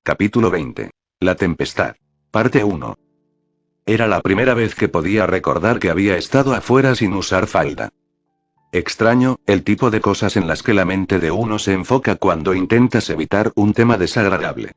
Capítulo 20. La tempestad. Parte 1. Era la primera vez que podía recordar que había estado afuera sin usar falda. Extraño, el tipo de cosas en las que la mente de uno se enfoca cuando intentas evitar un tema desagradable.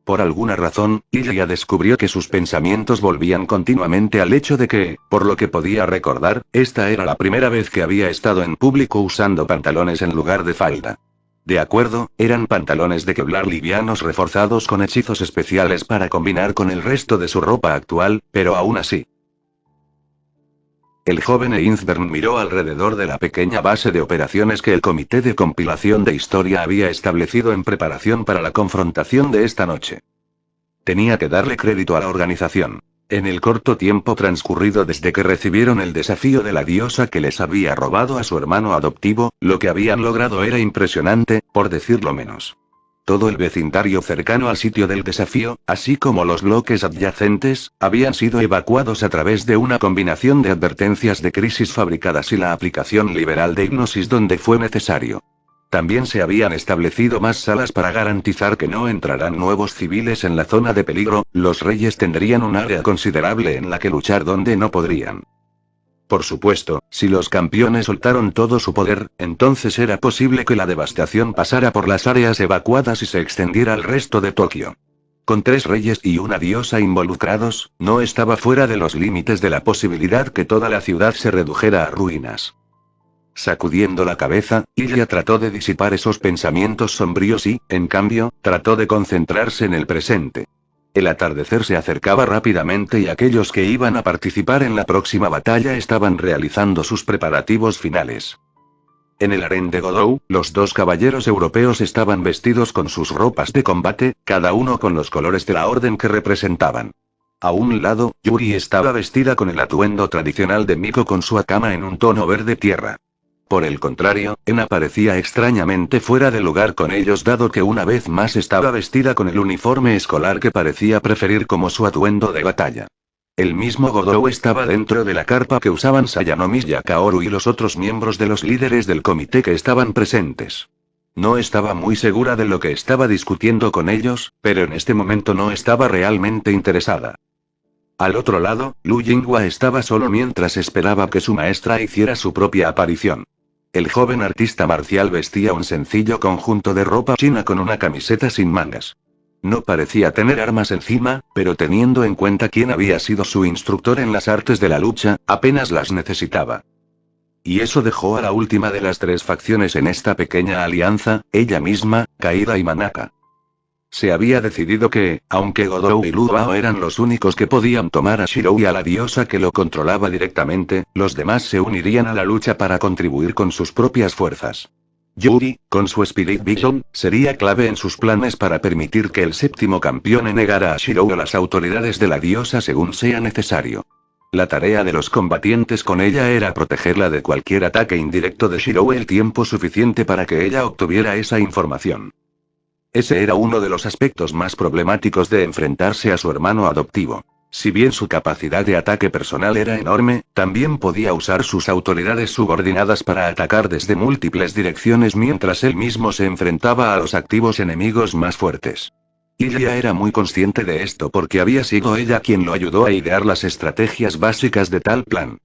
Por alguna razón, Ilya descubrió que sus pensamientos volvían continuamente al hecho de que, por lo que podía recordar, esta era la primera vez que había estado en público usando pantalones en lugar de falda. De acuerdo, eran pantalones de Kevlar livianos reforzados con hechizos especiales para combinar con el resto de su ropa actual, pero aún así. El joven Einsberg miró alrededor de la pequeña base de operaciones que el Comité de Compilación de Historia había establecido en preparación para la confrontación de esta noche. Tenía que darle crédito a la organización. En el corto tiempo transcurrido desde que recibieron el desafío de la diosa que les había robado a su hermano adoptivo, lo que habían logrado era impresionante, por decirlo menos. Todo el vecindario cercano al sitio del desafío, así como los bloques adyacentes, habían sido evacuados a través de una combinación de advertencias de crisis fabricadas y la aplicación liberal de hipnosis donde fue necesario. También se habían establecido más salas para garantizar que no entrarán nuevos civiles en la zona de peligro. Los reyes tendrían un área considerable en la que luchar donde no podrían. Por supuesto, si los campeones soltaron todo su poder, entonces era posible que la devastación pasara por las áreas evacuadas y se extendiera al resto de Tokio. Con 3 reyes y una diosa involucrados, no estaba fuera de los límites de la posibilidad que toda la ciudad se redujera a ruinas. Sacudiendo la cabeza, Ilya trató de disipar esos pensamientos sombríos y, en cambio, trató de concentrarse en el presente. El atardecer se acercaba rápidamente y aquellos que iban a participar en la próxima batalla estaban realizando sus preparativos finales. En el harén de Godou, los 2 caballeros europeos estaban vestidos con sus ropas de combate, cada uno con los colores de la orden que representaban. A un lado, Yuri estaba vestida con el atuendo tradicional de Miko con su akama en un tono verde tierra. Por el contrario, Ena parecía extrañamente fuera de lugar con ellos dado que una vez más estaba vestida con el uniforme escolar que parecía preferir como su atuendo de batalla. El mismo Godou estaba dentro de la carpa que usaban Sayanomi Yakaoru y los otros miembros de los líderes del comité que estaban presentes. No estaba muy segura de lo que estaba discutiendo con ellos, pero en este momento no estaba realmente interesada. Al otro lado, Lu Yinghua estaba solo mientras esperaba que su maestra hiciera su propia aparición. El joven artista marcial vestía un sencillo conjunto de ropa china con una camiseta sin mangas. No parecía tener armas encima, pero teniendo en cuenta quién había sido su instructor en las artes de la lucha, apenas las necesitaba. Y eso dejó a la última de las 3 facciones en esta pequeña alianza, ella misma, Kaida y Manaka. Se había decidido que, aunque Godou y Lu Bao eran los únicos que podían tomar a Shirou y a la diosa que lo controlaba directamente, los demás se unirían a la lucha para contribuir con sus propias fuerzas. Yuri, con su Spirit Vision, sería clave en sus planes para permitir que el 7º campeón negara a Shirou a las autoridades de la diosa según sea necesario. La tarea de los combatientes con ella era protegerla de cualquier ataque indirecto de Shirou el tiempo suficiente para que ella obtuviera esa información. Ese era uno de los aspectos más problemáticos de enfrentarse a su hermano adoptivo. Si bien su capacidad de ataque personal era enorme, también podía usar sus autoridades subordinadas para atacar desde múltiples direcciones mientras él mismo se enfrentaba a los activos enemigos más fuertes. Ilya era muy consciente de esto porque había sido ella quien lo ayudó a idear las estrategias básicas de tal plan.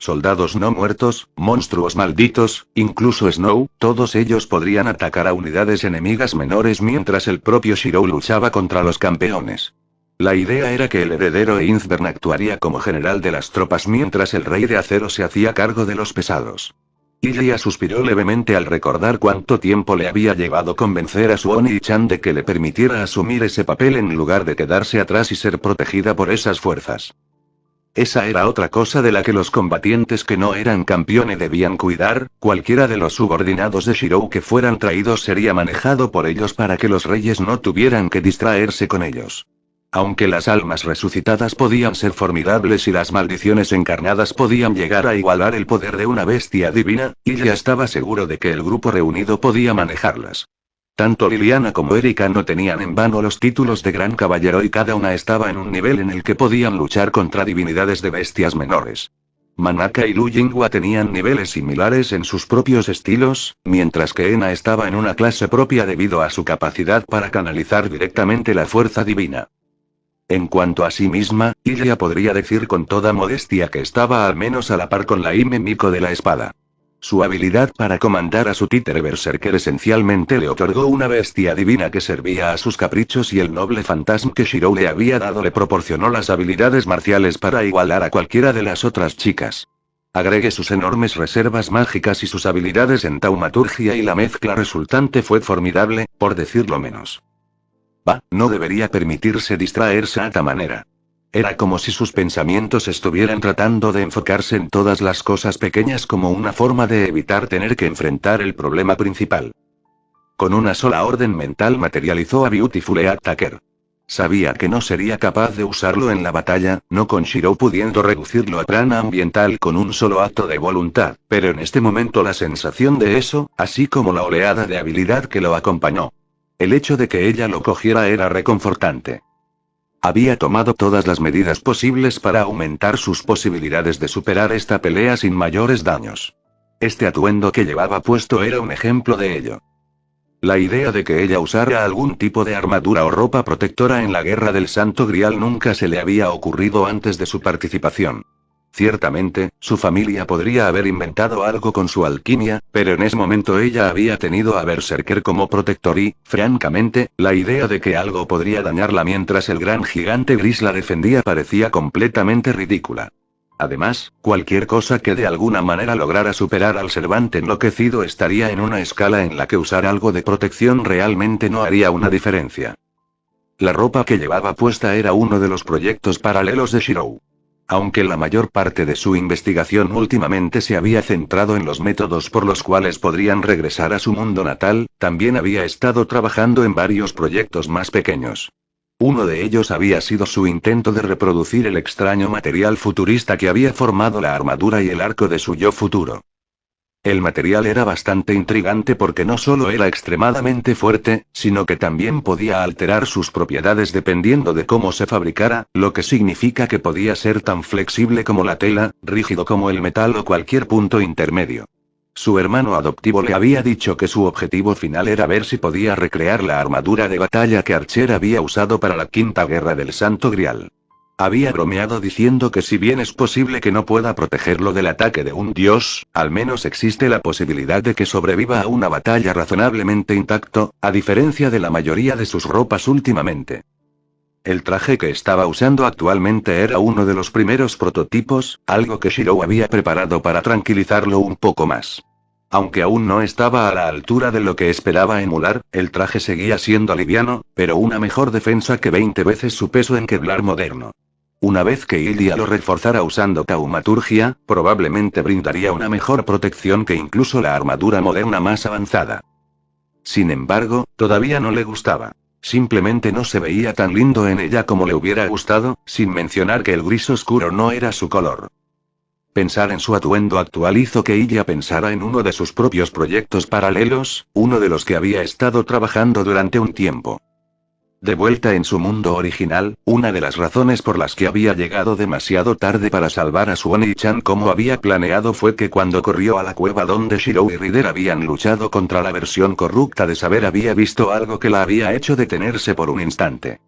Soldados no muertos, monstruos malditos, incluso Snow, todos ellos podrían atacar a unidades enemigas menores mientras el propio Shirou luchaba contra los campeones. La idea era que el heredero Einsberg actuaría como general de las tropas mientras el rey de acero se hacía cargo de los pesados. Ilya suspiró levemente al recordar cuánto tiempo le había llevado convencer a su Oni-chan de que le permitiera asumir ese papel en lugar de quedarse atrás y ser protegida por esas fuerzas. Esa era otra cosa de la que los combatientes que no eran campeones debían cuidar, cualquiera de los subordinados de Shirou que fueran traídos sería manejado por ellos para que los reyes no tuvieran que distraerse con ellos. Aunque las almas resucitadas podían ser formidables y las maldiciones encarnadas podían llegar a igualar el poder de una bestia divina, Ilya estaba seguro de que el grupo reunido podía manejarlas. Tanto Liliana como Erika no tenían en vano los títulos de gran caballero y cada una estaba en un nivel en el que podían luchar contra divinidades de bestias menores. Manaka y Lu Jinghua tenían niveles similares en sus propios estilos, mientras que Ena estaba en una clase propia debido a su capacidad para canalizar directamente la fuerza divina. En cuanto a sí misma, ella podría decir con toda modestia que estaba al menos a la par con la Hime Miko de la espada. Su habilidad para comandar a su títere berserker esencialmente le otorgó una bestia divina que servía a sus caprichos y el noble fantasma que Shirou le había dado le proporcionó las habilidades marciales para igualar a cualquiera de las otras chicas. Agregue sus enormes reservas mágicas y sus habilidades en taumaturgia y la mezcla resultante fue formidable, por decirlo menos. No debería permitirse distraerse a tal manera. Era como si sus pensamientos estuvieran tratando de enfocarse en todas las cosas pequeñas como una forma de evitar tener que enfrentar el problema principal. Con una sola orden mental materializó a Beautiful Attacker. Sabía que no sería capaz de usarlo en la batalla, no con Shirou pudiendo reducirlo a prana ambiental con un solo acto de voluntad, pero en este momento la sensación de eso, así como la oleada de habilidad que lo acompañó. El hecho de que ella lo cogiera era reconfortante. Había tomado todas las medidas posibles para aumentar sus posibilidades de superar esta pelea sin mayores daños. Este atuendo que llevaba puesto era un ejemplo de ello. La idea de que ella usara algún tipo de armadura o ropa protectora en la guerra del Santo Grial nunca se le había ocurrido antes de su participación. Ciertamente, su familia podría haber inventado algo con su alquimia, pero en ese momento ella había tenido a Berserker como protector y, francamente, la idea de que algo podría dañarla mientras el gran gigante gris la defendía parecía completamente ridícula. Además, cualquier cosa que de alguna manera lograra superar al Cervante enloquecido estaría en una escala en la que usar algo de protección realmente no haría una diferencia. La ropa que llevaba puesta era uno de los proyectos paralelos de Shirou. Aunque la mayor parte de su investigación últimamente se había centrado en los métodos por los cuales podrían regresar a su mundo natal, también había estado trabajando en varios proyectos más pequeños. Uno de ellos había sido su intento de reproducir el extraño material futurista que había formado la armadura y el arco de su yo futuro. El material era bastante intrigante porque no solo era extremadamente fuerte, sino que también podía alterar sus propiedades dependiendo de cómo se fabricara, lo que significa que podía ser tan flexible como la tela, rígido como el metal o cualquier punto intermedio. Su hermano adoptivo le había dicho que su objetivo final era ver si podía recrear la armadura de batalla que Archer había usado para la Quinta Guerra del Santo Grial. Había bromeado diciendo que si bien es posible que no pueda protegerlo del ataque de un dios, al menos existe la posibilidad de que sobreviva a una batalla razonablemente intacto, a diferencia de la mayoría de sus ropas últimamente. El traje que estaba usando actualmente era uno de los primeros prototipos, algo que Shirou había preparado para tranquilizarlo un poco más. Aunque aún no estaba a la altura de lo que esperaba emular, el traje seguía siendo liviano, pero una mejor defensa que 20 veces su peso en Kevlar moderno. Una vez que Ilya lo reforzara usando taumaturgia, probablemente brindaría una mejor protección que incluso la armadura moderna más avanzada. Sin embargo, todavía no le gustaba. Simplemente no se veía tan lindo en ella como le hubiera gustado, sin mencionar que el gris oscuro no era su color. Pensar en su atuendo actual hizo que Ilya pensara en uno de sus propios proyectos paralelos, uno de los que había estado trabajando durante un tiempo. De vuelta en su mundo original, una de las razones por las que había llegado demasiado tarde para salvar a su Oni-chan como había planeado fue que cuando corrió a la cueva donde Shirou y Rider habían luchado contra la versión corrupta de Saber había visto algo que la había hecho detenerse por un instante.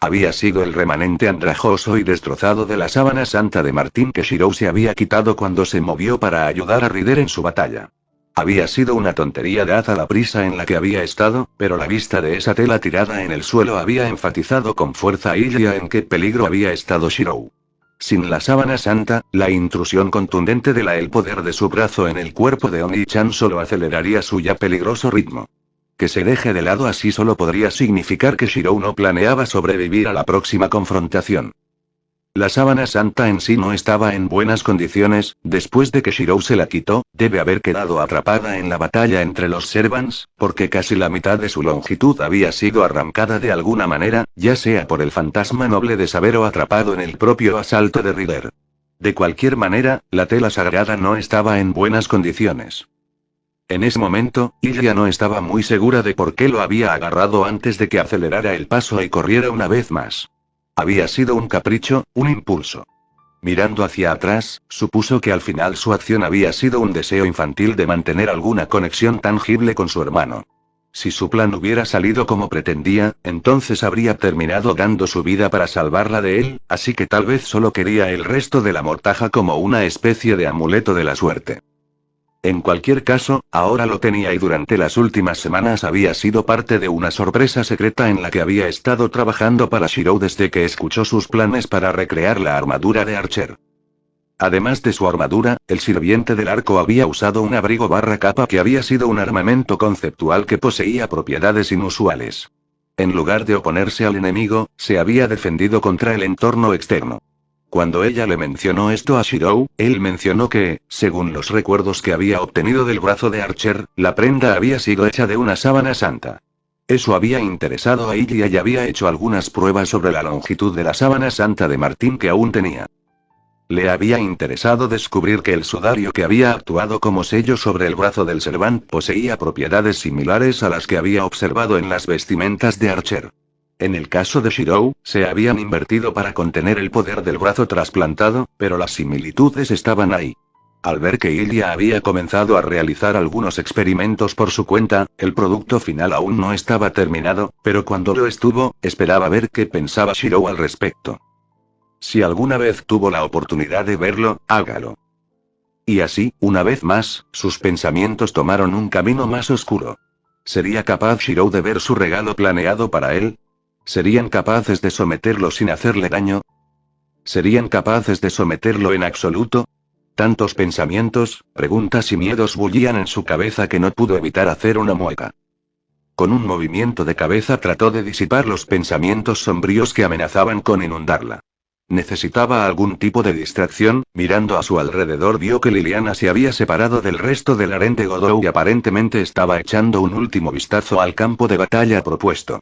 Había sido el remanente andrajoso y destrozado de la sábana santa de Martín que Shirou se había quitado cuando se movió para ayudar a Rider en su batalla. Había sido una tontería dada la prisa en la que había estado, pero la vista de esa tela tirada en el suelo había enfatizado con fuerza a Ilya en qué peligro había estado Shirou. Sin la sábana santa, la intrusión contundente de el poder de su brazo en el cuerpo de Oni-chan solo aceleraría su ya peligroso ritmo. Que se deje de lado así solo podría significar que Shirou no planeaba sobrevivir a la próxima confrontación. La sábana santa en sí no estaba en buenas condiciones, después de que Shirou se la quitó, debe haber quedado atrapada en la batalla entre los Servants, porque casi la mitad de su longitud había sido arrancada de alguna manera, ya sea por el fantasma noble de Saber o atrapado en el propio asalto de Rider. De cualquier manera, la tela sagrada no estaba en buenas condiciones. En ese momento, Ilya no estaba muy segura de por qué lo había agarrado antes de que acelerara el paso y corriera una vez más. Había sido un capricho, un impulso. Mirando hacia atrás, supuso que al final su acción había sido un deseo infantil de mantener alguna conexión tangible con su hermano. Si su plan hubiera salido como pretendía, entonces habría terminado dando su vida para salvarla de él, así que tal vez solo quería el resto de la mortaja como una especie de amuleto de la suerte. En cualquier caso, ahora lo tenía y durante las últimas semanas había sido parte de una sorpresa secreta en la que había estado trabajando para Shirou desde que escuchó sus planes para recrear la armadura de Archer. Además de su armadura, el sirviente del arco había usado un abrigo barra capa que había sido un armamento conceptual que poseía propiedades inusuales. En lugar de oponerse al enemigo, se había defendido contra el entorno externo. Cuando ella le mencionó esto a Shirou, él mencionó que, según los recuerdos que había obtenido del brazo de Archer, la prenda había sido hecha de una sábana santa. Eso había interesado a Ilya y había hecho algunas pruebas sobre la longitud de la sábana santa de Martín que aún tenía. Le había interesado descubrir que el sudario que había actuado como sello sobre el brazo del Servant poseía propiedades similares a las que había observado en las vestimentas de Archer. En el caso de Shirou, se habían invertido para contener el poder del brazo trasplantado, pero las similitudes estaban ahí. Al ver que Ilya había comenzado a realizar algunos experimentos por su cuenta, el producto final aún no estaba terminado, pero cuando lo estuvo, esperaba ver qué pensaba Shirou al respecto. Si alguna vez tuvo la oportunidad de verlo, hágalo. Y así, una vez más, sus pensamientos tomaron un camino más oscuro. ¿Sería capaz Shirou de ver su regalo planeado para él? ¿Serían capaces de someterlo sin hacerle daño? ¿Serían capaces de someterlo en absoluto? Tantos pensamientos, preguntas y miedos bullían en su cabeza que no pudo evitar hacer una mueca. Con un movimiento de cabeza trató de disipar los pensamientos sombríos que amenazaban con inundarla. Necesitaba algún tipo de distracción. Mirando a su alrededor vio que Liliana se había separado del resto del harén de Godou y aparentemente estaba echando un último vistazo al campo de batalla propuesto.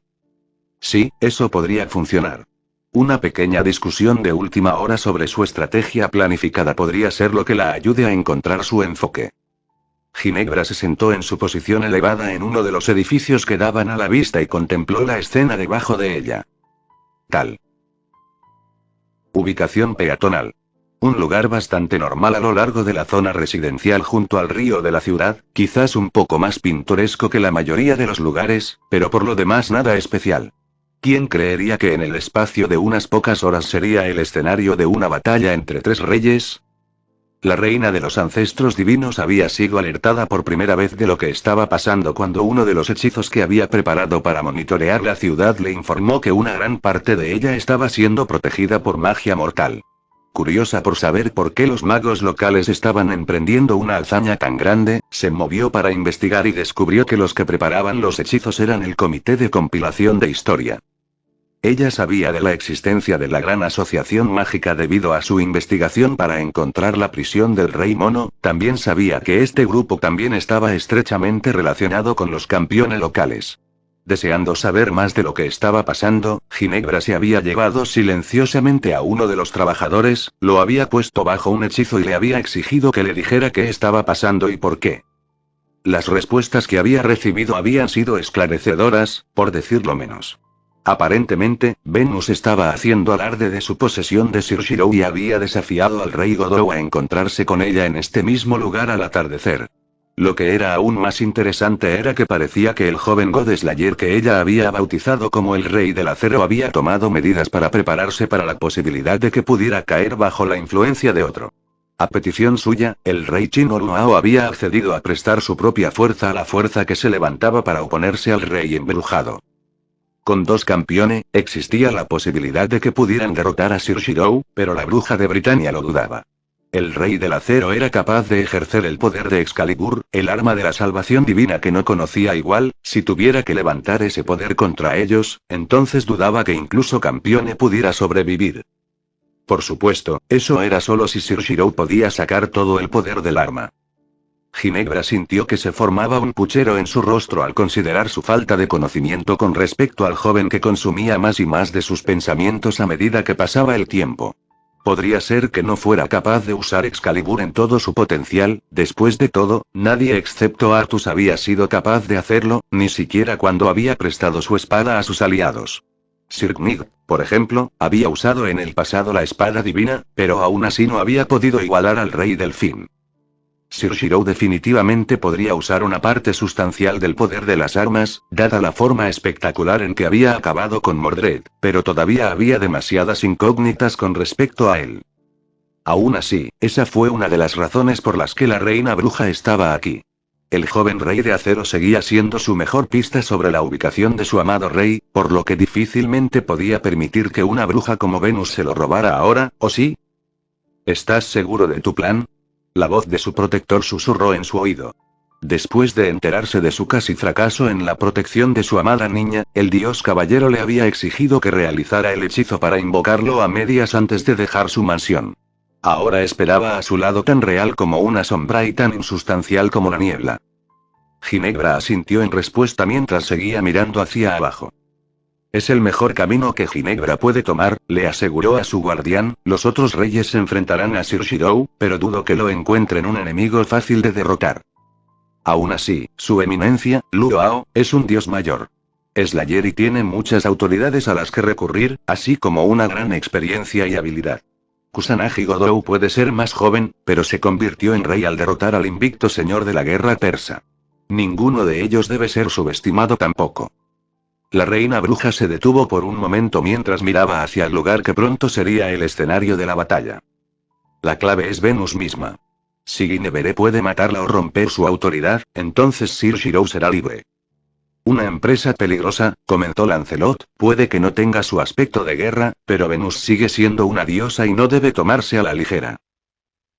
Sí, eso podría funcionar. Una pequeña discusión de última hora sobre su estrategia planificada podría ser lo que la ayude a encontrar su enfoque. Ginebra se sentó en su posición elevada en uno de los edificios que daban a la vista y contempló la escena debajo de ella. Tal. Ubicación peatonal. Un lugar bastante normal a lo largo de la zona residencial junto al río de la ciudad, quizás un poco más pintoresco que la mayoría de los lugares, pero por lo demás nada especial. ¿Quién creería que en el espacio de unas pocas horas sería el escenario de una batalla entre tres reyes? La reina de los ancestros divinos había sido alertada por primera vez de lo que estaba pasando cuando uno de los hechizos que había preparado para monitorear la ciudad le informó que una gran parte de ella estaba siendo protegida por magia mortal. Curiosa por saber por qué los magos locales estaban emprendiendo una hazaña tan grande, se movió para investigar y descubrió que los que preparaban los hechizos eran el Comité de Compilación de Historia. Ella sabía de la existencia de la Gran Asociación Mágica debido a su investigación para encontrar la prisión del Rey Mono, también sabía que este grupo también estaba estrechamente relacionado con los campeones locales. Deseando saber más de lo que estaba pasando, Ginebra se había llevado silenciosamente a uno de los trabajadores, lo había puesto bajo un hechizo y le había exigido que le dijera qué estaba pasando y por qué. Las respuestas que había recibido habían sido esclarecedoras, por decirlo menos. Aparentemente, Venus estaba haciendo alarde de su posesión de Sir Shirou y había desafiado al rey Godou a encontrarse con ella en este mismo lugar al atardecer. Lo que era aún más interesante era que parecía que el joven Godslayer que ella había bautizado como el Rey del Acero había tomado medidas para prepararse para la posibilidad de que pudiera caer bajo la influencia de otro. A petición suya, el rey chino Luao había accedido a prestar su propia fuerza a la fuerza que se levantaba para oponerse al rey embrujado. Con dos campeones, existía la posibilidad de que pudieran derrotar a Sir Shirou, pero la bruja de Britania lo dudaba. El Rey del Acero era capaz de ejercer el poder de Excalibur, el arma de la salvación divina que no conocía igual. Si tuviera que levantar ese poder contra ellos, entonces dudaba que incluso Campione pudiera sobrevivir. Por supuesto, eso era solo si Sir Shirou podía sacar todo el poder del arma. Ginebra sintió que se formaba un puchero en su rostro al considerar su falta de conocimiento con respecto al joven que consumía más y más de sus pensamientos a medida que pasaba el tiempo. Podría ser que no fuera capaz de usar Excalibur en todo su potencial. Después de todo, nadie excepto Artus había sido capaz de hacerlo, ni siquiera cuando había prestado su espada a sus aliados. Sir Knig, por ejemplo, había usado en el pasado la espada divina, pero aún así no había podido igualar al rey Delfín. Sir Shirou definitivamente podría usar una parte sustancial del poder de las armas, dada la forma espectacular en que había acabado con Mordred, pero todavía había demasiadas incógnitas con respecto a él. Aún así, esa fue una de las razones por las que la reina bruja estaba aquí. El joven rey de acero seguía siendo su mejor pista sobre la ubicación de su amado rey, por lo que difícilmente podía permitir que una bruja como Venus se lo robara ahora, ¿o sí? ¿Estás seguro de tu plan? La voz de su protector susurró en su oído. Después de enterarse de su casi fracaso en la protección de su amada niña, el dios caballero le había exigido que realizara el hechizo para invocarlo a medias antes de dejar su mansión. Ahora esperaba a su lado tan real como una sombra y tan insustancial como la niebla. Ginebra asintió en respuesta mientras seguía mirando hacia abajo. Es el mejor camino que Ginebra puede tomar, le aseguró a su guardián. Los otros reyes se enfrentarán a Sir Shirou, pero dudo que lo encuentren un enemigo fácil de derrotar. Aún así, su eminencia, Luoao, es un dios mayor. Slayer y tiene muchas autoridades a las que recurrir, así como una gran experiencia y habilidad. Kusanagi Godou puede ser más joven, pero se convirtió en rey al derrotar al invicto señor de la guerra persa. Ninguno de ellos debe ser subestimado tampoco. La reina bruja se detuvo por un momento mientras miraba hacia el lugar que pronto sería el escenario de la batalla. La clave es Venus misma. Si Guinevere puede matarla o romper su autoridad, entonces Sir Shirou será libre. Una empresa peligrosa, comentó Lancelot, puede que no tenga su aspecto de guerra, pero Venus sigue siendo una diosa y no debe tomarse a la ligera.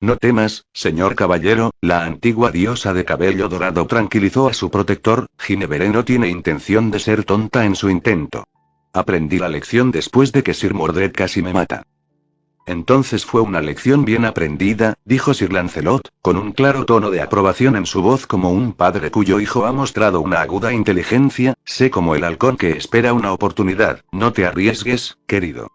No temas, señor caballero, la antigua diosa de cabello dorado tranquilizó a su protector. Ginevere no tiene intención de ser tonta en su intento. Aprendí la lección después de que Sir Mordred casi me mata. Entonces fue una lección bien aprendida, dijo Sir Lancelot, con un claro tono de aprobación en su voz como un padre cuyo hijo ha mostrado una aguda inteligencia. Sé como el halcón que espera una oportunidad, no te arriesgues, querido.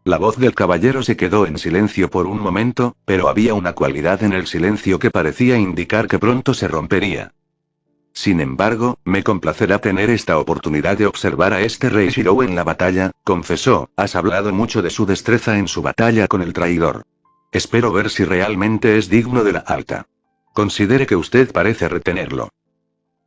La voz del caballero se quedó en silencio por un momento, pero había una cualidad en el silencio que parecía indicar que pronto se rompería. Sin embargo, me complacerá tener esta oportunidad de observar a este rey Shirou en la batalla, confesó. Has hablado mucho de su destreza en su batalla con el traidor. Espero ver si realmente es digno de la alta. Considere que usted parece retenerlo.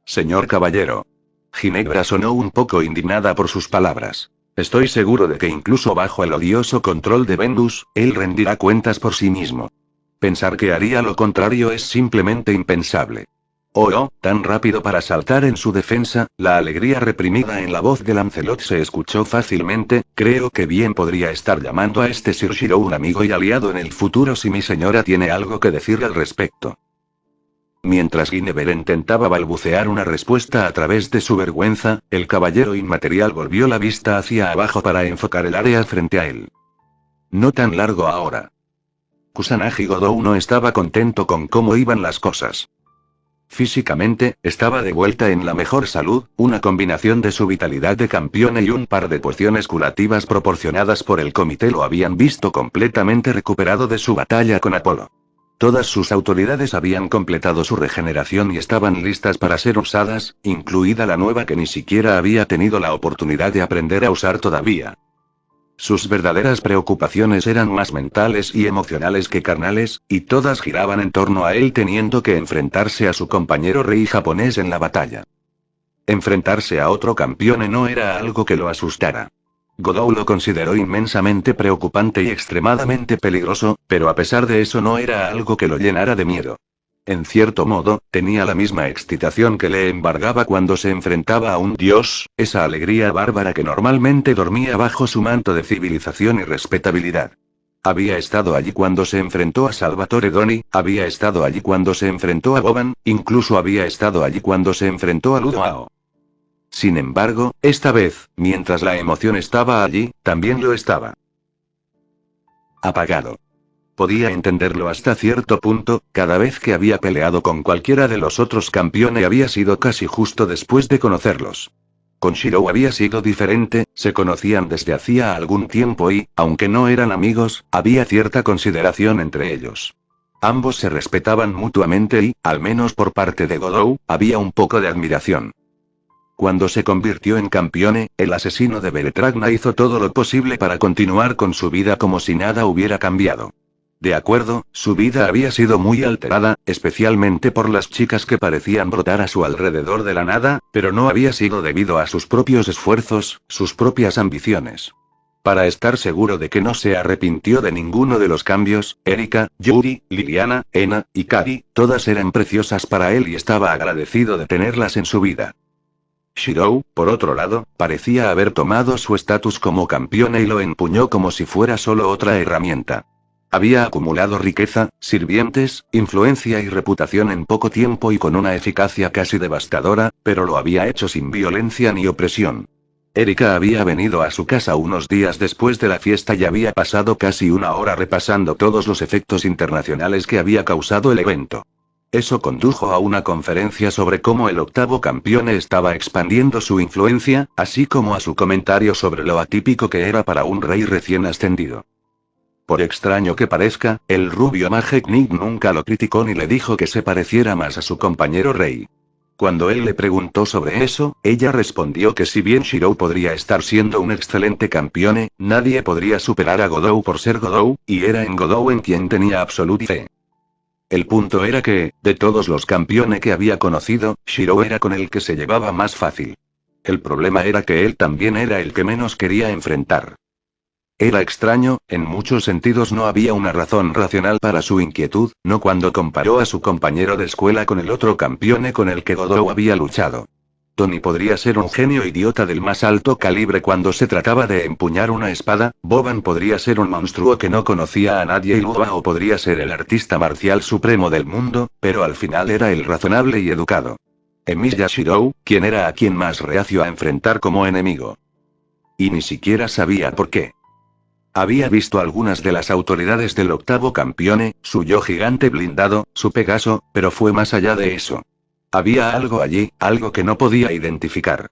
Señor caballero. Ginebra sonó un poco indignada por sus palabras. Estoy seguro de que incluso bajo el odioso control de Venus, él rendirá cuentas por sí mismo. Pensar que haría lo contrario es simplemente impensable. Oh, tan rápido para saltar en su defensa. La alegría reprimida en la voz de Lancelot se escuchó fácilmente. Creo que bien podría estar llamando a este Sir Shirou un amigo y aliado en el futuro si mi señora tiene algo que decir al respecto. Mientras Guinevere intentaba balbucear una respuesta a través de su vergüenza, el caballero inmaterial volvió la vista hacia abajo para enfocar el área frente a él. No tan largo ahora. Kusanagi Godou no estaba contento con cómo iban las cosas. Físicamente, estaba de vuelta en la mejor salud. Una combinación de su vitalidad de campeón y un par de pociones curativas proporcionadas por el comité lo habían visto completamente recuperado de su batalla con Apolo. Todas sus autoridades habían completado su regeneración y estaban listas para ser usadas, incluida la nueva que ni siquiera había tenido la oportunidad de aprender a usar todavía. Sus verdaderas preocupaciones eran más mentales y emocionales que carnales, y todas giraban en torno a él teniendo que enfrentarse a su compañero rey japonés en la batalla. Enfrentarse a otro campeón no era algo que lo asustara. Godou lo consideró inmensamente preocupante y extremadamente peligroso, pero a pesar de eso no era algo que lo llenara de miedo. En cierto modo, tenía la misma excitación que le embargaba cuando se enfrentaba a un dios, esa alegría bárbara que normalmente dormía bajo su manto de civilización y respetabilidad. Había estado allí cuando se enfrentó a Salvatore Doni, había estado allí cuando se enfrentó a Boban, incluso había estado allí cuando se enfrentó a Ludoao. Sin embargo, esta vez, mientras la emoción estaba allí, también lo estaba. Apagado. Podía entenderlo hasta cierto punto. Cada vez que había peleado con cualquiera de los otros campeones había sido casi justo después de conocerlos. Con Shirou había sido diferente, se conocían desde hacía algún tiempo y, aunque no eran amigos, había cierta consideración entre ellos. Ambos se respetaban mutuamente y, al menos por parte de Godou, había un poco de admiración. Cuando se convirtió en campeón, el asesino de Beletragna hizo todo lo posible para continuar con su vida como si nada hubiera cambiado. De acuerdo, su vida había sido muy alterada, especialmente por las chicas que parecían brotar a su alrededor de la nada, pero no había sido debido a sus propios esfuerzos, sus propias ambiciones. Para estar seguro de que no se arrepintió de ninguno de los cambios, Erika, Yuri, Liliana, Ena y Kari, todas eran preciosas para él y estaba agradecido de tenerlas en su vida. Shirou, por otro lado, parecía haber tomado su estatus como campeón y lo empuñó como si fuera solo otra herramienta. Había acumulado riqueza, sirvientes, influencia y reputación en poco tiempo y con una eficacia casi devastadora, pero lo había hecho sin violencia ni opresión. Erika había venido a su casa unos días después de la fiesta y había pasado casi una hora repasando todos los efectos internacionales que había causado el evento. Eso condujo a una conferencia sobre cómo el octavo campeón estaba expandiendo su influencia, así como a su comentario sobre lo atípico que era para un rey recién ascendido. Por extraño que parezca, el rubio Mage Knight nunca lo criticó ni le dijo que se pareciera más a su compañero rey. Cuando él le preguntó sobre eso, ella respondió que si bien Shirou podría estar siendo un excelente campeón, nadie podría superar a Godou por ser Godou, y era en Godou en quien tenía absoluta fe. El punto era que, de todos los campeones que había conocido, Shirou era con el que se llevaba más fácil. El problema era que él también era el que menos quería enfrentar. Era extraño, en muchos sentidos no había una razón racional para su inquietud, no cuando comparó a su compañero de escuela con el otro campeón con el que Godou había luchado. Tony podría ser un genio idiota del más alto calibre cuando se trataba de empuñar una espada, Boban podría ser un monstruo que no conocía a nadie y Luao podría ser el artista marcial supremo del mundo, pero al final era el razonable y educado. Emiya Shirou, quien era a quien más reacio a enfrentar como enemigo. Y ni siquiera sabía por qué. Había visto algunas de las autoridades del octavo campeón, su yo gigante blindado, su Pegaso, pero fue más allá de eso. Había algo allí, algo que no podía identificar.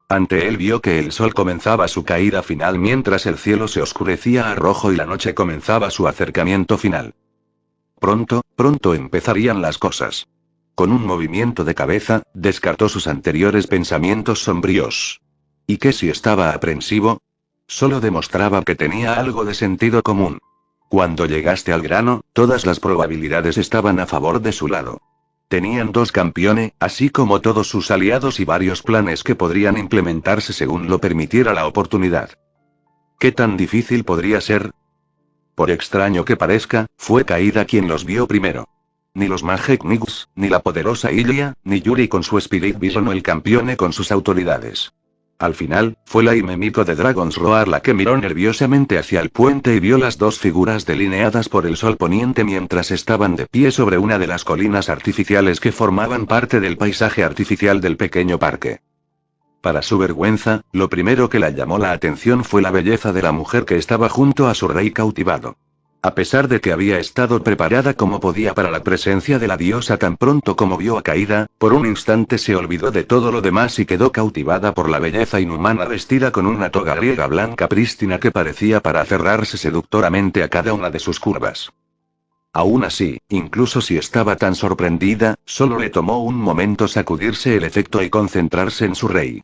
Ante él vio que el sol comenzaba su caída final mientras el cielo se oscurecía a rojo y la noche comenzaba su acercamiento final. Pronto empezarían las cosas. Con un movimiento de cabeza, descartó sus anteriores pensamientos sombríos. ¿Y qué si estaba aprensivo? Solo demostraba que tenía algo de sentido común. Cuando llegaste al grano, todas las probabilidades estaban a favor de su lado. Tenían dos campeones, así como todos sus aliados y varios planes que podrían implementarse según lo permitiera la oportunidad. ¿Qué tan difícil podría ser? Por extraño que parezca, fue Kaida quien los vio primero. Ni los Mage Knights, ni la poderosa Ilia, ni Yuri con su Spirit Vision o el campeón con sus autoridades. Al final, fue la Himemiko de Dragon's Roar la que miró nerviosamente hacia el puente y vio las dos figuras delineadas por el sol poniente mientras estaban de pie sobre una de las colinas artificiales que formaban parte del paisaje artificial del pequeño parque. Para su vergüenza, lo primero que la llamó la atención fue la belleza de la mujer que estaba junto a su rey cautivado. A pesar de que había estado preparada como podía para la presencia de la diosa tan pronto como vio a Kaida, por un instante se olvidó de todo lo demás y quedó cautivada por la belleza inhumana vestida con una toga griega blanca prístina que parecía para cerrarse seductoramente a cada una de sus curvas. Aún así, incluso si estaba tan sorprendida, solo le tomó un momento sacudirse el efecto y concentrarse en su rey.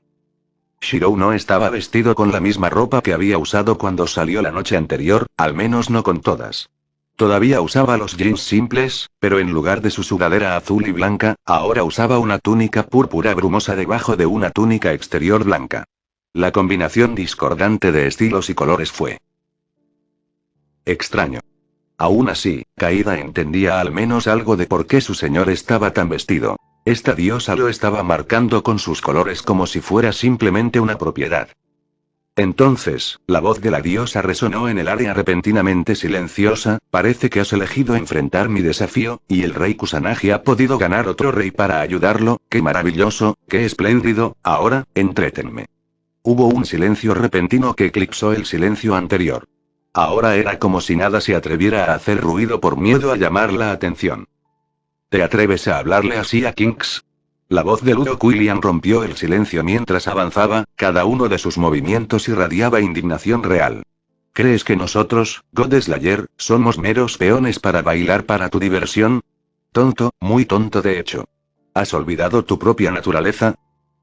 Shirou no estaba vestido con la misma ropa que había usado cuando salió la noche anterior, al menos no con todas. Todavía usaba los jeans simples, pero en lugar de su sudadera azul y blanca, ahora usaba una túnica púrpura brumosa debajo de una túnica exterior blanca. La combinación discordante de estilos y colores fue extraño. Aún así, Kaida entendía al menos algo de por qué su señor estaba tan vestido. Esta diosa lo estaba marcando con sus colores como si fuera simplemente una propiedad. Entonces, la voz de la diosa resonó en el área repentinamente silenciosa: parece que has elegido enfrentar mi desafío, y el rey Kusanagi ha podido ganar otro rey para ayudarlo. ¡Qué maravilloso, qué espléndido! Ahora, entrétenme. Hubo un silencio repentino que eclipsó el silencio anterior. Ahora era como si nada se atreviera a hacer ruido por miedo a llamar la atención. ¿Te atreves a hablarle así a Kinks? La voz de Ludo Quillian rompió el silencio mientras avanzaba, cada uno de sus movimientos irradiaba indignación real. ¿Crees que nosotros, God Slayer, somos meros peones para bailar para tu diversión? Tonto, muy tonto de hecho. ¿Has olvidado tu propia naturaleza?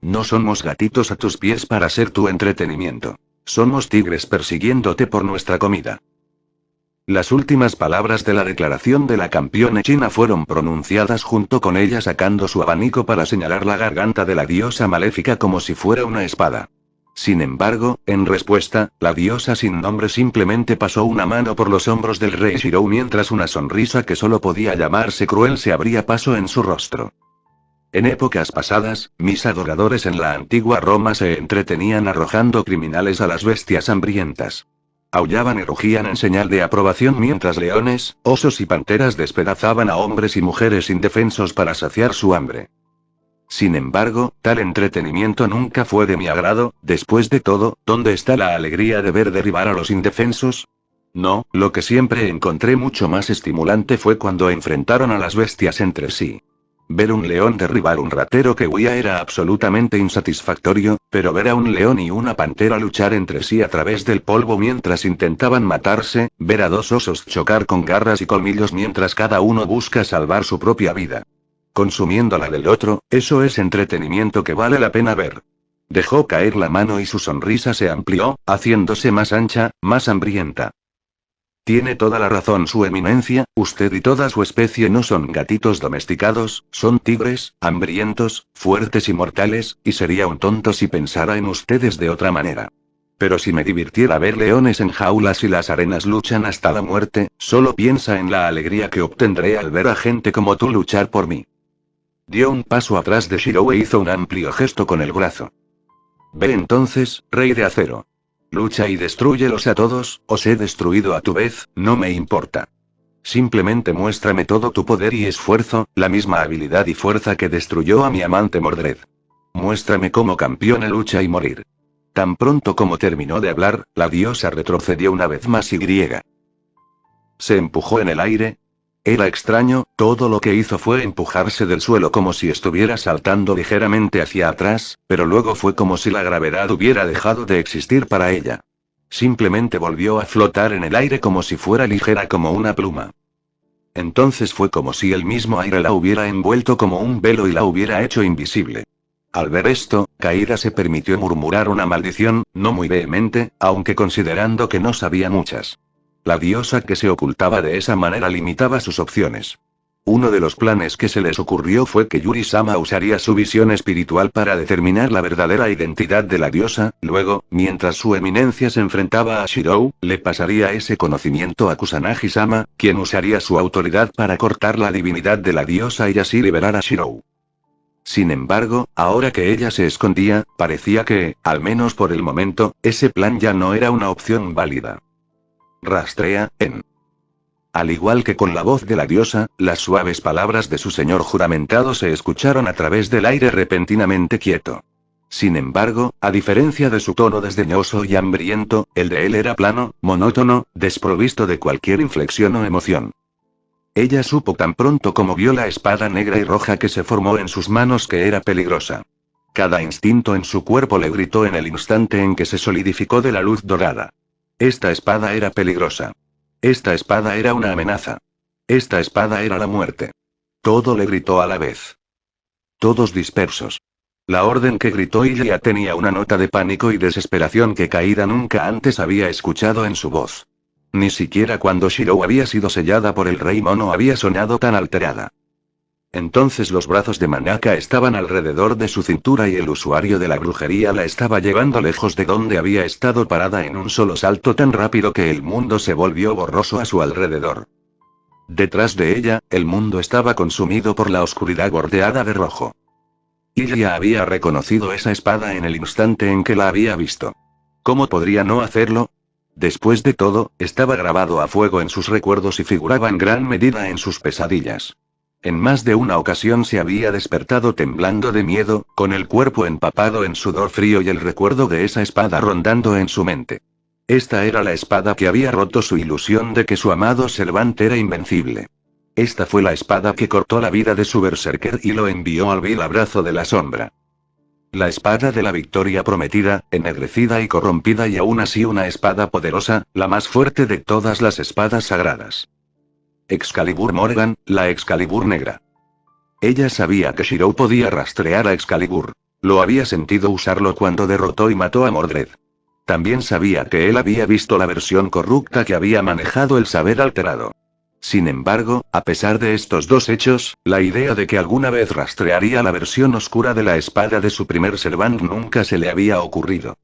No somos gatitos a tus pies para ser tu entretenimiento. Somos tigres persiguiéndote por nuestra comida. Las últimas palabras de la declaración de la campeona china fueron pronunciadas junto con ella sacando su abanico para señalar la garganta de la diosa maléfica como si fuera una espada. Sin embargo, en respuesta, la diosa sin nombre simplemente pasó una mano por los hombros del rey Shirou mientras una sonrisa que solo podía llamarse cruel se abría paso en su rostro. En épocas pasadas, mis adoradores en la antigua Roma se entretenían arrojando criminales a las bestias hambrientas. Aullaban y rugían en señal de aprobación mientras leones, osos y panteras despedazaban a hombres y mujeres indefensos para saciar su hambre. Sin embargo, tal entretenimiento nunca fue de mi agrado. Después de todo, ¿dónde está la alegría de ver derribar a los indefensos? No, lo que siempre encontré mucho más estimulante fue cuando enfrentaron a las bestias entre sí. Ver un león derribar un ratero que huía era absolutamente insatisfactorio, pero ver a un león y una pantera luchar entre sí a través del polvo mientras intentaban matarse, ver a dos osos chocar con garras y colmillos mientras cada uno busca salvar su propia vida, consumiendo la del otro, eso es entretenimiento que vale la pena ver. Dejó caer la mano y su sonrisa se amplió, haciéndose más ancha, más hambrienta. Tiene toda la razón su eminencia, usted y toda su especie no son gatitos domesticados, son tigres, hambrientos, fuertes y mortales, y sería un tonto si pensara en ustedes de otra manera. Pero si me divirtiera ver leones en jaulas y las arenas luchan hasta la muerte, solo piensa en la alegría que obtendré al ver a gente como tú luchar por mí. Dio un paso atrás de Shirou e hizo un amplio gesto con el brazo. Ve entonces, rey de acero. Lucha y destrúyelos a todos, os he destruido a tu vez, no me importa. Simplemente muéstrame todo tu poder y esfuerzo, la misma habilidad y fuerza que destruyó a mi amante Mordred. Muéstrame cómo campeona lucha y morir. Tan pronto como terminó de hablar, la diosa retrocedió una vez más y se empujó en el aire. Era extraño, todo lo que hizo fue empujarse del suelo como si estuviera saltando ligeramente hacia atrás, pero luego fue como si la gravedad hubiera dejado de existir para ella. Simplemente volvió a flotar en el aire como si fuera ligera como una pluma. Entonces fue como si el mismo aire la hubiera envuelto como un velo y la hubiera hecho invisible. Al ver esto, Kaida se permitió murmurar una maldición, no muy vehemente, aunque considerando que no sabía muchas. La diosa que se ocultaba de esa manera limitaba sus opciones. Uno de los planes que se les ocurrió fue que Yuri-sama usaría su visión espiritual para determinar la verdadera identidad de la diosa, luego, mientras su eminencia se enfrentaba a Shirou, le pasaría ese conocimiento a Kusanagi-sama, quien usaría su autoridad para cortar la divinidad de la diosa y así liberar a Shirou. Sin embargo, ahora que ella se escondía, parecía que, al menos por el momento, ese plan ya no era una opción válida. Rastrea, en. Al igual que con la voz de la diosa, las suaves palabras de su señor juramentado se escucharon a través del aire repentinamente quieto. Sin embargo, a diferencia de su tono desdeñoso y hambriento, el de él era plano, monótono, desprovisto de cualquier inflexión o emoción. Ella supo tan pronto como vio la espada negra y roja que se formó en sus manos que era peligrosa. Cada instinto en su cuerpo le gritó en el instante en que se solidificó de la luz dorada. Esta espada era peligrosa. Esta espada era una amenaza. Esta espada era la muerte. Todo le gritó a la vez. Todos dispersos. La orden que gritó Ilya tenía una nota de pánico y desesperación que Kaida nunca antes había escuchado en su voz. Ni siquiera cuando Shirou había sido sellada por el rey mono había sonado tan alterada. Entonces los brazos de Manaka estaban alrededor de su cintura y el usuario de la brujería la estaba llevando lejos de donde había estado parada en un solo salto tan rápido que el mundo se volvió borroso a su alrededor. Detrás de ella, el mundo estaba consumido por la oscuridad bordeada de rojo. Ilya había reconocido esa espada en el instante en que la había visto. ¿Cómo podría no hacerlo? Después de todo, estaba grabado a fuego en sus recuerdos y figuraba en gran medida en sus pesadillas. En más de una ocasión se había despertado temblando de miedo, con el cuerpo empapado en sudor frío y el recuerdo de esa espada rondando en su mente. Esta era la espada que había roto su ilusión de que su amado Servante era invencible. Esta fue la espada que cortó la vida de su berserker y lo envió al vil abrazo de la sombra. La espada de la victoria prometida, ennegrecida y corrompida y aún así una espada poderosa, la más fuerte de todas las espadas sagradas. Excalibur Morgan, la Excalibur negra. Ella sabía que Shirou podía rastrear a Excalibur. Lo había sentido usarlo cuando derrotó y mató a Mordred. También sabía que él había visto la versión corrupta que había manejado el saber alterado. Sin embargo, a pesar de estos dos hechos, la idea de que alguna vez rastrearía la versión oscura de la espada de su primer servant nunca se le había ocurrido.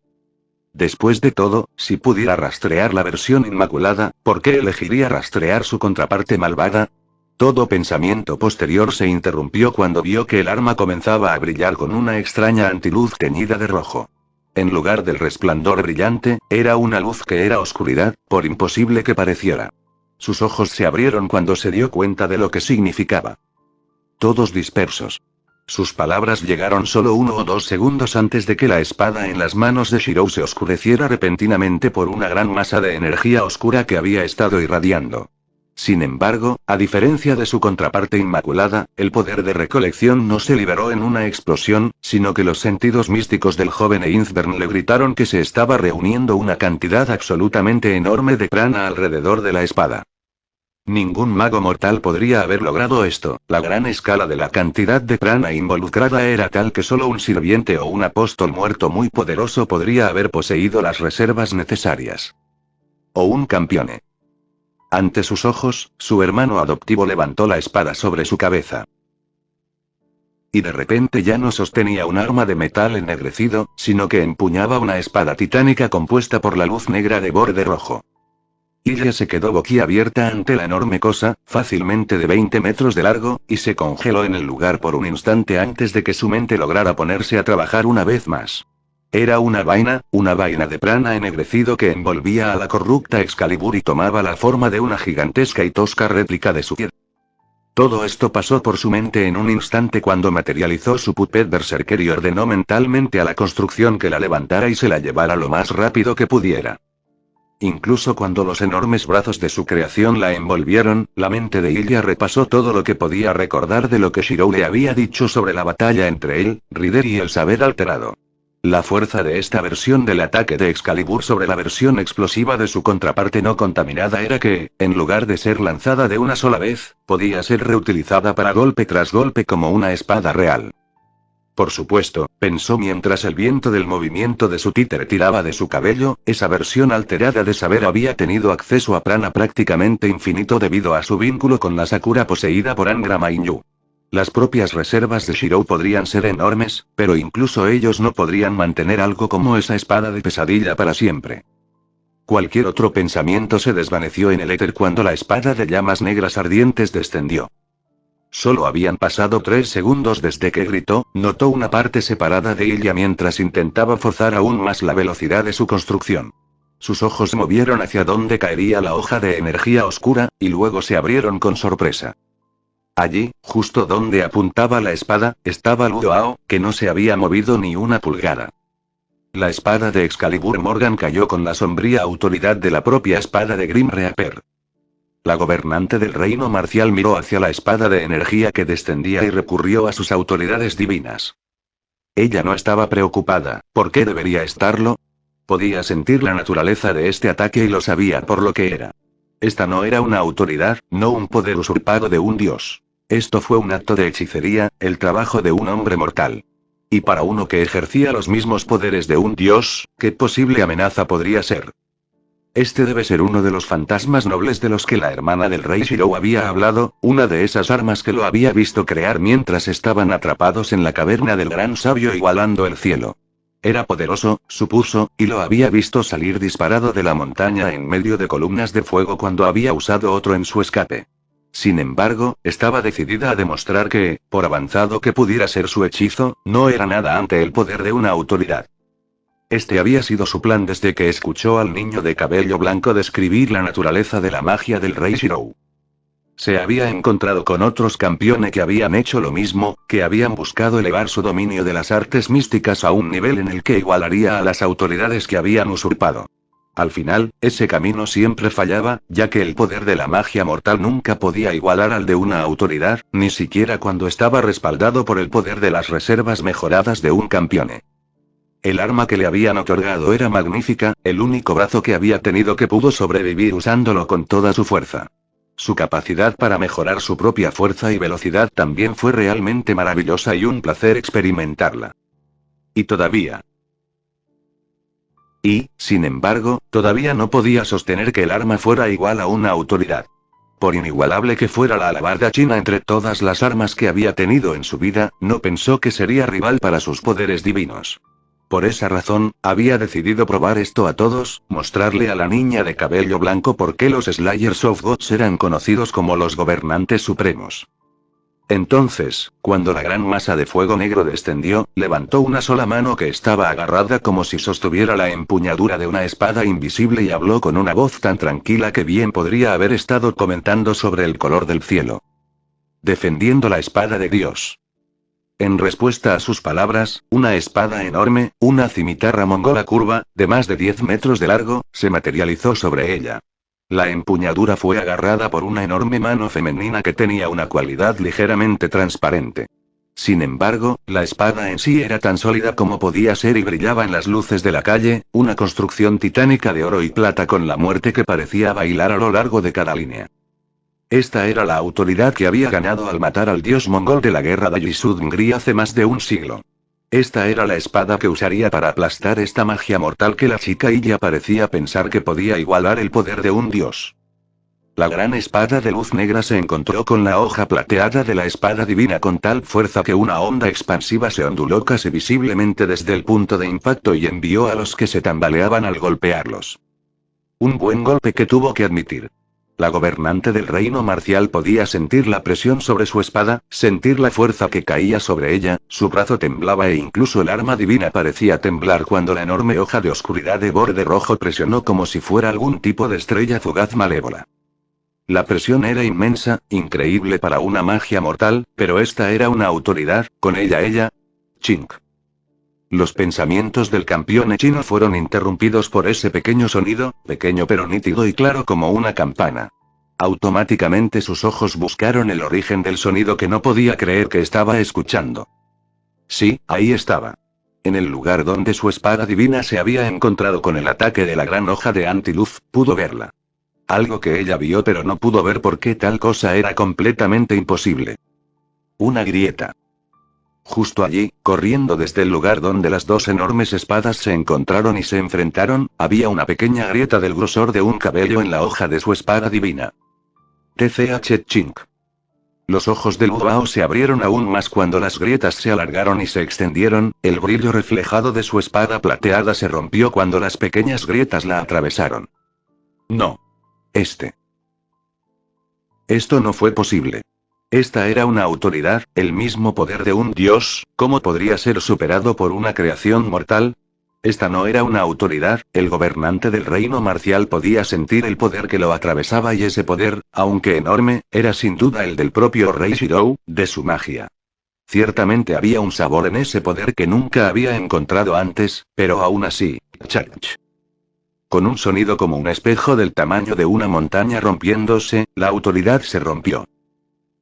Después de todo, si pudiera rastrear la versión inmaculada, ¿por qué elegiría rastrear su contraparte malvada? Todo pensamiento posterior se interrumpió cuando vio que el arma comenzaba a brillar con una extraña antiluz teñida de rojo. En lugar del resplandor brillante, era una luz que era oscuridad, por imposible que pareciera. Sus ojos se abrieron cuando se dio cuenta de lo que significaba. Todos dispersos. Sus palabras llegaron solo 1 o 2 segundos antes de que la espada en las manos de Shirou se oscureciera repentinamente por una gran masa de energía oscura que había estado irradiando. Sin embargo, a diferencia de su contraparte inmaculada, el poder de recolección no se liberó en una explosión, sino que los sentidos místicos del joven Einsberg le gritaron que se estaba reuniendo una cantidad absolutamente enorme de prana alrededor de la espada. Ningún mago mortal podría haber logrado esto, la gran escala de la cantidad de prana involucrada era tal que solo un sirviente o un apóstol muerto muy poderoso podría haber poseído las reservas necesarias. O un campione. Ante sus ojos, su hermano adoptivo levantó la espada sobre su cabeza. Y de repente ya no sostenía un arma de metal ennegrecido, sino que empuñaba una espada titánica compuesta por la luz negra de borde rojo. Ella se quedó boquiabierta ante la enorme cosa, fácilmente de 20 metros de largo, y se congeló en el lugar por un instante antes de que su mente lograra ponerse a trabajar una vez más. Era una vaina de prana ennegrecido que envolvía a la corrupta Excalibur y tomaba la forma de una gigantesca y tosca réplica de su piel. Todo esto pasó por su mente en un instante cuando materializó su puppet berserker y ordenó mentalmente a la construcción que la levantara y se la llevara lo más rápido que pudiera. Incluso cuando los enormes brazos de su creación la envolvieron, la mente de Ilya repasó todo lo que podía recordar de lo que Shirou le había dicho sobre la batalla entre él, Rider y el saber alterado. La fuerza de esta versión del ataque de Excalibur sobre la versión explosiva de su contraparte no contaminada era que, en lugar de ser lanzada de una sola vez, podía ser reutilizada para golpe tras golpe como una espada real. Por supuesto, pensó mientras el viento del movimiento de su títere tiraba de su cabello, esa versión alterada de saber había tenido acceso a prana prácticamente infinito debido a su vínculo con la Sakura poseída por Angra Mainyu. Las propias reservas de Shirou podrían ser enormes, pero incluso ellos no podrían mantener algo como esa espada de pesadilla para siempre. Cualquier otro pensamiento se desvaneció en el éter cuando la espada de llamas negras ardientes descendió. Solo habían pasado 3 segundos desde que gritó, notó una parte separada de ella mientras intentaba forzar aún más la velocidad de su construcción. Sus ojos se movieron hacia donde caería la hoja de energía oscura, y luego se abrieron con sorpresa. Allí, justo donde apuntaba la espada, estaba Lu Hao, que no se había movido ni una pulgada. La espada de Excalibur Morgan cayó con la sombría autoridad de la propia espada de Grim Reaper. La gobernante del reino marcial miró hacia la espada de energía que descendía y recurrió a sus autoridades divinas. Ella no estaba preocupada, ¿por qué debería estarlo? Podía sentir la naturaleza de este ataque y lo sabía por lo que era. Esta no era una autoridad, no un poder usurpado de un dios. Esto fue un acto de hechicería, el trabajo de un hombre mortal. Y para uno que ejercía los mismos poderes de un dios, ¿qué posible amenaza podría ser? Este debe ser uno de los fantasmas nobles de los que la hermana del rey Shirou había hablado, una de esas armas que lo había visto crear mientras estaban atrapados en la caverna del gran sabio igualando el cielo. Era poderoso, supuso, y lo había visto salir disparado de la montaña en medio de columnas de fuego cuando había usado otro en su escape. Sin embargo, estaba decidida a demostrar que, por avanzado que pudiera ser su hechizo, no era nada ante el poder de una autoridad. Este había sido su plan desde que escuchó al niño de cabello blanco describir la naturaleza de la magia del rey Shirou. Se había encontrado con otros campeones que habían hecho lo mismo, que habían buscado elevar su dominio de las artes místicas a un nivel en el que igualaría a las autoridades que habían usurpado. Al final, ese camino siempre fallaba, ya que el poder de la magia mortal nunca podía igualar al de una autoridad, ni siquiera cuando estaba respaldado por el poder de las reservas mejoradas de un campeone. El arma que le habían otorgado era magnífica, el único brazo que había tenido que pudo sobrevivir usándolo con toda su fuerza. Su capacidad para mejorar su propia fuerza y velocidad también fue realmente maravillosa y un placer experimentarla. Y todavía. Y, sin embargo, todavía no podía sostener que el arma fuera igual a una autoridad. Por inigualable que fuera la alabarda china entre todas las armas que había tenido en su vida, no pensó que sería rival para sus poderes divinos. Por esa razón, había decidido probar esto a todos, mostrarle a la niña de cabello blanco por qué los Slayers of Gods eran conocidos como los gobernantes supremos. Entonces, cuando la gran masa de fuego negro descendió, levantó una sola mano que estaba agarrada como si sostuviera la empuñadura de una espada invisible y habló con una voz tan tranquila que bien podría haber estado comentando sobre el color del cielo. Defendiendo la espada de Dios. En respuesta a sus palabras, una espada enorme, una cimitarra mongola curva, de más de 10 metros de largo, se materializó sobre ella. La empuñadura fue agarrada por una enorme mano femenina que tenía una cualidad ligeramente transparente. Sin embargo, la espada en sí era tan sólida como podía ser y brillaba en las luces de la calle, una construcción titánica de oro y plata con la muerte que parecía bailar a lo largo de cada línea. Esta era la autoridad que había ganado al matar al dios mongol de la guerra de Yisud-Ngri hace más de un siglo. Esta era la espada que usaría para aplastar esta magia mortal que la chica ya parecía pensar que podía igualar el poder de un dios. La gran espada de luz negra se encontró con la hoja plateada de la espada divina con tal fuerza que una onda expansiva se onduló casi visiblemente desde el punto de impacto y envió a los que se tambaleaban al golpearlos. Un buen golpe que tuvo que admitir. La gobernante del reino marcial podía sentir la presión sobre su espada, sentir la fuerza que caía sobre ella, su brazo temblaba e incluso el arma divina parecía temblar cuando la enorme hoja de oscuridad de borde rojo presionó como si fuera algún tipo de estrella fugaz malévola. La presión era inmensa, increíble para una magia mortal, pero esta era una autoridad, con ella. Chink. Los pensamientos del campeón chino fueron interrumpidos por ese pequeño sonido, pequeño pero nítido y claro como una campana. Automáticamente sus ojos buscaron el origen del sonido que no podía creer que estaba escuchando. Sí, ahí estaba. En el lugar donde su espada divina se había encontrado con el ataque de la gran hoja de antiluz, pudo verla. Algo que ella vio pero no pudo ver porque tal cosa era completamente imposible. Una grieta. Justo allí, corriendo desde el lugar donde las dos enormes espadas se encontraron y se enfrentaron, había una pequeña grieta del grosor de un cabello en la hoja de su espada divina. TCH Chink. Los ojos del Wuao se abrieron aún más cuando las grietas se alargaron y se extendieron, el brillo reflejado de su espada plateada se rompió cuando las pequeñas grietas la atravesaron. No. Esto no fue posible. Esta era una autoridad, el mismo poder de un dios, ¿cómo podría ser superado por una creación mortal? Esta no era una autoridad, el gobernante del reino marcial podía sentir el poder que lo atravesaba y ese poder, aunque enorme, era sin duda el del propio rey Shirou, de su magia. Ciertamente había un sabor en ese poder que nunca había encontrado antes, pero aún así, chach. Con un sonido como un espejo del tamaño de una montaña rompiéndose, la autoridad se rompió.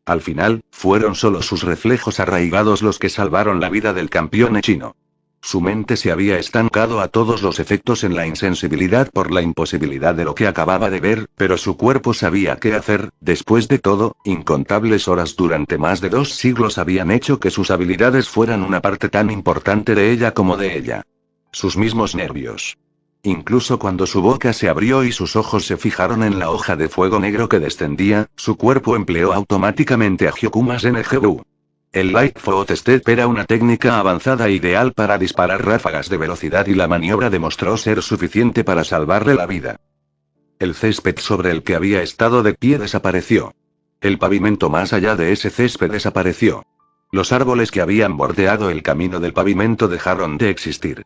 Al final, fueron solo sus reflejos arraigados los que salvaron la vida del campeón chino. Su mente se había estancado a todos los efectos en la insensibilidad por la imposibilidad de lo que acababa de ver, pero su cuerpo sabía qué hacer, después de todo, incontables horas durante más de 2 siglos habían hecho que sus habilidades fueran una parte tan importante de ella como de ella. Sus mismos nervios. Incluso cuando su boca se abrió y sus ojos se fijaron en la hoja de fuego negro que descendía, su cuerpo empleó automáticamente a Hyokumas NGU. El Lightfoot Step era una técnica avanzada ideal para disparar ráfagas de velocidad y la maniobra demostró ser suficiente para salvarle la vida. El césped sobre el que había estado de pie desapareció. El pavimento más allá de ese césped desapareció. Los árboles que habían bordeado el camino del pavimento dejaron de existir.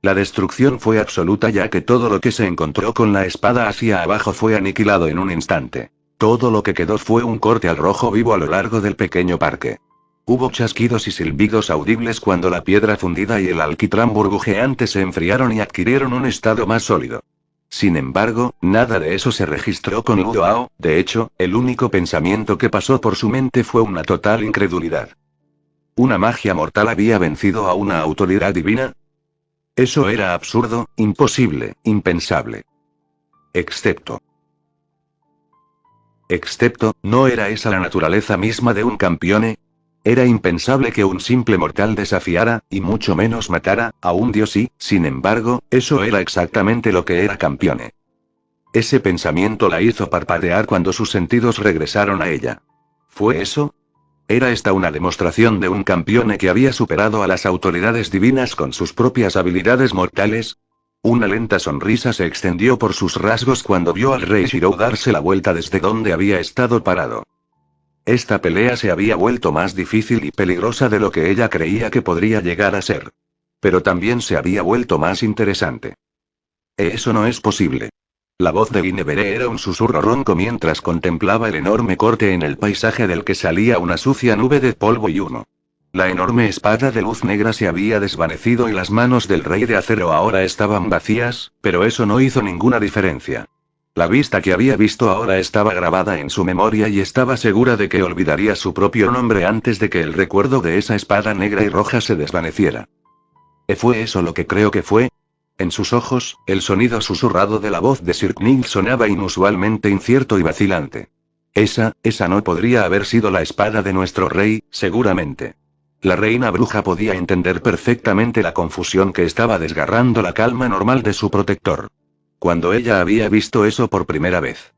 La destrucción fue absoluta ya que todo lo que se encontró con la espada hacia abajo fue aniquilado en un instante. Todo lo que quedó fue un corte al rojo vivo a lo largo del pequeño parque. Hubo chasquidos y silbidos audibles cuando la piedra fundida y el alquitrán burbujeante se enfriaron y adquirieron un estado más sólido. Sin embargo, nada de eso se registró con Lu Dao, de hecho, el único pensamiento que pasó por su mente fue una total incredulidad. ¿Una magia mortal había vencido a una autoridad divina? Eso era absurdo, imposible, impensable. Excepto, ¿no era esa la naturaleza misma de un campeón? Era impensable que un simple mortal desafiara, y mucho menos matara, a un dios y, sin embargo, eso era exactamente lo que era Campione. Ese pensamiento la hizo parpadear cuando sus sentidos regresaron a ella. ¿Fue eso? ¿Era esta una demostración de un Campione que había superado a las autoridades divinas con sus propias habilidades mortales? Una lenta sonrisa se extendió por sus rasgos cuando vio al rey Shirou darse la vuelta desde donde había estado parado. Esta pelea se había vuelto más difícil y peligrosa de lo que ella creía que podría llegar a ser. Pero también se había vuelto más interesante. Eso no es posible. La voz de Guinevere era un susurro ronco mientras contemplaba el enorme corte en el paisaje del que salía una sucia nube de polvo y humo. La enorme espada de luz negra se había desvanecido y las manos del rey de acero ahora estaban vacías, pero eso no hizo ninguna diferencia. La vista que había visto ahora estaba grabada en su memoria y estaba segura de que olvidaría su propio nombre antes de que el recuerdo de esa espada negra y roja se desvaneciera. ¿Fue eso lo que creo que fue? En sus ojos, el sonido susurrado de la voz de Sir Knight sonaba inusualmente incierto y vacilante. Esa no podría haber sido la espada de nuestro rey, seguramente. La reina bruja podía entender perfectamente la confusión que estaba desgarrando la calma normal de su protector. Cuando ella había visto eso por primera vez.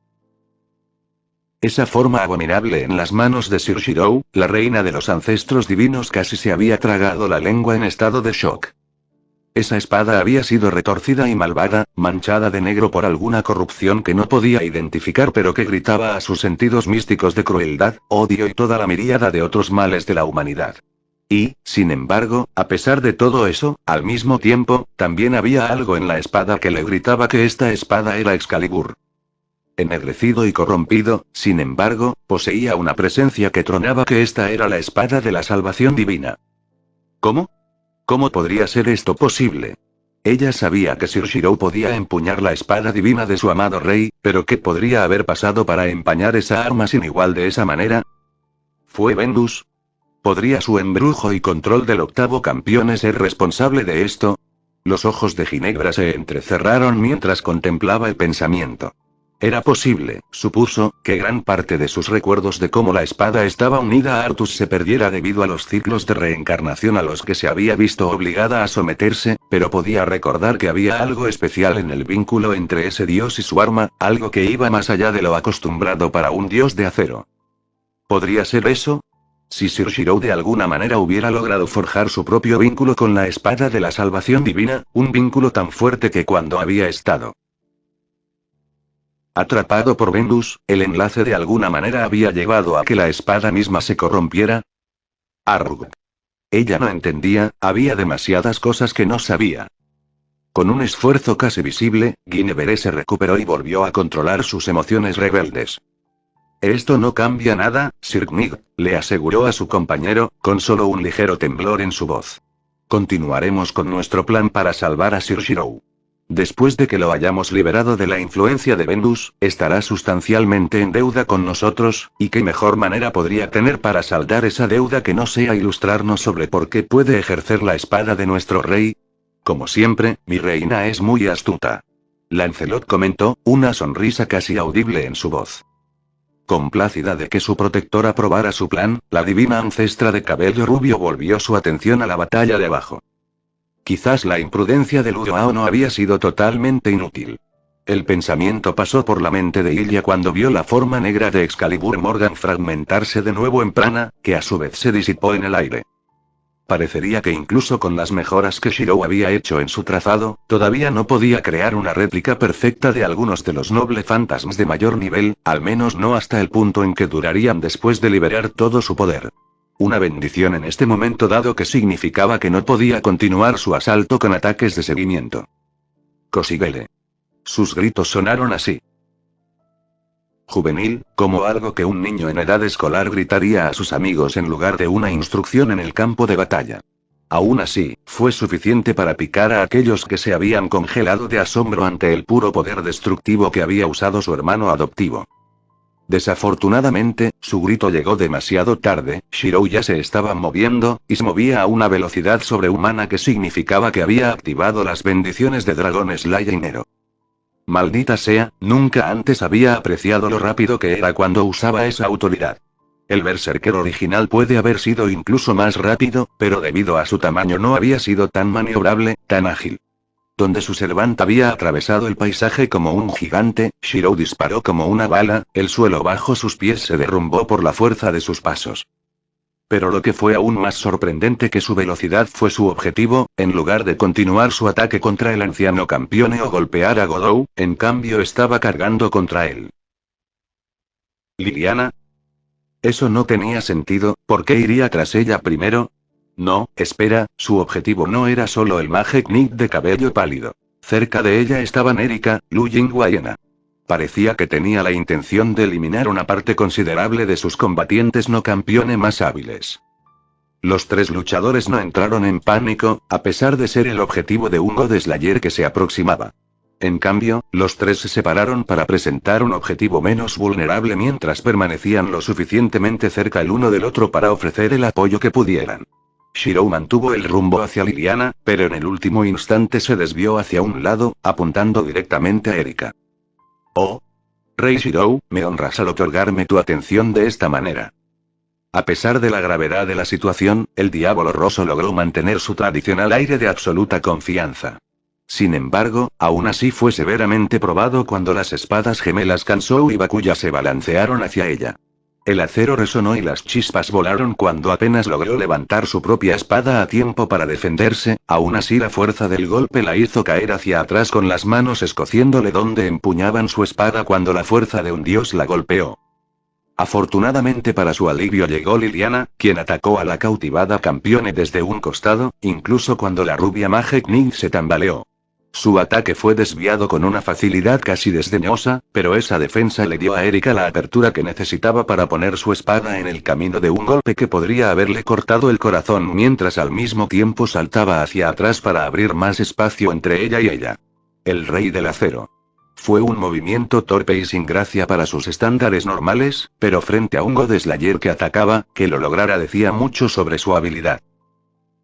Esa forma abominable en las manos de Sir Shirou, la reina de los ancestros divinos, casi se había tragado la lengua en estado de shock. Esa espada había sido retorcida y malvada, manchada de negro por alguna corrupción que no podía identificar pero que gritaba a sus sentidos místicos de crueldad, odio y toda la miríada de otros males de la humanidad. Y, sin embargo, a pesar de todo eso, al mismo tiempo, también había algo en la espada que le gritaba que esta espada era Excalibur. Ennegrecido y corrompido, sin embargo, poseía una presencia que tronaba que esta era la espada de la salvación divina. ¿Cómo? ¿Cómo podría ser esto posible? Ella sabía que Sir Shirou podía empuñar la espada divina de su amado rey, pero ¿qué podría haber pasado para empañar esa arma sin igual de esa manera? ¿Fue Vendus? ¿Podría su embrujo y control del octavo campeón ser responsable de esto? Los ojos de Ginebra se entrecerraron mientras contemplaba el pensamiento. Era posible, supuso, que gran parte de sus recuerdos de cómo la espada estaba unida a Artus se perdiera debido a los ciclos de reencarnación a los que se había visto obligada a someterse, pero podía recordar que había algo especial en el vínculo entre ese dios y su arma, algo que iba más allá de lo acostumbrado para un dios de acero. ¿Podría ser eso? Si Sir Shirou de alguna manera hubiera logrado forjar su propio vínculo con la espada de la salvación divina, un vínculo tan fuerte que cuando había estado atrapado por Vendus, el enlace de alguna manera había llevado a que la espada misma se corrompiera. Arrugh. Ella no entendía, había demasiadas cosas que no sabía. Con un esfuerzo casi visible, Guinevere se recuperó y volvió a controlar sus emociones rebeldes. Esto no cambia nada, Sir Knight, le aseguró a su compañero, con solo un ligero temblor en su voz. Continuaremos con nuestro plan para salvar a Sir Shirou. Después de que lo hayamos liberado de la influencia de Vendus, estará sustancialmente en deuda con nosotros, y qué mejor manera podría tener para saldar esa deuda que no sea ilustrarnos sobre por qué puede ejercer la espada de nuestro rey. Como siempre, mi reina es muy astuta. Lancelot comentó, una sonrisa casi audible en su voz. Complácida de que su protector aprobara su plan, la divina ancestra de cabello rubio volvió su atención a la batalla de abajo. Quizás la imprudencia de Luoao no había sido totalmente inútil. El pensamiento pasó por la mente de Ilya cuando vio la forma negra de Excalibur Morgan fragmentarse de nuevo en prana, que a su vez se disipó en el aire. Parecería que incluso con las mejoras que Shirou había hecho en su trazado, todavía no podía crear una réplica perfecta de algunos de los noble fantasmas de mayor nivel, al menos no hasta el punto en que durarían después de liberar todo su poder. Una bendición en este momento dado que significaba que no podía continuar su asalto con ataques de seguimiento. Cosigele. Sus gritos sonaron así. Juvenil, como algo que un niño en edad escolar gritaría a sus amigos en lugar de una instrucción en el campo de batalla. Aún así, fue suficiente para picar a aquellos que se habían congelado de asombro ante el puro poder destructivo que había usado su hermano adoptivo. Desafortunadamente, su grito llegó demasiado tarde, Shirou ya se estaba moviendo, y se movía a una velocidad sobrehumana que significaba que había activado las bendiciones de Dragón Slayinero. Maldita sea, nunca antes había apreciado lo rápido que era cuando usaba esa autoridad. El berserker original puede haber sido incluso más rápido, pero debido a su tamaño no había sido tan maniobrable, tan ágil. Donde su servant había atravesado el paisaje como un gigante, Shirou disparó como una bala, el suelo bajo sus pies se derrumbó por la fuerza de sus pasos. Pero lo que fue aún más sorprendente que su velocidad fue su objetivo, en lugar de continuar su ataque contra el anciano campeone o golpear a Godou, en cambio estaba cargando contra él. ¿Liliana? Eso no tenía sentido, ¿por qué iría tras ella primero? No, espera, su objetivo no era solo el mage Knight de cabello pálido. Cerca de ella estaban Erika, Lu Jinghua y Ena. Parecía que tenía la intención de eliminar una parte considerable de sus combatientes no campeone más hábiles. Los tres luchadores no entraron en pánico, a pesar de ser el objetivo de un God Slayer que se aproximaba. En cambio, los tres se separaron para presentar un objetivo menos vulnerable mientras permanecían lo suficientemente cerca el uno del otro para ofrecer el apoyo que pudieran. Shirou mantuvo el rumbo hacia Liliana, pero en el último instante se desvió hacia un lado, apuntando directamente a Erika. Oh. Rey Shirou, me honras al otorgarme tu atención de esta manera. A pesar de la gravedad de la situación, el Diablo Rosso logró mantener su tradicional aire de absoluta confianza. Sin embargo, aún así fue severamente probado cuando las espadas gemelas Kansou y Bakuya se balancearon hacia ella. El acero resonó y las chispas volaron cuando apenas logró levantar su propia espada a tiempo para defenderse, aún así la fuerza del golpe la hizo caer hacia atrás con las manos escociéndole donde empuñaban su espada cuando la fuerza de un dios la golpeó. Afortunadamente para su alivio llegó Liliana, quien atacó a la cautivada campeone desde un costado, incluso cuando la rubia mage Knight se tambaleó. Su ataque fue desviado con una facilidad casi desdeñosa, pero esa defensa le dio a Erika la apertura que necesitaba para poner su espada en el camino de un golpe que podría haberle cortado el corazón mientras al mismo tiempo saltaba hacia atrás para abrir más espacio entre ella y ella. El rey del acero. Fue un movimiento torpe y sin gracia para sus estándares normales, pero frente a un God Slayer que atacaba, que lo lograra decía mucho sobre su habilidad.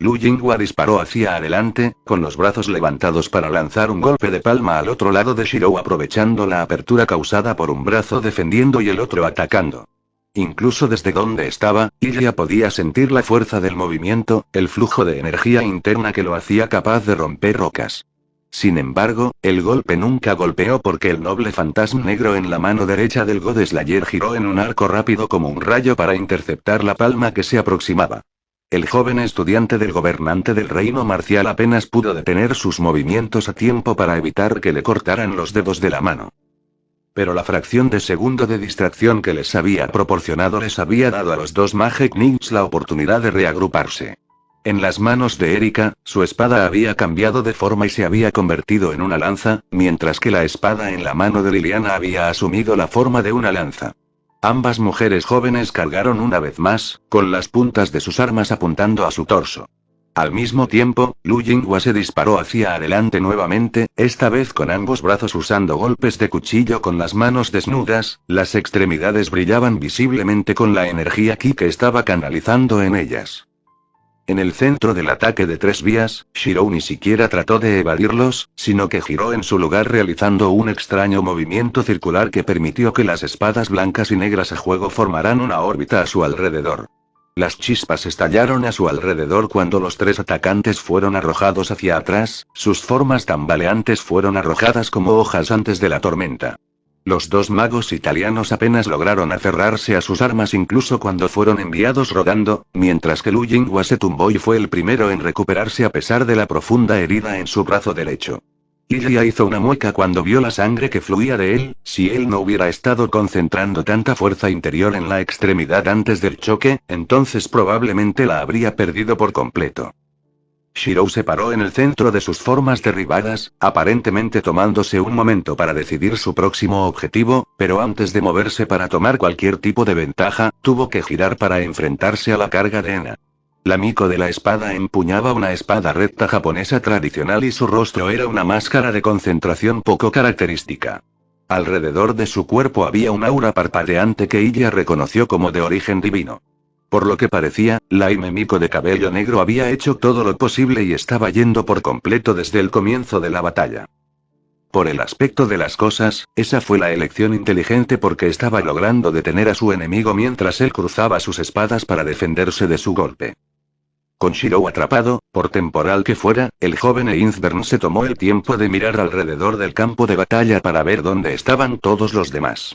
Lu Jinghua disparó hacia adelante, con los brazos levantados para lanzar un golpe de palma al otro lado de Shirou aprovechando la apertura causada por un brazo defendiendo y el otro atacando. Incluso desde donde estaba, ella podía sentir la fuerza del movimiento, el flujo de energía interna que lo hacía capaz de romper rocas. Sin embargo, el golpe nunca golpeó porque el noble fantasma negro en la mano derecha del God Slayer giró en un arco rápido como un rayo para interceptar la palma que se aproximaba. El joven estudiante del gobernante del reino marcial apenas pudo detener sus movimientos a tiempo para evitar que le cortaran los dedos de la mano. Pero la fracción de segundo de distracción que les había proporcionado les había dado a los dos Mage Knights la oportunidad de reagruparse. En las manos de Erika, su espada había cambiado de forma y se había convertido en una lanza, mientras que la espada en la mano de Liliana había asumido la forma de una lanza. Ambas mujeres jóvenes cargaron una vez más, con las puntas de sus armas apuntando a su torso. Al mismo tiempo, Lu Jinghua se disparó hacia adelante nuevamente, esta vez con ambos brazos usando golpes de cuchillo con las manos desnudas, las extremidades brillaban visiblemente con la energía ki que estaba canalizando en ellas. En el centro del ataque de tres vías, Shirou ni siquiera trató de evadirlos, sino que giró en su lugar realizando un extraño movimiento circular que permitió que las espadas blancas y negras a juego formaran una órbita a su alrededor. Las chispas estallaron a su alrededor cuando los tres atacantes fueron arrojados hacia atrás, sus formas tambaleantes fueron arrojadas como hojas antes de la tormenta. Los dos magos italianos apenas lograron aferrarse a sus armas incluso cuando fueron enviados rodando, mientras que Lu Jinghua se tumbó y fue el primero en recuperarse a pesar de la profunda herida en su brazo derecho. Lilia hizo una mueca cuando vio la sangre que fluía de él, si él no hubiera estado concentrando tanta fuerza interior en la extremidad antes del choque, entonces probablemente la habría perdido por completo. Shirou se paró en el centro de sus formas derribadas, aparentemente tomándose un momento para decidir su próximo objetivo, pero antes de moverse para tomar cualquier tipo de ventaja, tuvo que girar para enfrentarse a la carga de Ena. La Miko de la espada empuñaba una espada recta japonesa tradicional y su rostro era una máscara de concentración poco característica. Alrededor de su cuerpo había un aura parpadeante que ella reconoció como de origen divino. Por lo que parecía, la Miko de cabello negro había hecho todo lo posible y estaba yendo por completo desde el comienzo de la batalla. Por el aspecto de las cosas, esa fue la elección inteligente porque estaba logrando detener a su enemigo mientras él cruzaba sus espadas para defenderse de su golpe. Con Shirou atrapado, por temporal que fuera, el joven Einsberg se tomó el tiempo de mirar alrededor del campo de batalla para ver dónde estaban todos los demás.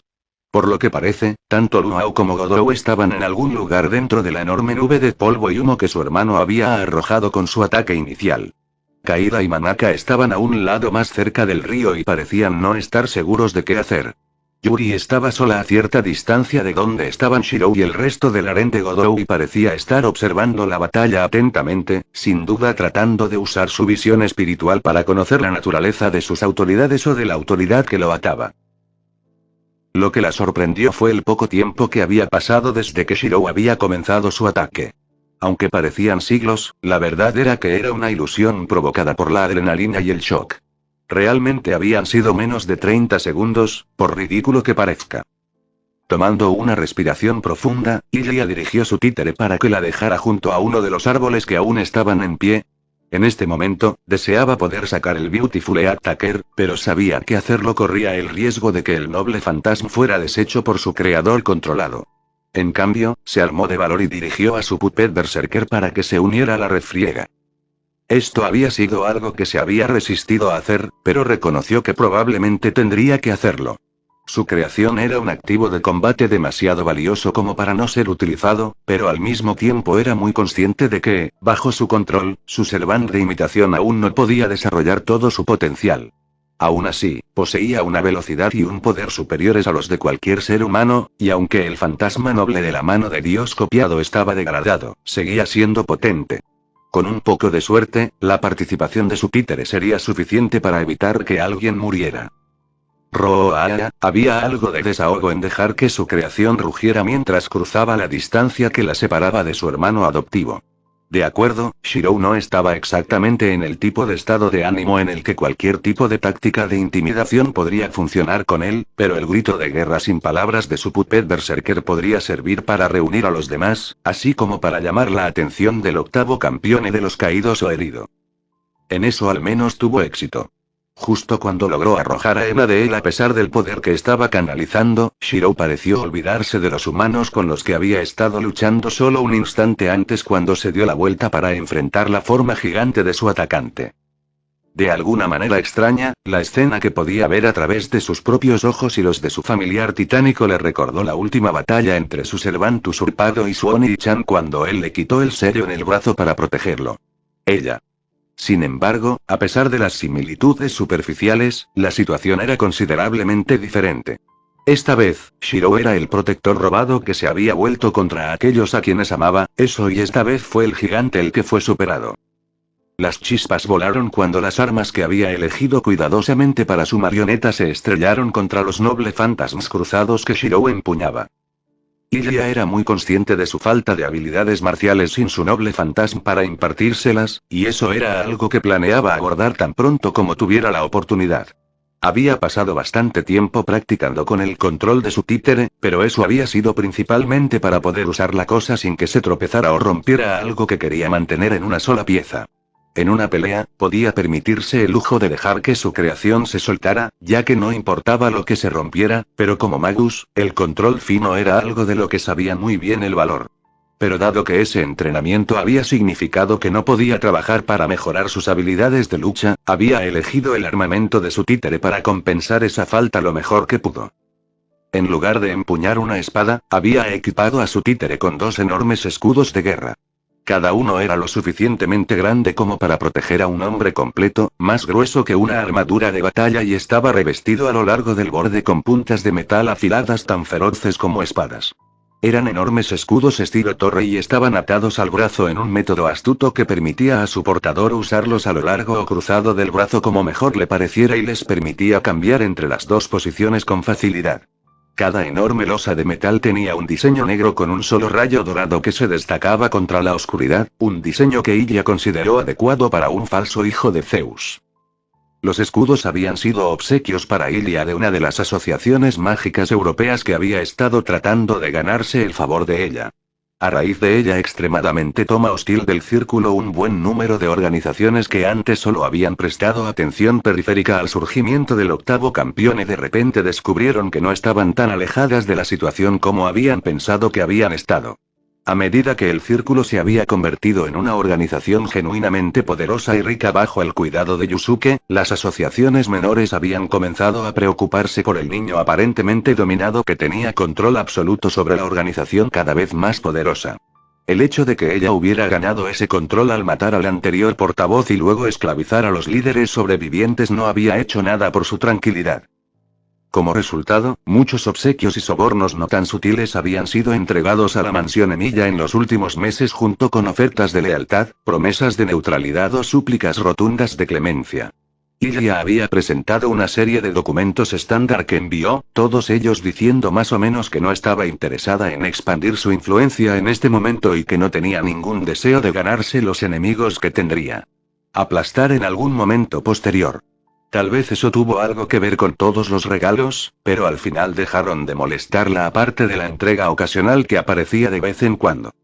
Por lo que parece, tanto Luao como Godou estaban en algún lugar dentro de la enorme nube de polvo y humo que su hermano había arrojado con su ataque inicial. Kaida y Manaka estaban a un lado más cerca del río y parecían no estar seguros de qué hacer. Yuri estaba sola a cierta distancia de donde estaban Shirou y el resto del harén de Godou y parecía estar observando la batalla atentamente, sin duda tratando de usar su visión espiritual para conocer la naturaleza de sus autoridades o de la autoridad que lo ataba. Lo que la sorprendió fue el poco tiempo que había pasado desde que Shirou había comenzado su ataque. Aunque parecían siglos, la verdad era que era una ilusión provocada por la adrenalina y el shock. Realmente habían sido menos de 30 segundos, por ridículo que parezca. Tomando una respiración profunda, Ilya dirigió su títere para que la dejara junto a uno de los árboles que aún estaban en pie. En este momento, deseaba poder sacar el Beautiful Attacker, pero sabía que hacerlo corría el riesgo de que el noble fantasma fuera deshecho por su creador controlado. En cambio, se armó de valor y dirigió a su Puppet Berserker para que se uniera a la refriega. Esto había sido algo que se había resistido a hacer, pero reconoció que probablemente tendría que hacerlo. Su creación era un activo de combate demasiado valioso como para no ser utilizado, pero al mismo tiempo era muy consciente de que, bajo su control, su servant de imitación aún no podía desarrollar todo su potencial. Aún así, poseía una velocidad y un poder superiores a los de cualquier ser humano, y aunque el fantasma noble de la mano de Dios copiado estaba degradado, seguía siendo potente. Con un poco de suerte, la participación de su títere sería suficiente para evitar que alguien muriera. Roa, había algo de desahogo en dejar que su creación rugiera mientras cruzaba la distancia que la separaba de su hermano adoptivo. De acuerdo, Shirou no estaba exactamente en el tipo de estado de ánimo en el que cualquier tipo de táctica de intimidación podría funcionar con él, pero el grito de guerra sin palabras de su Puppet Berserker podría servir para reunir a los demás, así como para llamar la atención del octavo campeón y de los caídos o herido. En eso al menos tuvo éxito. Justo cuando logró arrojar a Ena de él a pesar del poder que estaba canalizando, Shirou pareció olvidarse de los humanos con los que había estado luchando solo un instante antes cuando se dio la vuelta para enfrentar la forma gigante de su atacante. De alguna manera extraña, la escena que podía ver a través de sus propios ojos y los de su familiar titánico le recordó la última batalla entre su servant usurpado y su Oni-chan cuando él le quitó el sello en el brazo para protegerlo. Ella. Sin embargo, a pesar de las similitudes superficiales, la situación era considerablemente diferente. Esta vez, Shirou era el protector robado que se había vuelto contra aquellos a quienes amaba, eso y esta vez fue el gigante el que fue superado. Las chispas volaron cuando las armas que había elegido cuidadosamente para su marioneta se estrellaron contra los nobles fantasmas cruzados que Shirou empuñaba. Ilya era muy consciente de su falta de habilidades marciales sin su noble fantasma para impartírselas, y eso era algo que planeaba abordar tan pronto como tuviera la oportunidad. Había pasado bastante tiempo practicando con el control de su títere, pero eso había sido principalmente para poder usar la cosa sin que se tropezara o rompiera algo que quería mantener en una sola pieza. En una pelea, podía permitirse el lujo de dejar que su creación se soltara, ya que no importaba lo que se rompiera, pero como Magus, el control fino era algo de lo que sabía muy bien el valor. Pero dado que ese entrenamiento había significado que no podía trabajar para mejorar sus habilidades de lucha, había elegido el armamento de su títere para compensar esa falta lo mejor que pudo. En lugar de empuñar una espada, había equipado a su títere con dos enormes escudos de guerra. Cada uno era lo suficientemente grande como para proteger a un hombre completo, más grueso que una armadura de batalla y estaba revestido a lo largo del borde con puntas de metal afiladas tan feroces como espadas. Eran enormes escudos estilo torre y estaban atados al brazo en un método astuto que permitía a su portador usarlos a lo largo o cruzado del brazo como mejor le pareciera y les permitía cambiar entre las dos posiciones con facilidad. Cada enorme losa de metal tenía un diseño negro con un solo rayo dorado que se destacaba contra la oscuridad, un diseño que Ilya consideró adecuado para un falso hijo de Zeus. Los escudos habían sido obsequios para Ilya de una de las asociaciones mágicas europeas que había estado tratando de ganarse el favor de ella. A raíz de ella extremadamente toma hostil del círculo, un buen número de organizaciones que antes solo habían prestado atención periférica al surgimiento del octavo campeón y de repente descubrieron que no estaban tan alejadas de la situación como habían pensado que habían estado. A medida que el círculo se había convertido en una organización genuinamente poderosa y rica bajo el cuidado de Yusuke, las asociaciones menores habían comenzado a preocuparse por el niño aparentemente dominado que tenía control absoluto sobre la organización cada vez más poderosa. El hecho de que ella hubiera ganado ese control al matar al anterior portavoz y luego esclavizar a los líderes sobrevivientes no había hecho nada por su tranquilidad. Como resultado, muchos obsequios y sobornos no tan sutiles habían sido entregados a la mansión Emilia en los últimos meses junto con ofertas de lealtad, promesas de neutralidad o súplicas rotundas de clemencia. Ilya había presentado una serie de documentos estándar que envió, todos ellos diciendo más o menos que no estaba interesada en expandir su influencia en este momento y que no tenía ningún deseo de ganarse los enemigos que tendría. Aplastar en algún momento posterior. Tal vez eso tuvo algo que ver con todos los regalos, pero al final dejaron de molestarla aparte de la entrega ocasional que aparecía de vez en cuando.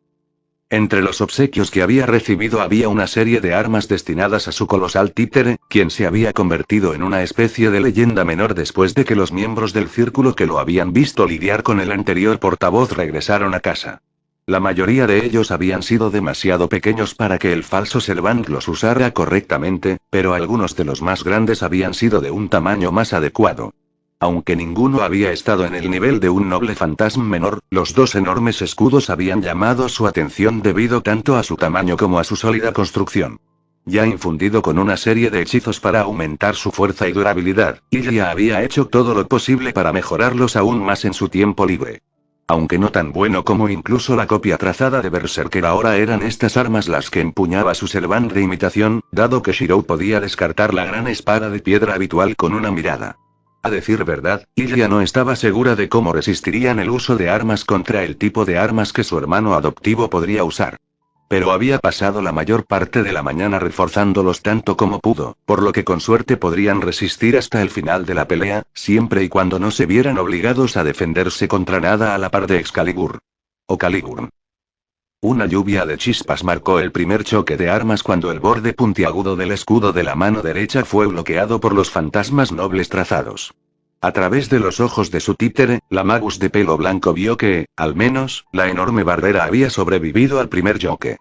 Entre los obsequios que había recibido había una serie de armas destinadas a su colosal títere, quien se había convertido en una especie de leyenda menor después de que los miembros del círculo que lo habían visto lidiar con el anterior portavoz regresaron a casa. La mayoría de ellos habían sido demasiado pequeños para que el falso Servant los usara correctamente, pero algunos de los más grandes habían sido de un tamaño más adecuado. Aunque ninguno había estado en el nivel de un noble fantasma menor, los dos enormes escudos habían llamado su atención debido tanto a su tamaño como a su sólida construcción. Ya infundido con una serie de hechizos para aumentar su fuerza y durabilidad, Ilya había hecho todo lo posible para mejorarlos aún más en su tiempo libre. Aunque no tan bueno como incluso la copia trazada de Berserker, ahora eran estas armas las que empuñaba su Servant de imitación, dado que Shirou podía descartar la gran espada de piedra habitual con una mirada. A decir verdad, Ilya no estaba segura de cómo resistirían el uso de armas contra el tipo de armas que su hermano adoptivo podría usar. Pero había pasado la mayor parte de la mañana reforzándolos tanto como pudo, por lo que con suerte podrían resistir hasta el final de la pelea, siempre y cuando no se vieran obligados a defenderse contra nada a la par de Excalibur. O Calibur. Una lluvia de chispas marcó el primer choque de armas cuando el borde puntiagudo del escudo de la mano derecha fue bloqueado por los fantasmas nobles trazados. A través de los ojos de su títere, la magus de pelo blanco vio que, al menos, la enorme barrera había sobrevivido al primer choque.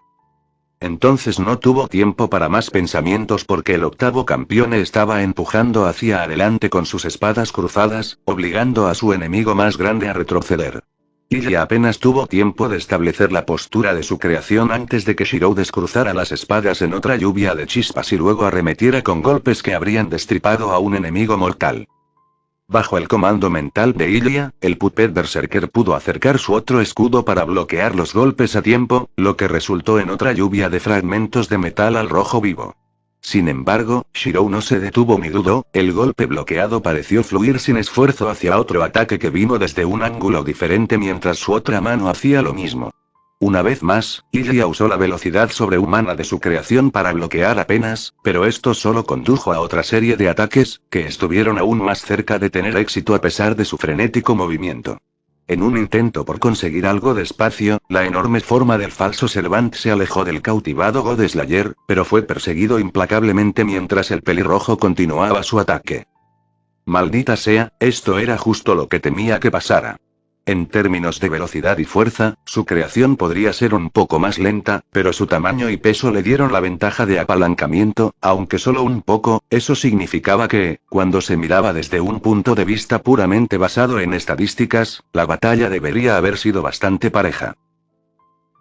Entonces no tuvo tiempo para más pensamientos porque el octavo campeón estaba empujando hacia adelante con sus espadas cruzadas, obligando a su enemigo más grande a retroceder. Ilya apenas tuvo tiempo de establecer la postura de su creación antes de que Shirou descruzara las espadas en otra lluvia de chispas y luego arremetiera con golpes que habrían destripado a un enemigo mortal. Bajo el comando mental de Ilya, el Puppet Berserker pudo acercar su otro escudo para bloquear los golpes a tiempo, lo que resultó en otra lluvia de fragmentos de metal al rojo vivo. Sin embargo, Shirou no se detuvo ni dudó, el golpe bloqueado pareció fluir sin esfuerzo hacia otro ataque que vino desde un ángulo diferente mientras su otra mano hacía lo mismo. Una vez más, Ilya usó la velocidad sobrehumana de su creación para bloquear apenas, pero esto solo condujo a otra serie de ataques, que estuvieron aún más cerca de tener éxito a pesar de su frenético movimiento. En un intento por conseguir algo de espacio, la enorme forma del falso Servant se alejó del cautivado God Slayer, pero fue perseguido implacablemente mientras el pelirrojo continuaba su ataque. Maldita sea, esto era justo lo que temía que pasara. En términos de velocidad y fuerza, su creación podría ser un poco más lenta, pero su tamaño y peso le dieron la ventaja de apalancamiento, aunque solo un poco. Eso significaba que, cuando se miraba desde un punto de vista puramente basado en estadísticas, la batalla debería haber sido bastante pareja.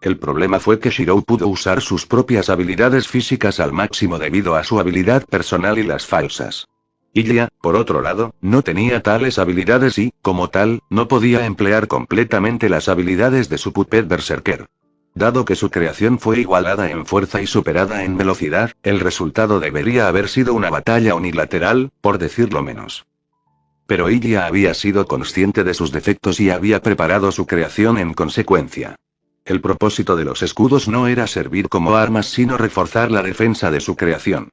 El problema fue que Shirou pudo usar sus propias habilidades físicas al máximo debido a su habilidad personal y las falsas. Ilya, por otro lado, no tenía tales habilidades y, como tal, no podía emplear completamente las habilidades de su Puppet Berserker. Dado que su creación fue igualada en fuerza y superada en velocidad, el resultado debería haber sido una batalla unilateral, por decirlo menos. Pero Ilya había sido consciente de sus defectos y había preparado su creación en consecuencia. El propósito de los escudos no era servir como armas sino reforzar la defensa de su creación.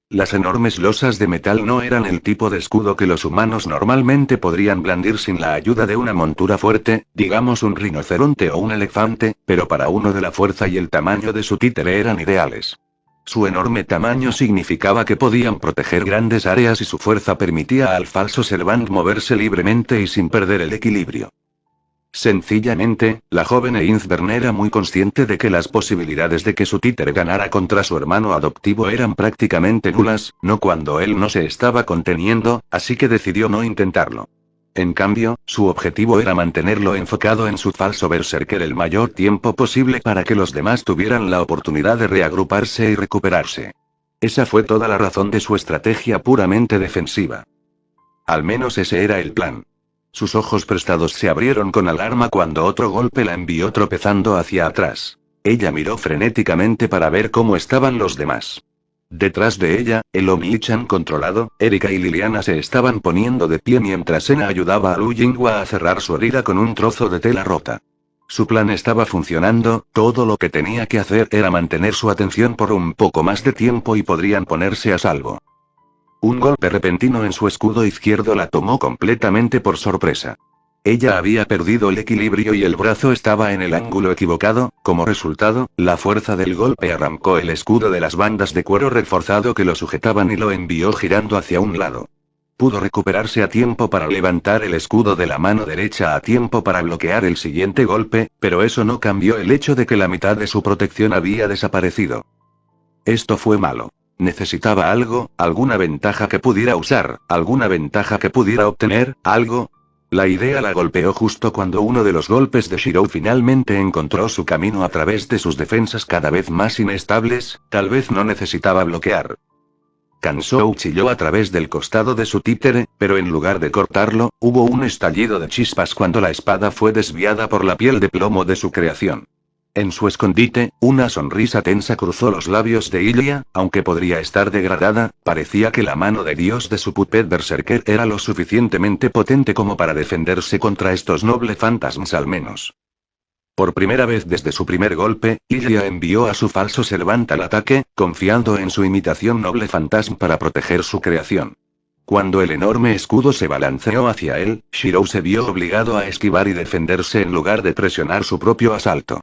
Las enormes losas de metal no eran el tipo de escudo que los humanos normalmente podrían blandir sin la ayuda de una montura fuerte, digamos un rinoceronte o un elefante, pero para uno de la fuerza y el tamaño de su títere eran ideales. Su enorme tamaño significaba que podían proteger grandes áreas y su fuerza permitía al falso Servant moverse libremente y sin perder el equilibrio. Sencillamente, la joven Einzbern era muy consciente de que las posibilidades de que su títere ganara contra su hermano adoptivo eran prácticamente nulas, no cuando él no se estaba conteniendo, así que decidió no intentarlo. En cambio, su objetivo era mantenerlo enfocado en su falso berserker el mayor tiempo posible para que los demás tuvieran la oportunidad de reagruparse y recuperarse. Esa fue toda la razón de su estrategia puramente defensiva. Al menos ese era el plan. Sus ojos prestados se abrieron con alarma cuando otro golpe la envió tropezando hacia atrás. Ella miró frenéticamente para ver cómo estaban los demás. Detrás de ella, el Omichan controlado, Erika y Liliana se estaban poniendo de pie mientras Ena ayudaba a Lu Yinghua a cerrar su herida con un trozo de tela rota. Su plan estaba funcionando, todo lo que tenía que hacer era mantener su atención por un poco más de tiempo y podrían ponerse a salvo. Un golpe repentino en su escudo izquierdo la tomó completamente por sorpresa. Ella había perdido el equilibrio y el brazo estaba en el ángulo equivocado, como resultado, la fuerza del golpe arrancó el escudo de las bandas de cuero reforzado que lo sujetaban y lo envió girando hacia un lado. Pudo recuperarse a tiempo para levantar el escudo de la mano derecha a tiempo para bloquear el siguiente golpe, pero eso no cambió el hecho de que la mitad de su protección había desaparecido. Esto fue malo. Necesitaba algo, alguna ventaja que pudiera usar, alguna ventaja que pudiera obtener, algo. La idea la golpeó justo cuando uno de los golpes de Shirou finalmente encontró su camino a través de sus defensas cada vez más inestables, tal vez no necesitaba bloquear. Kansou chilló a través del costado de su títere, pero en lugar de cortarlo, hubo un estallido de chispas cuando la espada fue desviada por la piel de plomo de su creación. En su escondite, una sonrisa tensa cruzó los labios de Ilia, aunque podría estar degradada, parecía que la mano de Dios de su puppet berserker era lo suficientemente potente como para defenderse contra estos nobles fantasmas al menos. Por primera vez desde su primer golpe, Ilia envió a su falso Servant al ataque, confiando en su imitación noble fantasma para proteger su creación. Cuando el enorme escudo se balanceó hacia él, Shirou se vio obligado a esquivar y defenderse en lugar de presionar su propio asalto.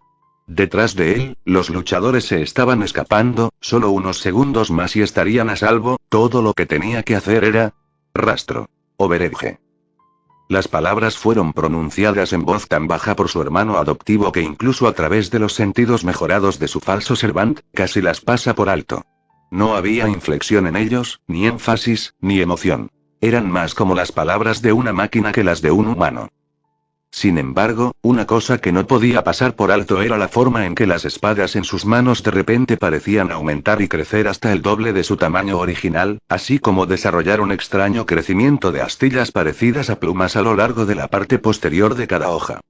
Detrás de él, los luchadores se estaban escapando, solo unos segundos más y estarían a salvo, todo lo que tenía que hacer era... rastro. Overedge. Las palabras fueron pronunciadas en voz tan baja por su hermano adoptivo que incluso a través de los sentidos mejorados de su falso Servant, casi las pasa por alto. No había inflexión en ellos, ni énfasis, ni emoción. Eran más como las palabras de una máquina que las de un humano. Sin embargo, una cosa que no podía pasar por alto era la forma en que las espadas en sus manos de repente parecían aumentar y crecer hasta el doble de su tamaño original, así como desarrollar un extraño crecimiento de astillas parecidas a plumas a lo largo de la parte posterior de cada hoja.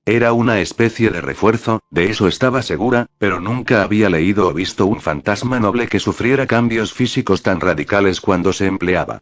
Era una especie de refuerzo, de eso estaba segura, pero nunca había leído o visto un fantasma noble que sufriera cambios físicos tan radicales cuando se empleaba.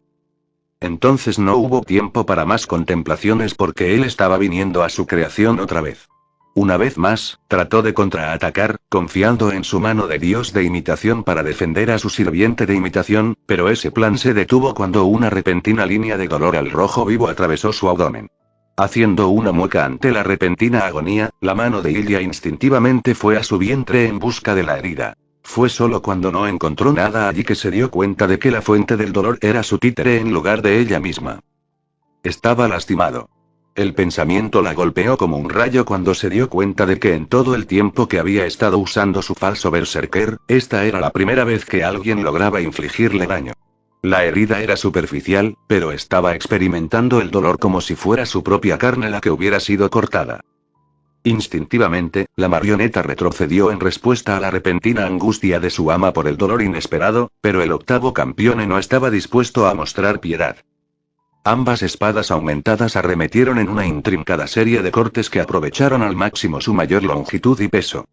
Entonces no hubo tiempo para más contemplaciones porque él estaba viniendo a su creación otra vez. Una vez más, trató de contraatacar, confiando en su mano de Dios de imitación para defender a su sirviente de imitación, pero ese plan se detuvo cuando una repentina línea de dolor al rojo vivo atravesó su abdomen. Haciendo una mueca ante la repentina agonía, la mano de Ilia instintivamente fue a su vientre en busca de la herida. Fue solo cuando no encontró nada allí que se dio cuenta de que la fuente del dolor era su títere en lugar de ella misma. Estaba lastimado. El pensamiento la golpeó como un rayo cuando se dio cuenta de que en todo el tiempo que había estado usando su falso berserker, esta era la primera vez que alguien lograba infligirle daño. La herida era superficial, pero estaba experimentando el dolor como si fuera su propia carne la que hubiera sido cortada. Instintivamente, la marioneta retrocedió en respuesta a la repentina angustia de su ama por el dolor inesperado, pero el octavo campeón no estaba dispuesto a mostrar piedad. Ambas espadas aumentadas arremetieron en una intrincada serie de cortes que aprovecharon al máximo su mayor longitud y peso.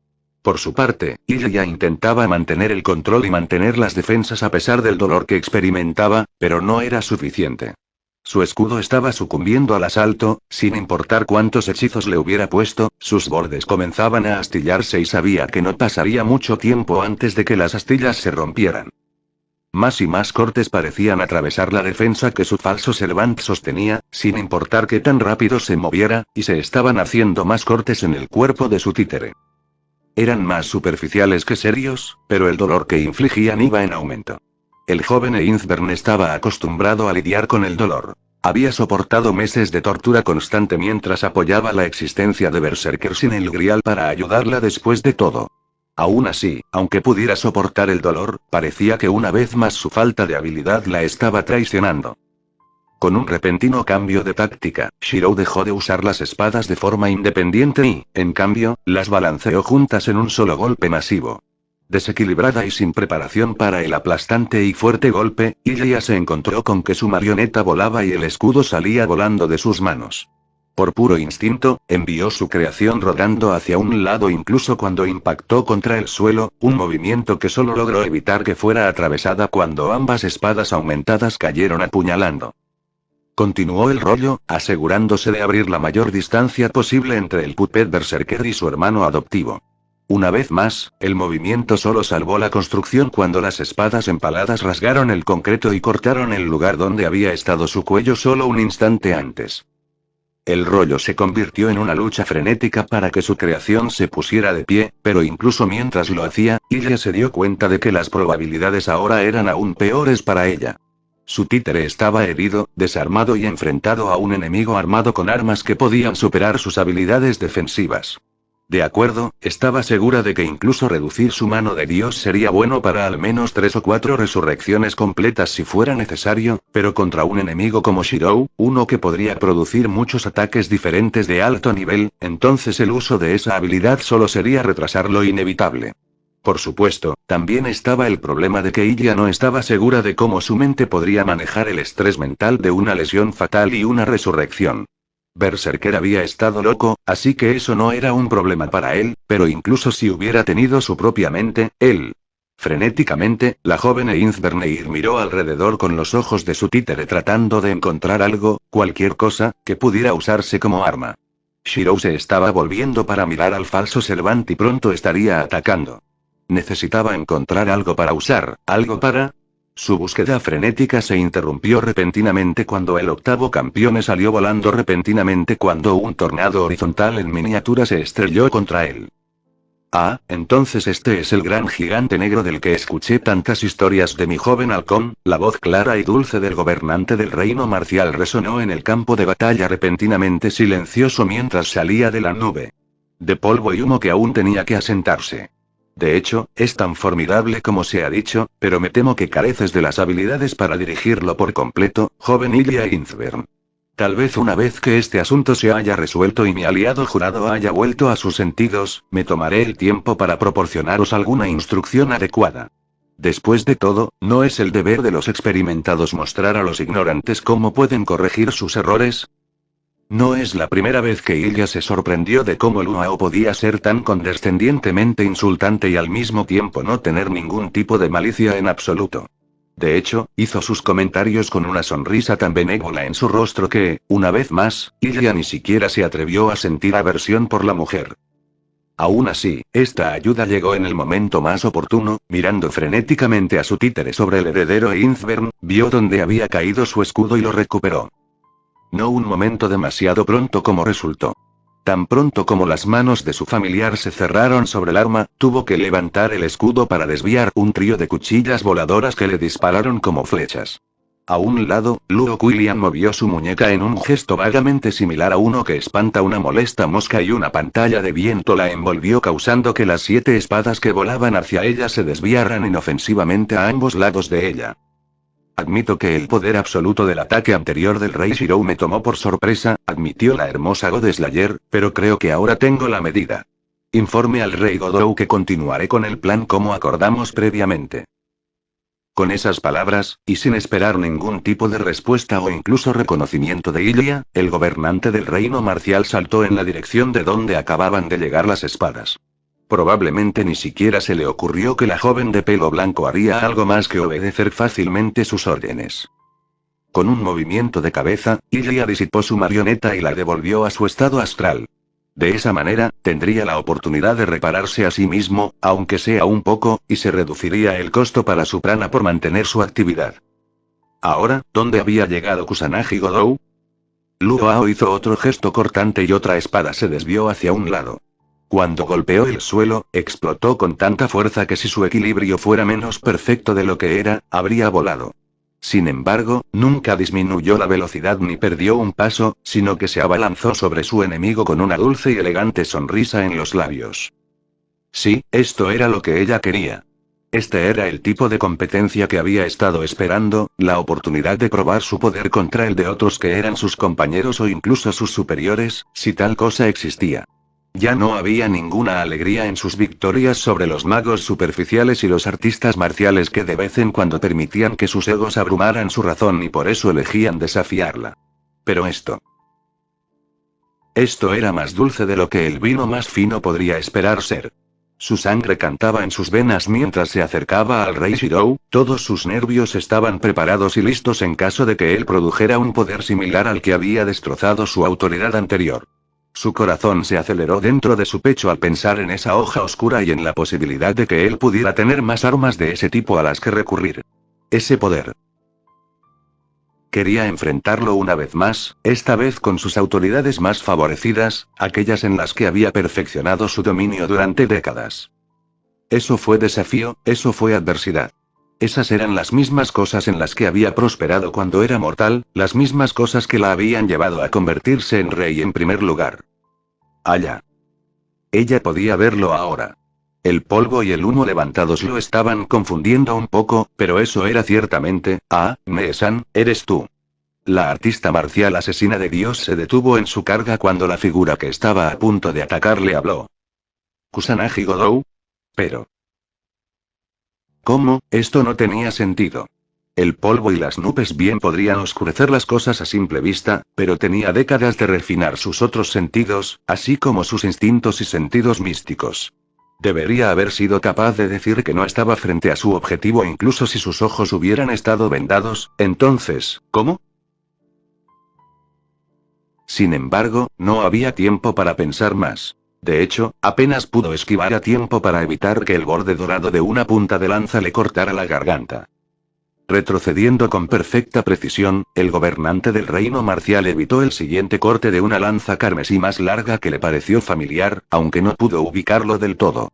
Por su parte, Ilia intentaba mantener el control y mantener las defensas a pesar del dolor que experimentaba, pero no era suficiente. Su escudo estaba sucumbiendo al asalto, sin importar cuántos hechizos le hubiera puesto, sus bordes comenzaban a astillarse y sabía que no pasaría mucho tiempo antes de que las astillas se rompieran. Más y más cortes parecían atravesar la defensa que su falso Servant sostenía, sin importar qué tan rápido se moviera, y se estaban haciendo más cortes en el cuerpo de su títere. Eran más superficiales que serios, pero el dolor que infligían iba en aumento. El joven Einsberg estaba acostumbrado a lidiar con el dolor. Había soportado meses de tortura constante mientras apoyaba la existencia de Berserker sin el Grial para ayudarla después de todo. Aún así, aunque pudiera soportar el dolor, parecía que una vez más su falta de habilidad la estaba traicionando. Con un repentino cambio de táctica, Shirou dejó de usar las espadas de forma independiente y, en cambio, las balanceó juntas en un solo golpe masivo. Desequilibrada y sin preparación para el aplastante y fuerte golpe, Ilya se encontró con que su marioneta volaba y el escudo salía volando de sus manos. Por puro instinto, envió su creación rodando hacia un lado incluso cuando impactó contra el suelo, un movimiento que solo logró evitar que fuera atravesada cuando ambas espadas aumentadas cayeron apuñalando. Continuó el rollo, asegurándose de abrir la mayor distancia posible entre el Puppet Berserker y su hermano adoptivo. Una vez más, el movimiento solo salvó la construcción cuando las espadas empaladas rasgaron el concreto y cortaron el lugar donde había estado su cuello solo un instante antes. El rollo se convirtió en una lucha frenética para que su creación se pusiera de pie, pero incluso mientras lo hacía, Ilya se dio cuenta de que las probabilidades ahora eran aún peores para ella. Su títere estaba herido, desarmado y enfrentado a un enemigo armado con armas que podían superar sus habilidades defensivas. De acuerdo, estaba segura de que incluso reducir su mano de Dios sería bueno para al menos 3 o 4 resurrecciones completas si fuera necesario, pero contra un enemigo como Shirou, uno que podría producir muchos ataques diferentes de alto nivel, entonces el uso de esa habilidad solo sería retrasar lo inevitable. Por supuesto, también estaba el problema de que Ilya no estaba segura de cómo su mente podría manejar el estrés mental de una lesión fatal y una resurrección. Berserker había estado loco, así que eso no era un problema para él, pero incluso si hubiera tenido su propia mente, él. Frenéticamente, la joven Einsberneir miró alrededor con los ojos de su títere tratando de encontrar algo, cualquier cosa, que pudiera usarse como arma. Shirou se estaba volviendo para mirar al falso Servant y pronto estaría atacando. Necesitaba encontrar algo para usar, algo para... Su búsqueda frenética se interrumpió repentinamente cuando el octavo campeón salió volando repentinamente cuando un tornado horizontal en miniatura se estrelló contra él. Ah, entonces este es el gran gigante negro del que escuché tantas historias de mi joven halcón. La voz clara y dulce del gobernante del reino marcial resonó en el campo de batalla repentinamente silencioso mientras salía de la nube de polvo y humo que aún tenía que asentarse. De hecho, es tan formidable como se ha dicho, pero me temo que careces de las habilidades para dirigirlo por completo, joven Ilya Einsberg. Tal vez una vez que este asunto se haya resuelto y mi aliado jurado haya vuelto a sus sentidos, me tomaré el tiempo para proporcionaros alguna instrucción adecuada. Después de todo, ¿no es el deber de los experimentados mostrar a los ignorantes cómo pueden corregir sus errores? No es la primera vez que Ilya se sorprendió de cómo Luao podía ser tan condescendientemente insultante y al mismo tiempo no tener ningún tipo de malicia en absoluto. De hecho, hizo sus comentarios con una sonrisa tan benévola en su rostro que, una vez más, Ilya ni siquiera se atrevió a sentir aversión por la mujer. Aún así, esta ayuda llegó en el momento más oportuno. Mirando frenéticamente a su títere sobre el heredero Einsberg, vio dónde había caído su escudo y lo recuperó. No un momento demasiado pronto como resultó. Tan pronto como las manos de su familiar se cerraron sobre el arma, tuvo que levantar el escudo para desviar un trío de cuchillas voladoras que le dispararon como flechas. A un lado, Luo Quillian movió su muñeca en un gesto vagamente similar a uno que espanta una molesta mosca y una pantalla de viento la envolvió causando que las 7 espadas que volaban hacia ella se desviaran inofensivamente a ambos lados de ella. Admito que el poder absoluto del ataque anterior del rey Shirou me tomó por sorpresa, admitió la hermosa Godeslayer, pero creo que ahora tengo la medida. Informe al rey Godou que continuaré con el plan como acordamos previamente. Con esas palabras, y sin esperar ningún tipo de respuesta o incluso reconocimiento de Ilya, el gobernante del reino marcial saltó en la dirección de donde acababan de llegar las espadas. Probablemente ni siquiera se le ocurrió que la joven de pelo blanco haría algo más que obedecer fácilmente sus órdenes. Con un movimiento de cabeza, Ilya disipó su marioneta y la devolvió a su estado astral. De esa manera, tendría la oportunidad de repararse a sí mismo, aunque sea un poco, y se reduciría el costo para su prana por mantener su actividad. Ahora, ¿dónde había llegado Kusanagi Godou? Luo hizo otro gesto cortante y otra espada se desvió hacia un lado. Cuando golpeó el suelo, explotó con tanta fuerza que si su equilibrio fuera menos perfecto de lo que era, habría volado. Sin embargo, nunca disminuyó la velocidad ni perdió un paso, sino que se abalanzó sobre su enemigo con una dulce y elegante sonrisa en los labios. Sí, esto era lo que ella quería. Este era el tipo de competencia que había estado esperando, la oportunidad de probar su poder contra el de otros que eran sus compañeros o incluso sus superiores, si tal cosa existía. Ya no había ninguna alegría en sus victorias sobre los magos superficiales y los artistas marciales que de vez en cuando permitían que sus egos abrumaran su razón y por eso elegían desafiarla. Pero esto era más dulce de lo que el vino más fino podría esperar ser. Su sangre cantaba en sus venas mientras se acercaba al rey Shirou, todos sus nervios estaban preparados y listos en caso de que él produjera un poder similar al que había destrozado su autoridad anterior. Su corazón se aceleró dentro de su pecho al pensar en esa hoja oscura y en la posibilidad de que él pudiera tener más armas de ese tipo a las que recurrir. Ese poder. Quería enfrentarlo una vez más, esta vez con sus autoridades más favorecidas, aquellas en las que había perfeccionado su dominio durante décadas. Eso fue desafío, eso fue adversidad. Esas eran las mismas cosas en las que había prosperado cuando era mortal, las mismas cosas que la habían llevado a convertirse en rey en primer lugar. Allá. Ella podía verlo ahora. El polvo y el humo levantados lo estaban confundiendo un poco, pero eso era ciertamente, Me-san, eres tú. La artista marcial asesina de Dios se detuvo en su carga cuando la figura que estaba a punto de atacarle habló. Kusanagi Godou. Pero. ¿Cómo? Esto no tenía sentido. El polvo y las nubes bien podrían oscurecer las cosas a simple vista, pero tenía décadas de refinar sus otros sentidos, así como sus instintos y sentidos místicos. Debería haber sido capaz de decir que no estaba frente a su objetivo incluso si sus ojos hubieran estado vendados, entonces, ¿cómo? Sin embargo, no había tiempo para pensar más. De hecho, apenas pudo esquivar a tiempo para evitar que el borde dorado de una punta de lanza le cortara la garganta. Retrocediendo con perfecta precisión, el gobernante del reino marcial evitó el siguiente corte de una lanza carmesí más larga que le pareció familiar, aunque no pudo ubicarlo del todo.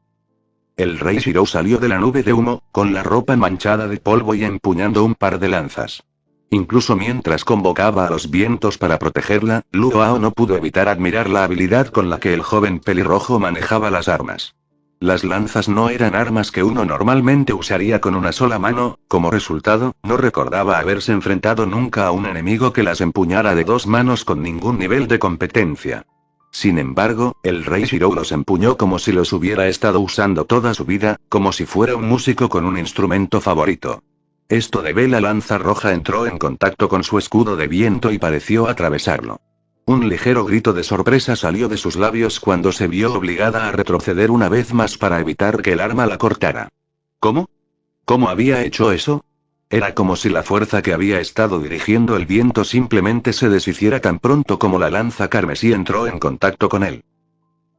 El rey Shirou salió de la nube de humo, con la ropa manchada de polvo y empuñando un par de lanzas. Incluso mientras convocaba a los vientos para protegerla, Luo no pudo evitar admirar la habilidad con la que el joven pelirrojo manejaba las armas. Las lanzas no eran armas que uno normalmente usaría con una sola mano, como resultado, no recordaba haberse enfrentado nunca a un enemigo que las empuñara de dos manos con ningún nivel de competencia. Sin embargo, el rey Shirou los empuñó como si los hubiera estado usando toda su vida, como si fuera un músico con un instrumento favorito. Esto de la lanza roja entró en contacto con su escudo de viento y pareció atravesarlo. Un ligero grito de sorpresa salió de sus labios cuando se vio obligada a retroceder una vez más para evitar que el arma la cortara. ¿Cómo? ¿Cómo había hecho eso? Era como si la fuerza que había estado dirigiendo el viento simplemente se deshiciera tan pronto como la lanza carmesí entró en contacto con él.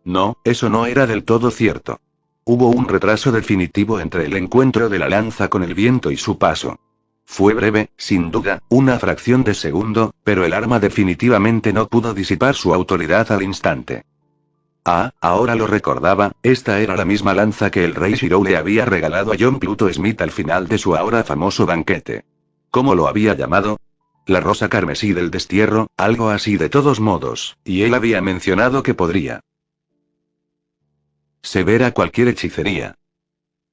No, eso no era del todo cierto. Hubo un retraso definitivo entre el encuentro de la lanza con el viento y su paso. Fue breve, sin duda, una fracción de segundo, pero el arma definitivamente no pudo disipar su autoridad al instante. Ahora lo recordaba, esta era la misma lanza que el rey Shirou le había regalado a John Pluto Smith al final de su ahora famoso banquete. ¿Cómo lo había llamado? La rosa carmesí del destierro, algo así de todos modos, y él había mencionado que podría severa cualquier hechicería.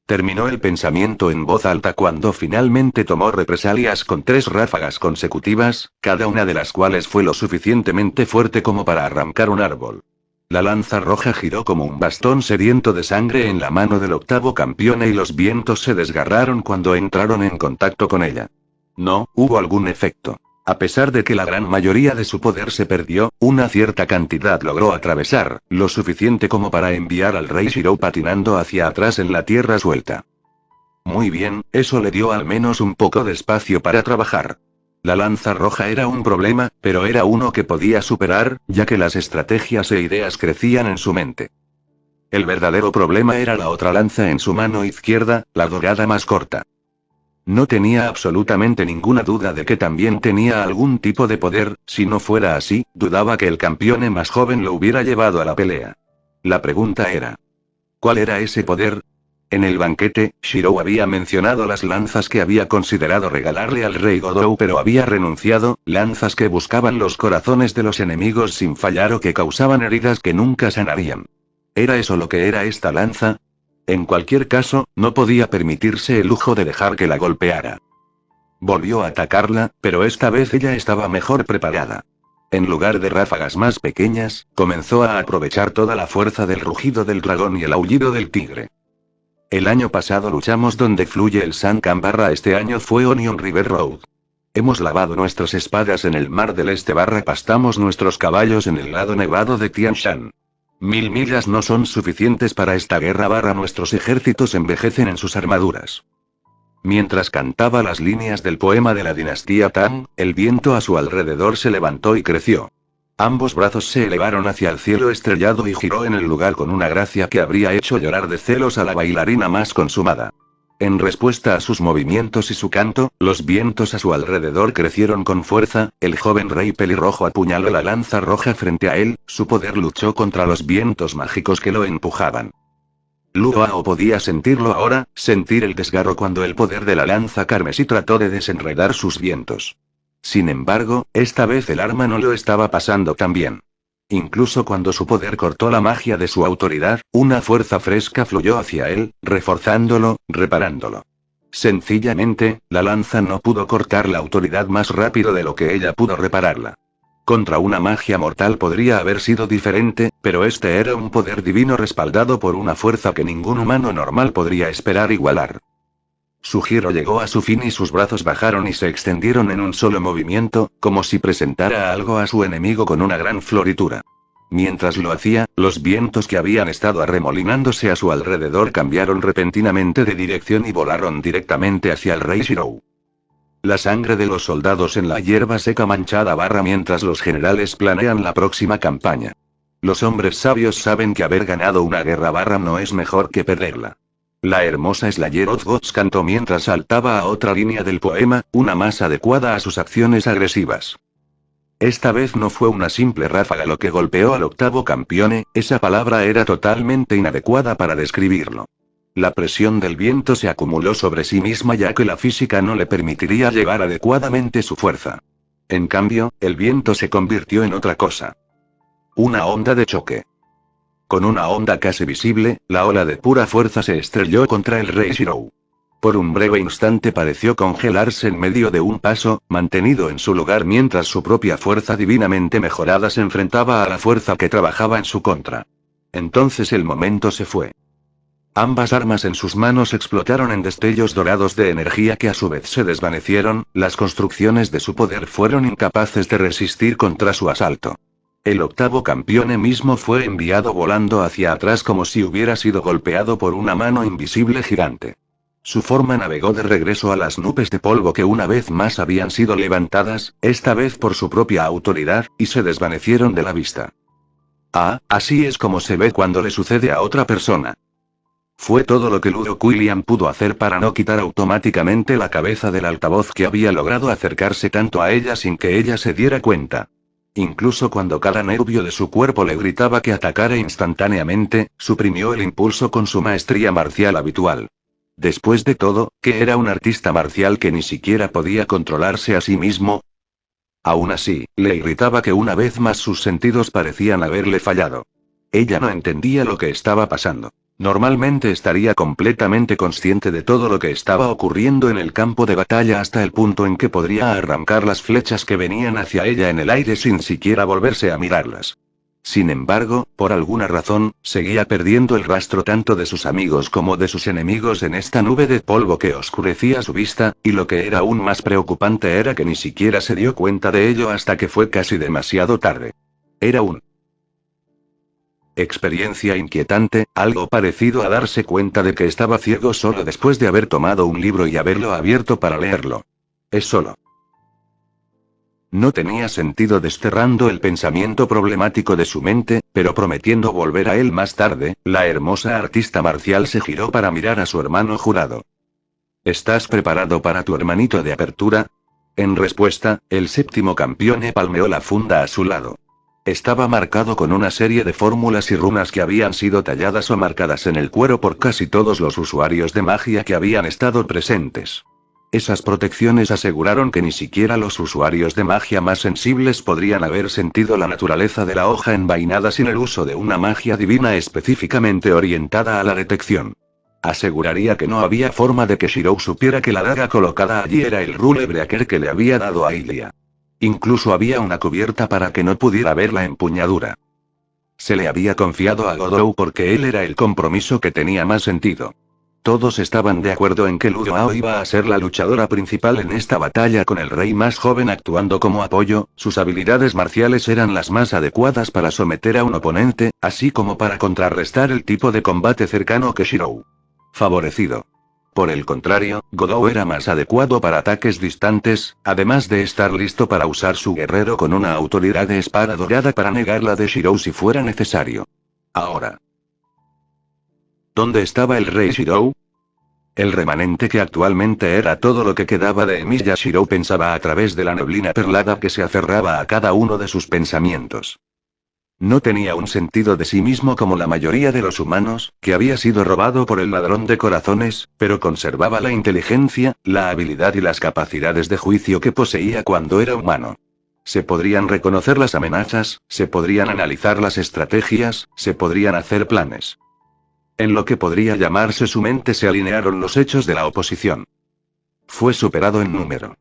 Terminó el pensamiento en voz alta cuando finalmente tomó represalias con 3 ráfagas consecutivas, cada una de las cuales fue lo suficientemente fuerte como para arrancar un árbol. La lanza roja giró como un bastón sediento de sangre en la mano del octavo campeón y los vientos se desgarraron cuando entraron en contacto con ella. No, hubo algún efecto. A pesar de que la gran mayoría de su poder se perdió, una cierta cantidad logró atravesar, lo suficiente como para enviar al rey Shirou patinando hacia atrás en la tierra suelta. Muy bien, eso le dio al menos un poco de espacio para trabajar. La lanza roja era un problema, pero era uno que podía superar, ya que las estrategias e ideas crecían en su mente. El verdadero problema era la otra lanza en su mano izquierda, la dorada más corta. No tenía absolutamente ninguna duda de que también tenía algún tipo de poder, si no fuera así, dudaba que el campeón más joven lo hubiera llevado a la pelea. La pregunta era: ¿cuál era ese poder? En el banquete, Shirou había mencionado las lanzas que había considerado regalarle al rey Godou, pero había renunciado, lanzas que buscaban los corazones de los enemigos sin fallar o que causaban heridas que nunca sanarían. ¿Era eso lo que era esta lanza? En cualquier caso, no podía permitirse el lujo de dejar que la golpeara. Volvió a atacarla, pero esta vez ella estaba mejor preparada. En lugar de ráfagas más pequeñas, comenzó a aprovechar toda la fuerza del rugido del dragón y el aullido del tigre. El año pasado luchamos donde fluye el San barra este año fue Onion River Road. Hemos lavado nuestras espadas en el mar del este barra pastamos nuestros caballos en el lado nevado de Tian Shan. 1000 millas no son suficientes para esta guerra barra nuestros ejércitos envejecen en sus armaduras. Mientras cantaba las líneas del poema de la dinastía Tang, el viento a su alrededor se levantó y creció. Ambos brazos se elevaron hacia el cielo estrellado y giró en el lugar con una gracia que habría hecho llorar de celos a la bailarina más consumada. En respuesta a sus movimientos y su canto, los vientos a su alrededor crecieron con fuerza, el joven rey pelirrojo apuñaló la lanza roja frente a él, su poder luchó contra los vientos mágicos que lo empujaban. Luo podía sentirlo ahora, sentir el desgarro cuando el poder de la lanza carmesí trató de desenredar sus vientos. Sin embargo, esta vez el arma no lo estaba pasando tan bien. Incluso cuando su poder cortó la magia de su autoridad, una fuerza fresca fluyó hacia él, reforzándolo, reparándolo. Sencillamente, la lanza no pudo cortar la autoridad más rápido de lo que ella pudo repararla. Contra una magia mortal podría haber sido diferente, pero este era un poder divino respaldado por una fuerza que ningún humano normal podría esperar igualar. Su giro llegó a su fin y sus brazos bajaron y se extendieron en un solo movimiento, como si presentara algo a su enemigo con una gran floritura. Mientras lo hacía, los vientos que habían estado arremolinándose a su alrededor cambiaron repentinamente de dirección y volaron directamente hacia el rey Shirou. La sangre de los soldados en la hierba seca manchada barra mientras los generales planean la próxima campaña. Los hombres sabios saben que haber ganado una guerra barra no es mejor que perderla. La hermosa Slayer Ozgots cantó mientras saltaba a otra línea del poema, una más adecuada a sus acciones agresivas. Esta vez no fue una simple ráfaga lo que golpeó al octavo campeone, esa palabra era totalmente inadecuada para describirlo. La presión del viento se acumuló sobre sí misma ya que la física no le permitiría llevar adecuadamente su fuerza. En cambio, el viento se convirtió en otra cosa. Una onda de choque. Con una onda casi visible, la ola de pura fuerza se estrelló contra el rey Shirou. Por un breve instante pareció congelarse en medio de un paso, mantenido en su lugar mientras su propia fuerza divinamente mejorada se enfrentaba a la fuerza que trabajaba en su contra. Entonces el momento se fue. Ambas armas en sus manos explotaron en destellos dorados de energía que a su vez se desvanecieron, las construcciones de su poder fueron incapaces de resistir contra su asalto. El octavo campeón mismo fue enviado volando hacia atrás como si hubiera sido golpeado por una mano invisible gigante. Su forma navegó de regreso a las nubes de polvo que una vez más habían sido levantadas, esta vez por su propia autoridad, y se desvanecieron de la vista. Ah, así es como se ve cuando le sucede a otra persona. Fue todo lo que Ludo Quillian pudo hacer para no quitar automáticamente la cabeza del altavoz que había logrado acercarse tanto a ella sin que ella se diera cuenta. Incluso cuando cada nervio de su cuerpo le gritaba que atacara instantáneamente, suprimió el impulso con su maestría marcial habitual. Después de todo, ¿qué era un artista marcial que ni siquiera podía controlarse a sí mismo? Aún así, le irritaba que una vez más sus sentidos parecían haberle fallado. Ella no entendía lo que estaba pasando. Normalmente estaría completamente consciente de todo lo que estaba ocurriendo en el campo de batalla hasta el punto en que podría arrancar las flechas que venían hacia ella en el aire sin siquiera volverse a mirarlas. Sin embargo, por alguna razón, seguía perdiendo el rastro tanto de sus amigos como de sus enemigos en esta nube de polvo que oscurecía su vista, y lo que era aún más preocupante era que ni siquiera se dio cuenta de ello hasta que fue casi demasiado tarde. Era un experiencia inquietante, algo parecido a darse cuenta de que estaba ciego solo después de haber tomado un libro y haberlo abierto para leerlo. Es solo No tenía sentido desterrando el pensamiento problemático de su mente, pero prometiendo volver a él más tarde, la hermosa artista marcial se giró para mirar a su hermano jurado. ¿Estás preparado para tu hermanito de apertura? En respuesta, el séptimo campeón palmeó la funda a su lado. Estaba marcado con una serie de fórmulas y runas que habían sido talladas o marcadas en el cuero por casi todos los usuarios de magia que habían estado presentes. Esas protecciones aseguraron que ni siquiera los usuarios de magia más sensibles podrían haber sentido la naturaleza de la hoja envainada sin el uso de una magia divina específicamente orientada a la detección. Aseguraría que no había forma de que Shirou supiera que la daga colocada allí era el Rule Breaker que le había dado a Ilia. Incluso había una cubierta para que no pudiera ver la empuñadura. Se le había confiado a Godou porque él era el compromiso que tenía más sentido. Todos estaban de acuerdo en que Lu Yuao iba a ser la luchadora principal en esta batalla con el rey más joven actuando como apoyo, sus habilidades marciales eran las más adecuadas para someter a un oponente, así como para contrarrestar el tipo de combate cercano que Shirou. Favorecido. Por el contrario, Godou era más adecuado para ataques distantes, además de estar listo para usar su guerrero con una autoridad de espada dorada para negar la de Shirou si fuera necesario. Ahora. ¿Dónde estaba el rey Shirou? El remanente que actualmente era todo lo que quedaba de Emilia Shirou pensaba a través de la neblina perlada que se aferraba a cada uno de sus pensamientos. No tenía un sentido de sí mismo como la mayoría de los humanos, que había sido robado por el ladrón de corazones, pero conservaba la inteligencia, la habilidad y las capacidades de juicio que poseía cuando era humano. Se podrían reconocer las amenazas, se podrían analizar las estrategias, se podrían hacer planes. En lo que podría llamarse su mente se alinearon los hechos de la oposición. Fue superado en número.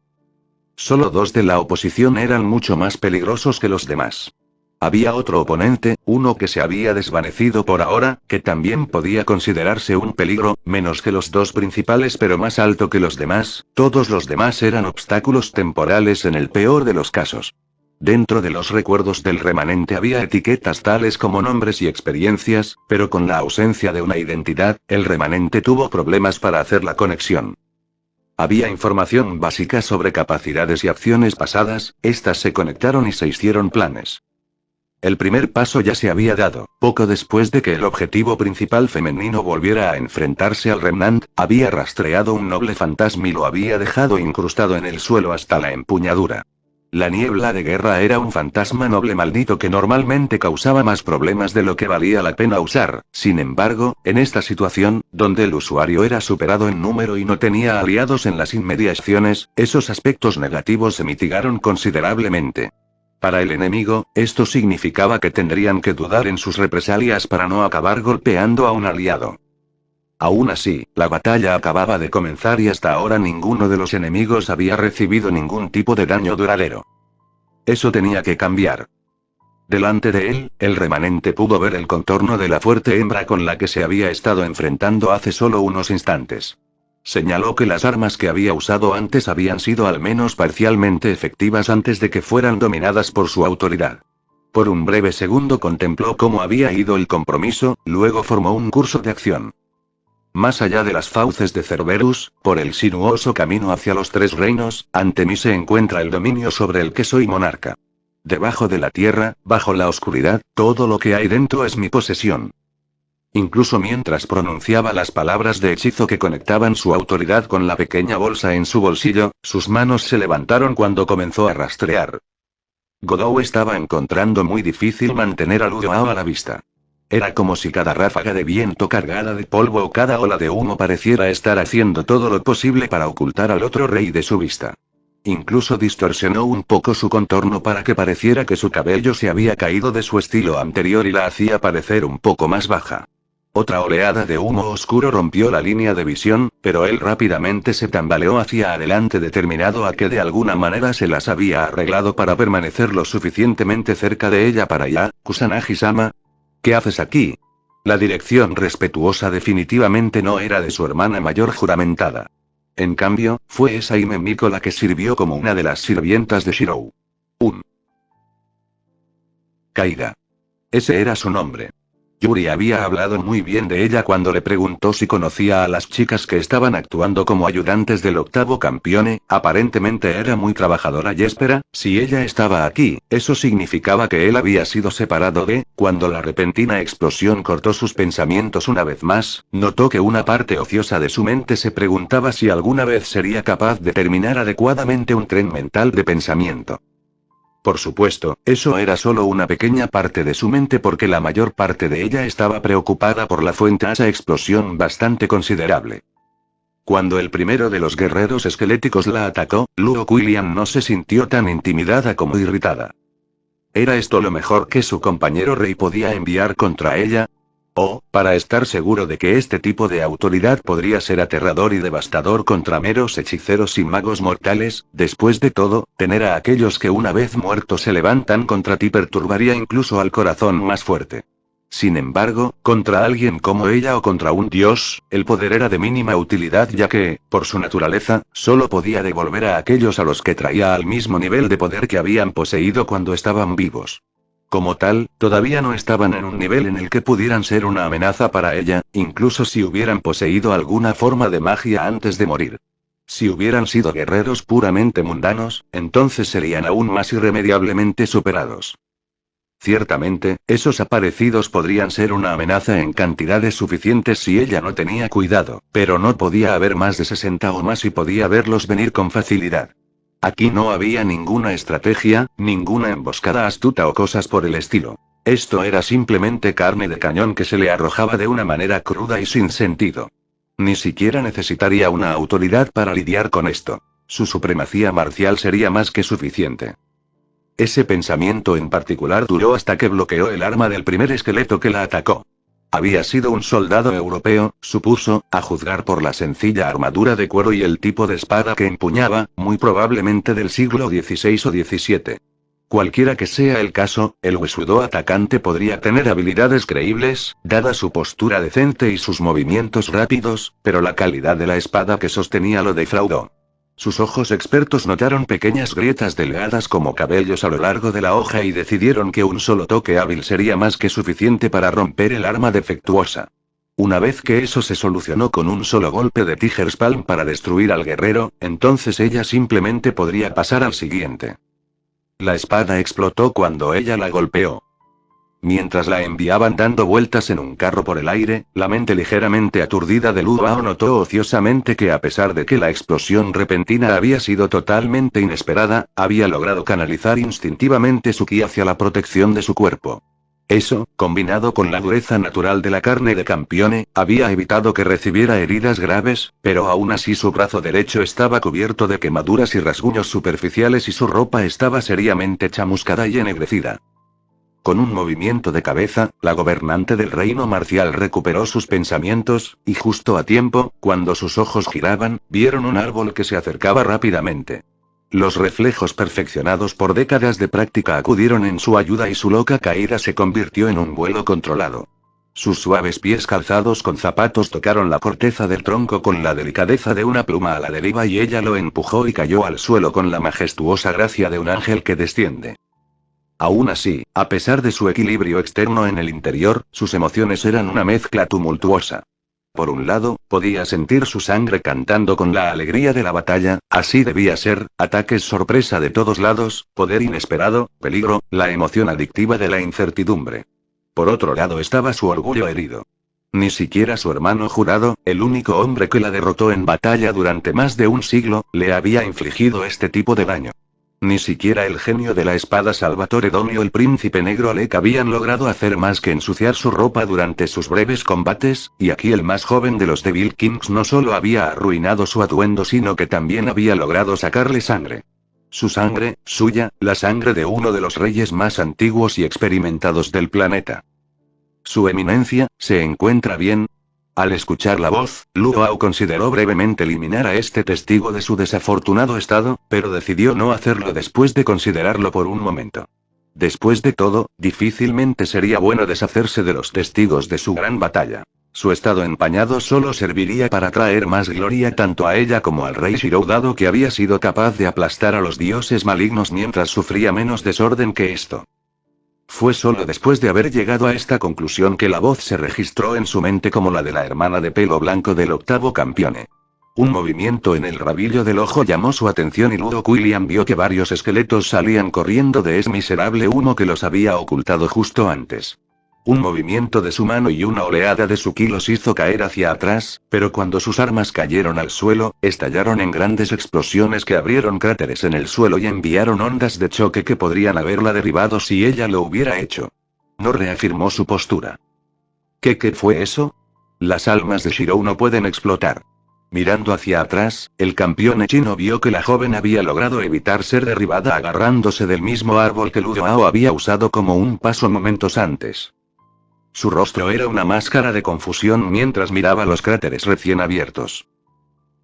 Solo 2 de la oposición eran mucho más peligrosos que los demás. Había otro oponente, uno que se había desvanecido por ahora, que también podía considerarse un peligro, menos que los 2 principales pero más alto que los demás, todos los demás eran obstáculos temporales en el peor de los casos. Dentro de los recuerdos del remanente había etiquetas tales como nombres y experiencias, pero con la ausencia de una identidad, el remanente tuvo problemas para hacer la conexión. Había información básica sobre capacidades y acciones pasadas, estas se conectaron y se hicieron planes. El primer paso ya se había dado, poco después de que el objetivo principal femenino volviera a enfrentarse al Remnant, había rastreado un noble fantasma y lo había dejado incrustado en el suelo hasta la empuñadura. La niebla de guerra era un fantasma noble maldito que normalmente causaba más problemas de lo que valía la pena usar, sin embargo, en esta situación, donde el usuario era superado en número y no tenía aliados en las inmediaciones, esos aspectos negativos se mitigaron considerablemente. Para el enemigo, esto significaba que tendrían que dudar en sus represalias para no acabar golpeando a un aliado. Aún así, la batalla acababa de comenzar y hasta ahora ninguno de los enemigos había recibido ningún tipo de daño duradero. Eso tenía que cambiar. Delante de él, el remanente pudo ver el contorno de la fuerte hembra con la que se había estado enfrentando hace solo unos instantes. Señaló que las armas que había usado antes habían sido al menos parcialmente efectivas antes de que fueran dominadas por su autoridad. Por un breve segundo contempló cómo había ido el compromiso, luego formó un curso de acción. Más allá de las fauces de Cerberus, por el sinuoso camino hacia los 3 reinos, ante mí se encuentra el dominio sobre el que soy monarca. Debajo de la tierra, bajo la oscuridad, todo lo que hay dentro es mi posesión. Incluso mientras pronunciaba las palabras de hechizo que conectaban su autoridad con la pequeña bolsa en su bolsillo, sus manos se levantaron cuando comenzó a rastrear. Godou estaba encontrando muy difícil mantener a Lu Yuao a la vista. Era como si cada ráfaga de viento cargada de polvo o cada ola de humo pareciera estar haciendo todo lo posible para ocultar al otro rey de su vista. Incluso distorsionó un poco su contorno para que pareciera que su cabello se había caído de su estilo anterior y la hacía parecer un poco más baja. Otra oleada de humo oscuro rompió la línea de visión, pero él rápidamente se tambaleó hacia adelante determinado a que de alguna manera se las había arreglado para permanecer lo suficientemente cerca de ella para ya, Kusanagi-sama. ¿Qué haces aquí? La dirección respetuosa definitivamente no era de su hermana mayor juramentada. En cambio, fue esa Hime Miko la que sirvió como una de las sirvientas de Shirou. Kaiga. Ese era su nombre. Yuri había hablado muy bien de ella cuando le preguntó si conocía a las chicas que estaban actuando como ayudantes del octavo campeone. Aparentemente era muy trabajadora y áspera. Si ella estaba aquí, eso significaba que él había sido separado de. Cuando la repentina explosión cortó sus pensamientos una vez más, notó que una parte ociosa de su mente se preguntaba si alguna vez sería capaz de terminar adecuadamente un tren mental de pensamiento. Por supuesto, eso era solo una pequeña parte de su mente porque la mayor parte de ella estaba preocupada por la fuente a esa explosión bastante considerable. Cuando el primero de los guerreros esqueléticos la atacó, Luo William no se sintió tan intimidada como irritada. ¿Era esto lo mejor que su compañero Rey podía enviar contra ella? O, para estar seguro de que este tipo de autoridad podría ser aterrador y devastador contra meros hechiceros y magos mortales, después de todo, tener a aquellos que una vez muertos se levantan contra ti perturbaría incluso al corazón más fuerte. Sin embargo, contra alguien como ella o contra un dios, el poder era de mínima utilidad ya que, por su naturaleza, solo podía devolver a aquellos a los que traía al mismo nivel de poder que habían poseído cuando estaban vivos. Como tal, todavía no estaban en un nivel en el que pudieran ser una amenaza para ella, incluso si hubieran poseído alguna forma de magia antes de morir. Si hubieran sido guerreros puramente mundanos, entonces serían aún más irremediablemente superados. Ciertamente, esos aparecidos podrían ser una amenaza en cantidades suficientes si ella no tenía cuidado, pero no podía haber más de 60 o más y podía verlos venir con facilidad. Aquí no había ninguna estrategia, ninguna emboscada astuta o cosas por el estilo. Esto era simplemente carne de cañón que se le arrojaba de una manera cruda y sin sentido. Ni siquiera necesitaría una autoridad para lidiar con esto. Su supremacía marcial sería más que suficiente. Ese pensamiento en particular duró hasta que bloqueó el arma del primer esqueleto que la atacó. Había sido un soldado europeo, supuso, a juzgar por la sencilla armadura de cuero y el tipo de espada que empuñaba, muy probablemente del siglo XVI o XVII. Cualquiera que sea el caso, el huesudo atacante podría tener habilidades creíbles, dada su postura decente y sus movimientos rápidos, pero la calidad de la espada que sostenía lo defraudó. Sus ojos expertos notaron pequeñas grietas delgadas como cabellos a lo largo de la hoja y decidieron que un solo toque hábil sería más que suficiente para romper el arma defectuosa. Una vez que eso se solucionó con un solo golpe de Tiger's Palm para destruir al guerrero, entonces ella simplemente podría pasar al siguiente. La espada explotó cuando ella la golpeó. Mientras la enviaban dando vueltas en un carro por el aire, la mente ligeramente aturdida de Lu Bao notó ociosamente que a pesar de que la explosión repentina había sido totalmente inesperada, había logrado canalizar instintivamente su ki hacia la protección de su cuerpo. Eso, combinado con la dureza natural de la carne de campione, había evitado que recibiera heridas graves, pero aún así su brazo derecho estaba cubierto de quemaduras y rasguños superficiales y su ropa estaba seriamente chamuscada y ennegrecida. Con un movimiento de cabeza, la gobernante del reino marcial recuperó sus pensamientos, y justo a tiempo, cuando sus ojos giraban, vieron un árbol que se acercaba rápidamente. Los reflejos perfeccionados por décadas de práctica acudieron en su ayuda y su loca caída se convirtió en un vuelo controlado. Sus suaves pies calzados con zapatos tocaron la corteza del tronco con la delicadeza de una pluma a la deriva y ella lo empujó y cayó al suelo con la majestuosa gracia de un ángel que desciende. Aún así, a pesar de su equilibrio externo en el interior, sus emociones eran una mezcla tumultuosa. Por un lado, podía sentir su sangre cantando con la alegría de la batalla, así debía ser, ataques sorpresa de todos lados, poder inesperado, peligro, la emoción adictiva de la incertidumbre. Por otro lado estaba su orgullo herido. Ni siquiera su hermano jurado, el único hombre que la derrotó en batalla durante más de un siglo, le había infligido este tipo de daño. Ni siquiera el genio de la espada Salvatore Domi o el príncipe negro Alec habían logrado hacer más que ensuciar su ropa durante sus breves combates, y aquí el más joven de los Devil Kings no solo había arruinado su atuendo sino que también había logrado sacarle sangre. Su sangre, suya, la sangre de uno de los reyes más antiguos y experimentados del planeta. Su eminencia, ¿se encuentra bien? Al escuchar la voz, Lu Bao consideró brevemente eliminar a este testigo de su desafortunado estado, pero decidió no hacerlo después de considerarlo por un momento. Después de todo, difícilmente sería bueno deshacerse de los testigos de su gran batalla. Su estado empañado solo serviría para traer más gloria tanto a ella como al rey Shirou dado que había sido capaz de aplastar a los dioses malignos mientras sufría menos desorden que esto. Fue solo después de haber llegado a esta conclusión que la voz se registró en su mente como la de la hermana de pelo blanco del octavo campeone. Un movimiento en el rabillo del ojo llamó su atención y Ludo William vio que varios esqueletos salían corriendo de ese miserable humo que los había ocultado justo antes. Un movimiento de su mano y una oleada de su ki los hizo caer hacia atrás, pero cuando sus armas cayeron al suelo, estallaron en grandes explosiones que abrieron cráteres en el suelo y enviaron ondas de choque que podrían haberla derribado si ella lo hubiera hecho. No reafirmó su postura. ¿Qué fue eso? Las almas de Shirou no pueden explotar. Mirando hacia atrás, el campeón chino vio que la joven había logrado evitar ser derribada agarrándose del mismo árbol que Lu Hao había usado como un paso momentos antes. Su rostro era una máscara de confusión mientras miraba los cráteres recién abiertos.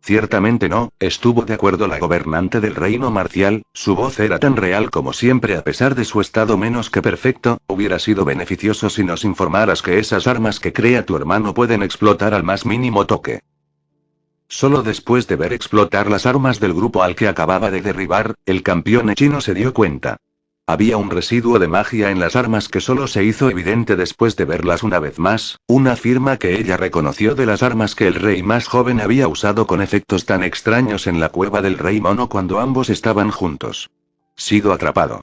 Ciertamente no, estuvo de acuerdo la gobernante del reino marcial, su voz era tan real como siempre a pesar de su estado menos que perfecto, hubiera sido beneficioso si nos informaras que esas armas que crea tu hermano pueden explotar al más mínimo toque. Solo después de ver explotar las armas del grupo al que acababa de derribar, el campeón chino se dio cuenta. Había un residuo de magia en las armas que solo se hizo evidente después de verlas una vez más, una firma que ella reconoció de las armas que el rey más joven había usado con efectos tan extraños en la cueva del rey mono cuando ambos estaban juntos. Sido atrapado.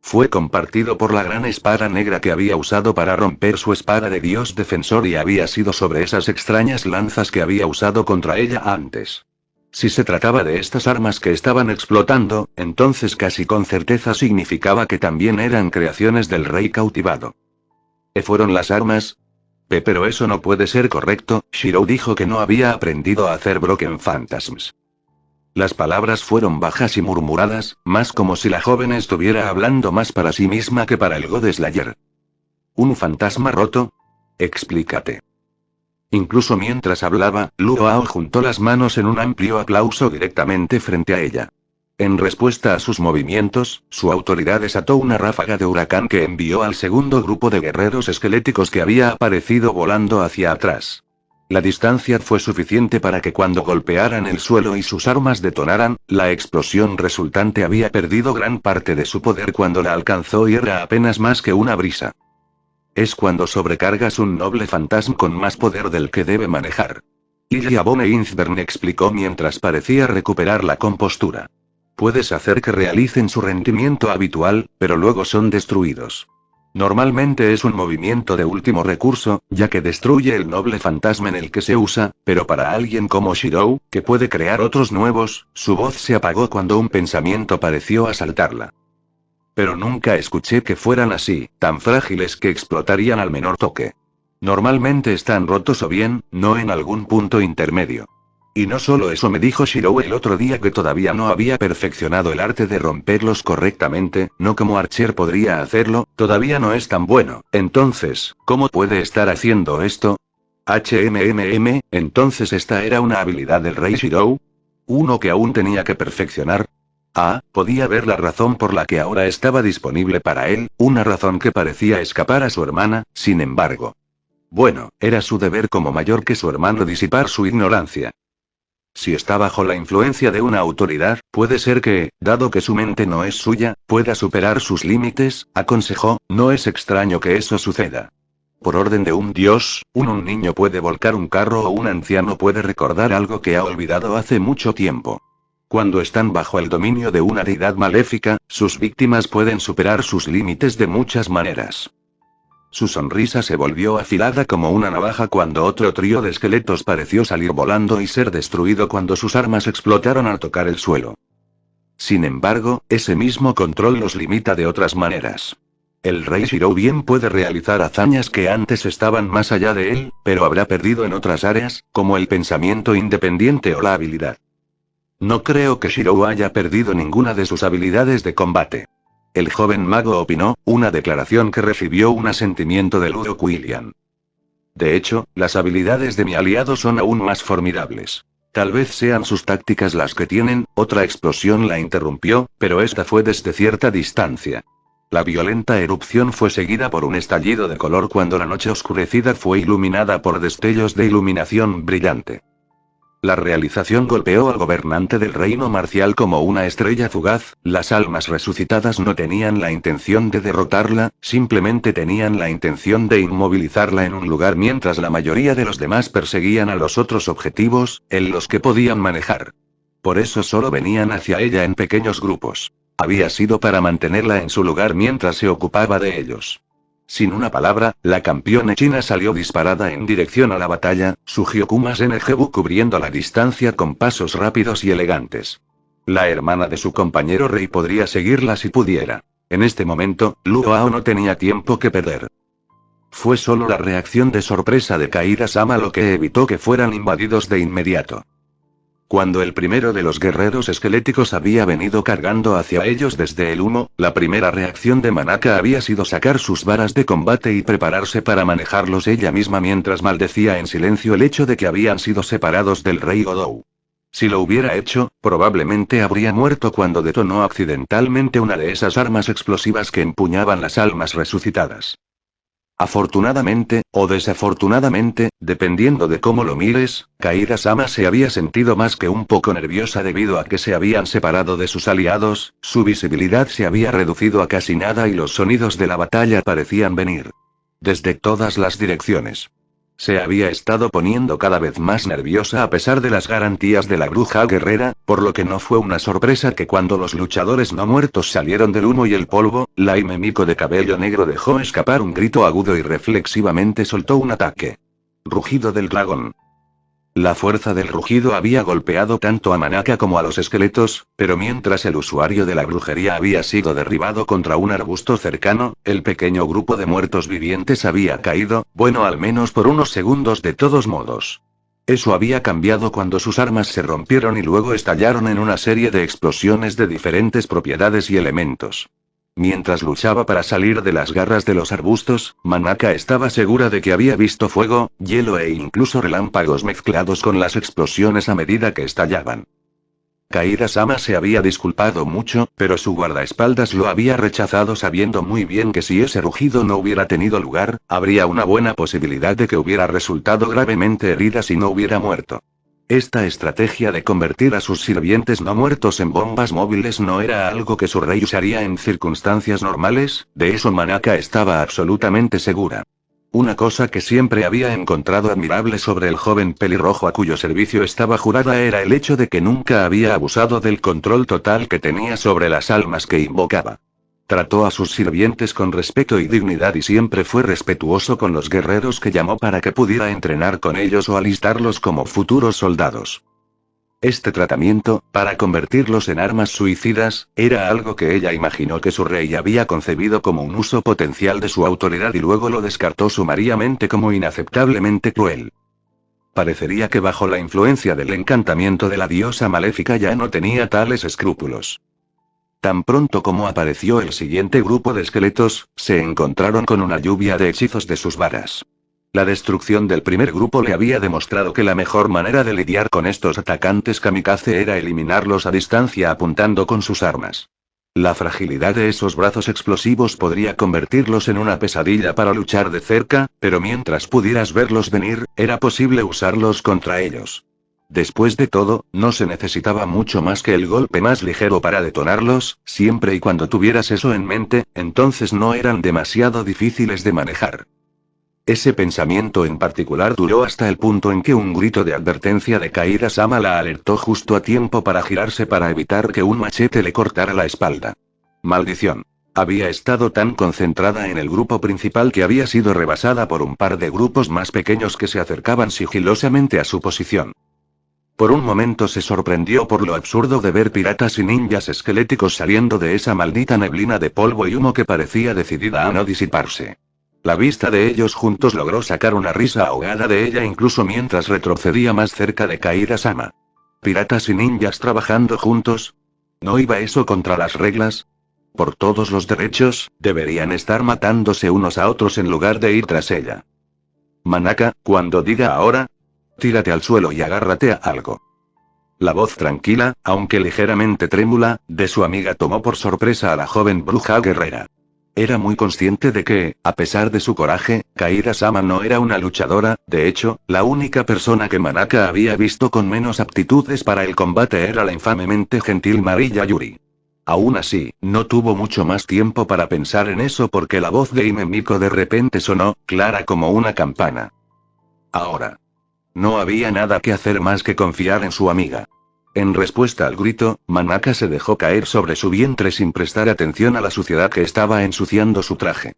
Fue compartido por la gran espada negra que había usado para romper su espada de dios defensor y había sido sobre esas extrañas lanzas que había usado contra ella antes. Si se trataba de estas armas que estaban explotando, entonces casi con certeza significaba que también eran creaciones del rey cautivado. ¿Fueron las armas? Pero eso no puede ser correcto, Shirou dijo que no había aprendido a hacer Broken Phantasms. Las palabras fueron bajas y murmuradas, más como si la joven estuviera hablando más para sí misma que para el God Slayer. ¿Un fantasma roto? Explícate. Incluso mientras hablaba, Lu Hao juntó las manos en un amplio aplauso directamente frente a ella. En respuesta a sus movimientos, su autoridad desató una ráfaga de huracán que envió al segundo grupo de guerreros esqueléticos que había aparecido volando hacia atrás. La distancia fue suficiente para que cuando golpearan el suelo y sus armas detonaran, la explosión resultante había perdido gran parte de su poder cuando la alcanzó y era apenas más que una brisa. Es cuando sobrecargas un noble fantasma con más poder del que debe manejar. Lilia Bonne Innsbern explicó mientras parecía recuperar la compostura. Puedes hacer que realicen su rendimiento habitual, pero luego son destruidos. Normalmente es un movimiento de último recurso, ya que destruye el noble fantasma en el que se usa, pero para alguien como Shirou, que puede crear otros nuevos, su voz se apagó cuando un pensamiento pareció asaltarla. Pero nunca escuché que fueran así, tan frágiles que explotarían al menor toque. Normalmente están rotos o bien, no en algún punto intermedio. Y no solo eso me dijo Shirou el otro día que todavía no había perfeccionado el arte de romperlos correctamente, no como Archer podría hacerlo, todavía no es tan bueno. Entonces, ¿cómo puede estar haciendo esto? Entonces esta era una habilidad del rey Shirou. Uno que aún tenía que perfeccionar. Podía ver la razón por la que ahora estaba disponible para él, una razón que parecía escapar a su hermana, sin embargo. Bueno, era su deber como mayor que su hermano disipar su ignorancia. Si está bajo la influencia de una autoridad, puede ser que, dado que su mente no es suya, pueda superar sus límites, aconsejó, no es extraño que eso suceda. Por orden de un dios, un niño puede volcar un carro o un anciano puede recordar algo que ha olvidado hace mucho tiempo. Cuando están bajo el dominio de una deidad maléfica, sus víctimas pueden superar sus límites de muchas maneras. Su sonrisa se volvió afilada como una navaja cuando otro trío de esqueletos pareció salir volando y ser destruido cuando sus armas explotaron al tocar el suelo. Sin embargo, ese mismo control los limita de otras maneras. El rey Shirou bien puede realizar hazañas que antes estaban más allá de él, pero habrá perdido en otras áreas, como el pensamiento independiente o la habilidad. No creo que Shirou haya perdido ninguna de sus habilidades de combate. El joven mago opinó, una declaración que recibió un asentimiento de Ludo William. De hecho, las habilidades de mi aliado son aún más formidables. Tal vez sean sus tácticas las que tienen, otra explosión la interrumpió, pero esta fue desde cierta distancia. La violenta erupción fue seguida por un estallido de color cuando la noche oscurecida fue iluminada por destellos de iluminación brillante. La realización golpeó al gobernante del reino marcial como una estrella fugaz. Las almas resucitadas no tenían la intención de derrotarla, simplemente tenían la intención de inmovilizarla en un lugar mientras la mayoría de los demás perseguían a los otros objetivos, en los que podían manejar. Por eso solo venían hacia ella en pequeños grupos. Había sido para mantenerla en su lugar mientras se ocupaba de ellos. Sin una palabra, la campeona china salió disparada en dirección a la batalla, su Gyokuma Sengebu cubriendo la distancia con pasos rápidos y elegantes. La hermana de su compañero Rei podría seguirla si pudiera. En este momento, Luo Ao no tenía tiempo que perder. Fue solo la reacción de sorpresa de Kaida-sama lo que evitó que fueran invadidos de inmediato. Cuando el primero de los guerreros esqueléticos había venido cargando hacia ellos desde el humo, la primera reacción de Manaka había sido sacar sus varas de combate y prepararse para manejarlos ella misma mientras maldecía en silencio el hecho de que habían sido separados del rey Godou. Si lo hubiera hecho, probablemente habría muerto cuando detonó accidentalmente una de esas armas explosivas que empuñaban las almas resucitadas. Afortunadamente, o desafortunadamente, dependiendo de cómo lo mires, Kaida-sama se había sentido más que un poco nerviosa debido a que se habían separado de sus aliados, su visibilidad se había reducido a casi nada y los sonidos de la batalla parecían venir desde todas las direcciones. Se había estado poniendo cada vez más nerviosa a pesar de las garantías de la bruja guerrera, por lo que no fue una sorpresa que cuando los luchadores no muertos salieron del humo y el polvo, la Miko de cabello negro dejó escapar un grito agudo y reflexivamente soltó un ataque. Rugido del dragón. La fuerza del rugido había golpeado tanto a Manaka como a los esqueletos, pero mientras el usuario de la brujería había sido derribado contra un arbusto cercano, el pequeño grupo de muertos vivientes había caído, bueno al menos por unos segundos de todos modos. Eso había cambiado cuando sus armas se rompieron y luego estallaron en una serie de explosiones de diferentes propiedades y elementos. Mientras luchaba para salir de las garras de los arbustos, Manaka estaba segura de que había visto fuego, hielo e incluso relámpagos mezclados con las explosiones a medida que estallaban. Kaida-sama se había disculpado mucho, pero su guardaespaldas lo había rechazado sabiendo muy bien que si ese rugido no hubiera tenido lugar, habría una buena posibilidad de que hubiera resultado gravemente herida si no hubiera muerto. Esta estrategia de convertir a sus sirvientes no muertos en bombas móviles no era algo que su rey usaría en circunstancias normales, de eso Manaka estaba absolutamente segura. Una cosa que siempre había encontrado admirable sobre el joven pelirrojo a cuyo servicio estaba jurada era el hecho de que nunca había abusado del control total que tenía sobre las almas que invocaba. Trató a sus sirvientes con respeto y dignidad y siempre fue respetuoso con los guerreros que llamó para que pudiera entrenar con ellos o alistarlos como futuros soldados. Este tratamiento, para convertirlos en armas suicidas, era algo que ella imaginó que su rey había concebido como un uso potencial de su autoridad y luego lo descartó sumariamente como inaceptablemente cruel. Parecería que bajo la influencia del encantamiento de la diosa maléfica ya no tenía tales escrúpulos. Tan pronto como apareció el siguiente grupo de esqueletos, se encontraron con una lluvia de hechizos de sus varas. La destrucción del primer grupo le había demostrado que la mejor manera de lidiar con estos atacantes kamikaze era eliminarlos a distancia apuntando con sus armas. La fragilidad de esos brazos explosivos podría convertirlos en una pesadilla para luchar de cerca, pero mientras pudieras verlos venir, era posible usarlos contra ellos. Después de todo, no se necesitaba mucho más que el golpe más ligero para detonarlos, siempre y cuando tuvieras eso en mente, entonces no eran demasiado difíciles de manejar. Ese pensamiento en particular duró hasta el punto en que un grito de advertencia de Kaida-sama la alertó justo a tiempo para girarse para evitar que un machete le cortara la espalda. Maldición. Había estado tan concentrada en el grupo principal que había sido rebasada por un par de grupos más pequeños que se acercaban sigilosamente a su posición. Por un momento se sorprendió por lo absurdo de ver piratas y ninjas esqueléticos saliendo de esa maldita neblina de polvo y humo que parecía decidida a no disiparse. La vista de ellos juntos logró sacar una risa ahogada de ella incluso mientras retrocedía más cerca de Kaida-sama. ¿Piratas y ninjas trabajando juntos? ¿No iba eso contra las reglas? Por todos los derechos, deberían estar matándose unos a otros en lugar de ir tras ella. Manaka, cuando diga ahora, tírate al suelo y agárrate a algo. La voz tranquila, aunque ligeramente trémula, de su amiga tomó por sorpresa a la joven bruja guerrera. Era muy consciente de que, a pesar de su coraje, Kaira-sama no era una luchadora. De hecho, la única persona que Manaka había visto con menos aptitudes para el combate era la infamemente gentil Mariya Yuri. Aún así, no tuvo mucho más tiempo para pensar en eso porque la voz de Himemiko de repente sonó, clara como una campana. Ahora. No había nada que hacer más que confiar en su amiga. En respuesta al grito, Manaka se dejó caer sobre su vientre sin prestar atención a la suciedad que estaba ensuciando su traje.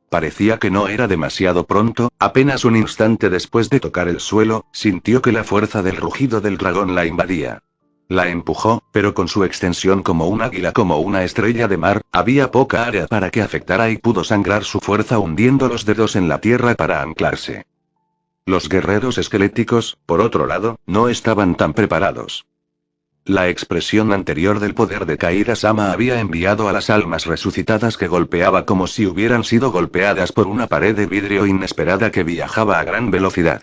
Parecía que no era demasiado pronto, apenas un instante después de tocar el suelo, sintió que la fuerza del rugido del dragón la invadía. La empujó, pero con su extensión como un águila, como una estrella de mar, había poca área para que afectara y pudo sangrar su fuerza hundiendo los dedos en la tierra para anclarse. Los guerreros esqueléticos, por otro lado, no estaban tan preparados. La expresión anterior del poder de Kaira-sama había enviado a las almas resucitadas que golpeaba como si hubieran sido golpeadas por una pared de vidrio inesperada que viajaba a gran velocidad.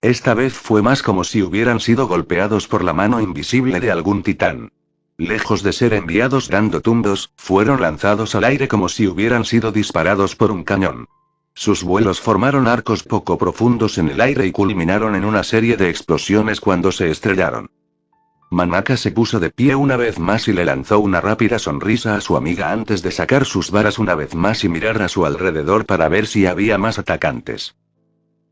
Esta vez fue más como si hubieran sido golpeados por la mano invisible de algún titán. Lejos de ser enviados dando tumbos, fueron lanzados al aire como si hubieran sido disparados por un cañón. Sus vuelos formaron arcos poco profundos en el aire y culminaron en una serie de explosiones cuando se estrellaron. Manaka se puso de pie una vez más y le lanzó una rápida sonrisa a su amiga antes de sacar sus varas una vez más y mirar a su alrededor para ver si había más atacantes.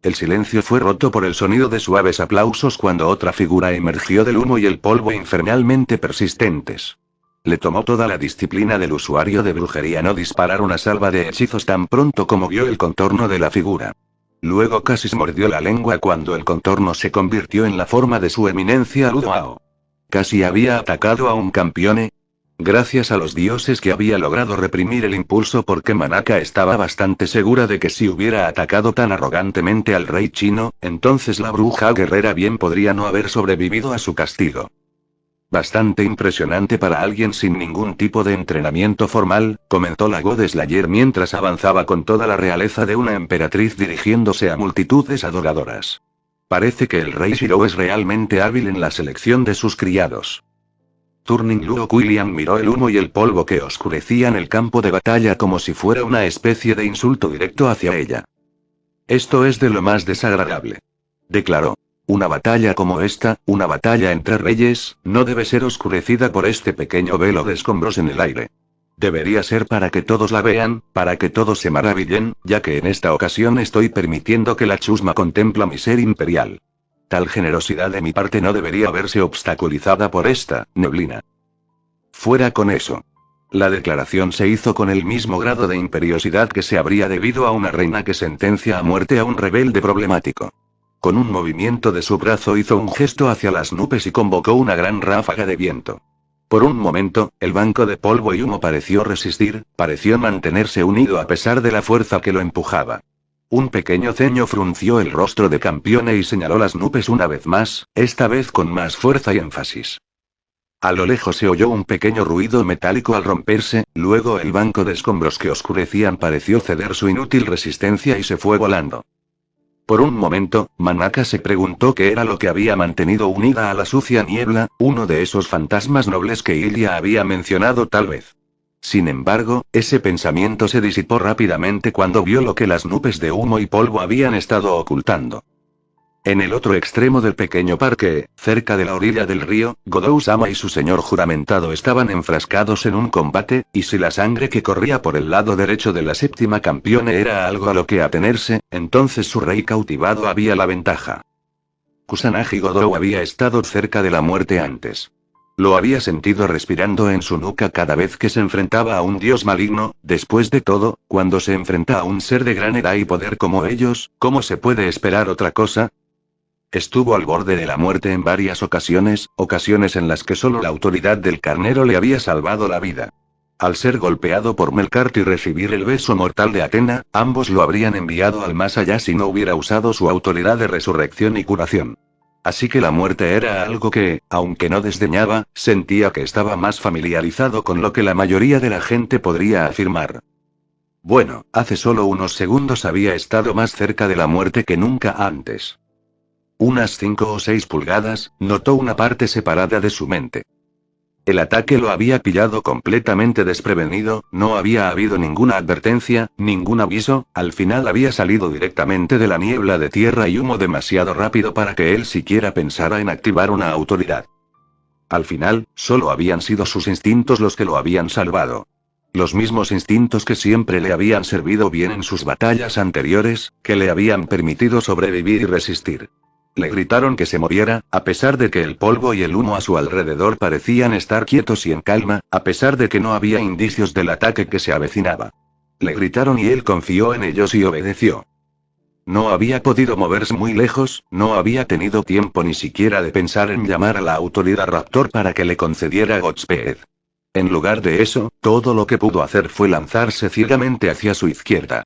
El silencio fue roto por el sonido de suaves aplausos cuando otra figura emergió del humo y el polvo infernalmente persistentes. Le tomó toda la disciplina del usuario de brujería no disparar una salva de hechizos tan pronto como vio el contorno de la figura. Luego casi se mordió la lengua cuando el contorno se convirtió en la forma de su eminencia Ludoao. Casi había atacado a un campeone. Gracias a los dioses que había logrado reprimir el impulso porque Manaka estaba bastante segura de que si hubiera atacado tan arrogantemente al rey chino, entonces la bruja guerrera bien podría no haber sobrevivido a su castigo. Bastante impresionante para alguien sin ningún tipo de entrenamiento formal, comentó la God Slayer mientras avanzaba con toda la realeza de una emperatriz dirigiéndose a multitudes adoradoras. Parece que el rey Shiro es realmente hábil en la selección de sus criados. Turning Luo William miró el humo y el polvo que oscurecían el campo de batalla como si fuera una especie de insulto directo hacia ella. Esto es de lo más desagradable. Declaró. Una batalla como esta, una batalla entre reyes, no debe ser oscurecida por este pequeño velo de escombros en el aire. Debería ser para que todos la vean, para que todos se maravillen, ya que en esta ocasión estoy permitiendo que la chusma contempla mi ser imperial. Tal generosidad de mi parte no debería verse obstaculizada por esta neblina. Fuera con eso. La declaración se hizo con el mismo grado de imperiosidad que se habría debido a una reina que sentencia a muerte a un rebelde problemático. Con un movimiento de su brazo hizo un gesto hacia las nubes y convocó una gran ráfaga de viento. Por un momento, el banco de polvo y humo pareció resistir, pareció mantenerse unido a pesar de la fuerza que lo empujaba. Un pequeño ceño frunció el rostro de Campione y señaló las nubes una vez más, esta vez con más fuerza y énfasis. A lo lejos se oyó un pequeño ruido metálico al romperse, luego el banco de escombros que oscurecían pareció ceder su inútil resistencia y se fue volando. Por un momento, Manaka se preguntó qué era lo que había mantenido unida a la sucia niebla, uno de esos fantasmas nobles que Ilya había mencionado tal vez. Sin embargo, ese pensamiento se disipó rápidamente cuando vio lo que las nubes de humo y polvo habían estado ocultando. En el otro extremo del pequeño parque, cerca de la orilla del río, Godou-sama y su señor juramentado estaban enfrascados en un combate, y si la sangre que corría por el lado derecho de la séptima campeone era algo a lo que atenerse, entonces su rey cautivado había la ventaja. Kusanagi Godou había estado cerca de la muerte antes. Lo había sentido respirando en su nuca cada vez que se enfrentaba a un dios maligno. Después de todo, cuando se enfrenta a un ser de gran edad y poder como ellos, ¿cómo se puede esperar otra cosa? Estuvo al borde de la muerte en varias ocasiones en las que solo la autoridad del carnero le había salvado la vida. Al ser golpeado por Melkart y recibir el beso mortal de Athena, ambos lo habrían enviado al más allá si no hubiera usado su autoridad de resurrección y curación. Así que la muerte era algo que, aunque no desdeñaba, sentía que estaba más familiarizado con lo que la mayoría de la gente podría afirmar. Bueno, hace solo unos segundos había estado más cerca de la muerte que nunca antes. Unas 5 o 6 pulgadas, notó una parte separada de su mente. El ataque lo había pillado completamente desprevenido, no había habido ninguna advertencia, ningún aviso, al final había salido directamente de la niebla de tierra y humo demasiado rápido para que él siquiera pensara en activar una autoridad. Al final, solo habían sido sus instintos los que lo habían salvado. Los mismos instintos que siempre le habían servido bien en sus batallas anteriores, que le habían permitido sobrevivir y resistir. Le gritaron que se moviera, a pesar de que el polvo y el humo a su alrededor parecían estar quietos y en calma, a pesar de que no había indicios del ataque que se avecinaba. Le gritaron y él confió en ellos y obedeció. No había podido moverse muy lejos, no había tenido tiempo ni siquiera de pensar en llamar a la autoridad Raptor para que le concediera Godspeed. En lugar de eso, todo lo que pudo hacer fue lanzarse ciegamente hacia su izquierda.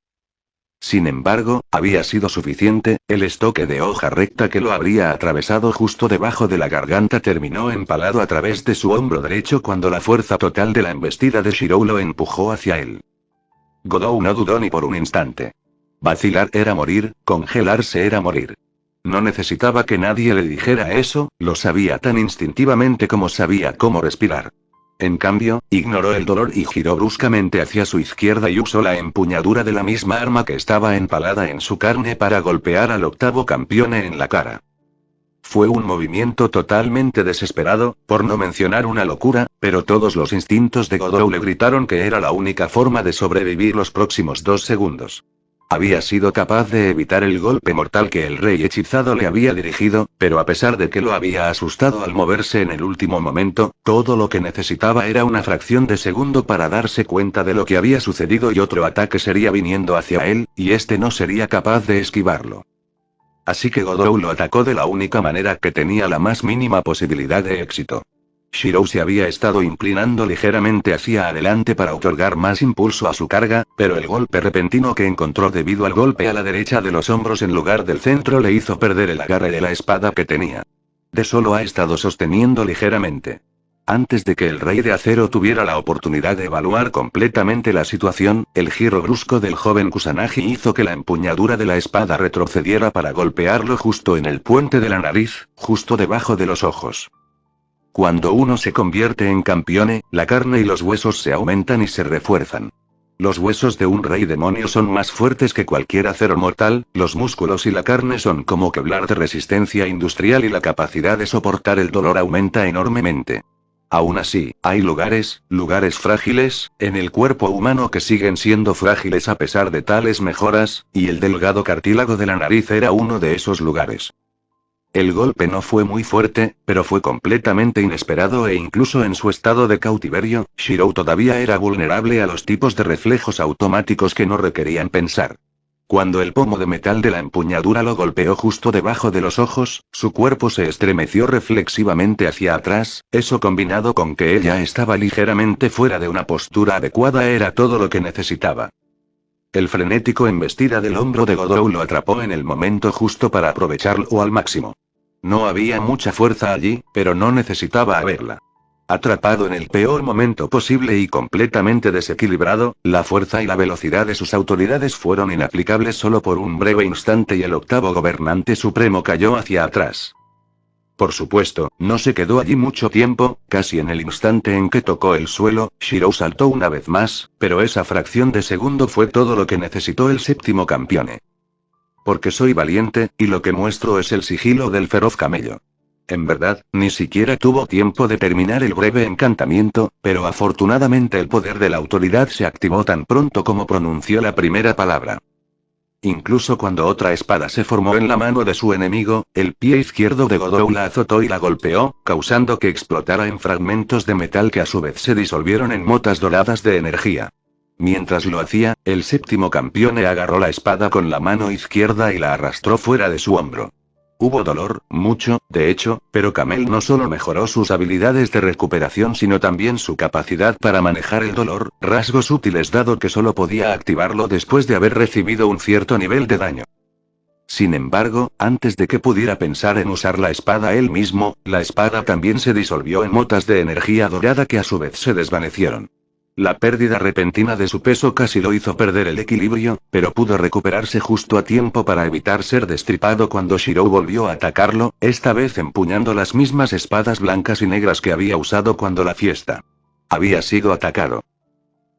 Sin embargo, había sido suficiente, el estoque de hoja recta que lo habría atravesado justo debajo de la garganta terminó empalado a través de su hombro derecho cuando la fuerza total de la embestida de Shirou lo empujó hacia él. Godou no dudó ni por un instante. Vacilar era morir, congelarse era morir. No necesitaba que nadie le dijera eso, lo sabía tan instintivamente como sabía cómo respirar. En cambio, ignoró el dolor y giró bruscamente hacia su izquierda y usó la empuñadura de la misma arma que estaba empalada en su carne para golpear al octavo campeone en la cara. Fue un movimiento totalmente desesperado, por no mencionar una locura, pero todos los instintos de Godou le gritaron que era la única forma de sobrevivir los próximos 2 segundos. Había sido capaz de evitar el golpe mortal que el rey hechizado le había dirigido, pero a pesar de que lo había asustado al moverse en el último momento, todo lo que necesitaba era una fracción de segundo para darse cuenta de lo que había sucedido y otro ataque sería viniendo hacia él, y este no sería capaz de esquivarlo. Así que Godou lo atacó de la única manera que tenía la más mínima posibilidad de éxito. Shirou se había estado inclinando ligeramente hacia adelante para otorgar más impulso a su carga, pero el golpe repentino que encontró debido al golpe a la derecha de los hombros en lugar del centro le hizo perder el agarre de la espada que tenía. De solo ha estado sosteniendo ligeramente. Antes de que el rey de acero tuviera la oportunidad de evaluar completamente la situación, el giro brusco del joven Kusanagi hizo que la empuñadura de la espada retrocediera para golpearlo justo en el puente de la nariz, justo debajo de los ojos. Cuando uno se convierte en campeone, la carne y los huesos se aumentan y se refuerzan. Los huesos de un rey demonio son más fuertes que cualquier acero mortal, los músculos y la carne son como Kevlar de resistencia industrial y la capacidad de soportar el dolor aumenta enormemente. Aún así, hay lugares frágiles, en el cuerpo humano que siguen siendo frágiles a pesar de tales mejoras, y el delgado cartílago de la nariz era uno de esos lugares. El golpe no fue muy fuerte, pero fue completamente inesperado e incluso en su estado de cautiverio, Shirou todavía era vulnerable a los tipos de reflejos automáticos que no requerían pensar. Cuando el pomo de metal de la empuñadura lo golpeó justo debajo de los ojos, su cuerpo se estremeció reflexivamente hacia atrás, eso combinado con que ella estaba ligeramente fuera de una postura adecuada era todo lo que necesitaba. El frenético embestida del hombro de Godou lo atrapó en el momento justo para aprovecharlo al máximo. No había mucha fuerza allí, pero no necesitaba haberla. Atrapado en el peor momento posible y completamente desequilibrado, la fuerza y la velocidad de sus autoridades fueron inaplicables solo por un breve instante y el octavo gobernante supremo cayó hacia atrás. Por supuesto, no se quedó allí mucho tiempo, casi en el instante en que tocó el suelo, Shirou saltó una vez más, pero esa fracción de segundo fue todo lo que necesitó el séptimo campeone. Porque soy valiente, y lo que muestro es el sigilo del feroz camello. En verdad, ni siquiera tuvo tiempo de terminar el breve encantamiento, pero afortunadamente el poder de la autoridad se activó tan pronto como pronunció la primera palabra. Incluso cuando otra espada se formó en la mano de su enemigo, el pie izquierdo de Godou la azotó y la golpeó, causando que explotara en fragmentos de metal que a su vez se disolvieron en motas doradas de energía. Mientras lo hacía, el séptimo campeone agarró la espada con la mano izquierda y la arrastró fuera de su hombro. Hubo dolor, mucho, de hecho, pero Kamel no solo mejoró sus habilidades de recuperación sino también su capacidad para manejar el dolor, rasgos útiles dado que solo podía activarlo después de haber recibido un cierto nivel de daño. Sin embargo, antes de que pudiera pensar en usar la espada él mismo, la espada también se disolvió en motas de energía dorada que a su vez se desvanecieron. La pérdida repentina de su peso casi lo hizo perder el equilibrio, pero pudo recuperarse justo a tiempo para evitar ser destripado cuando Shirou volvió a atacarlo, esta vez empuñando las mismas espadas blancas y negras que había usado cuando la fiesta había sido atacado.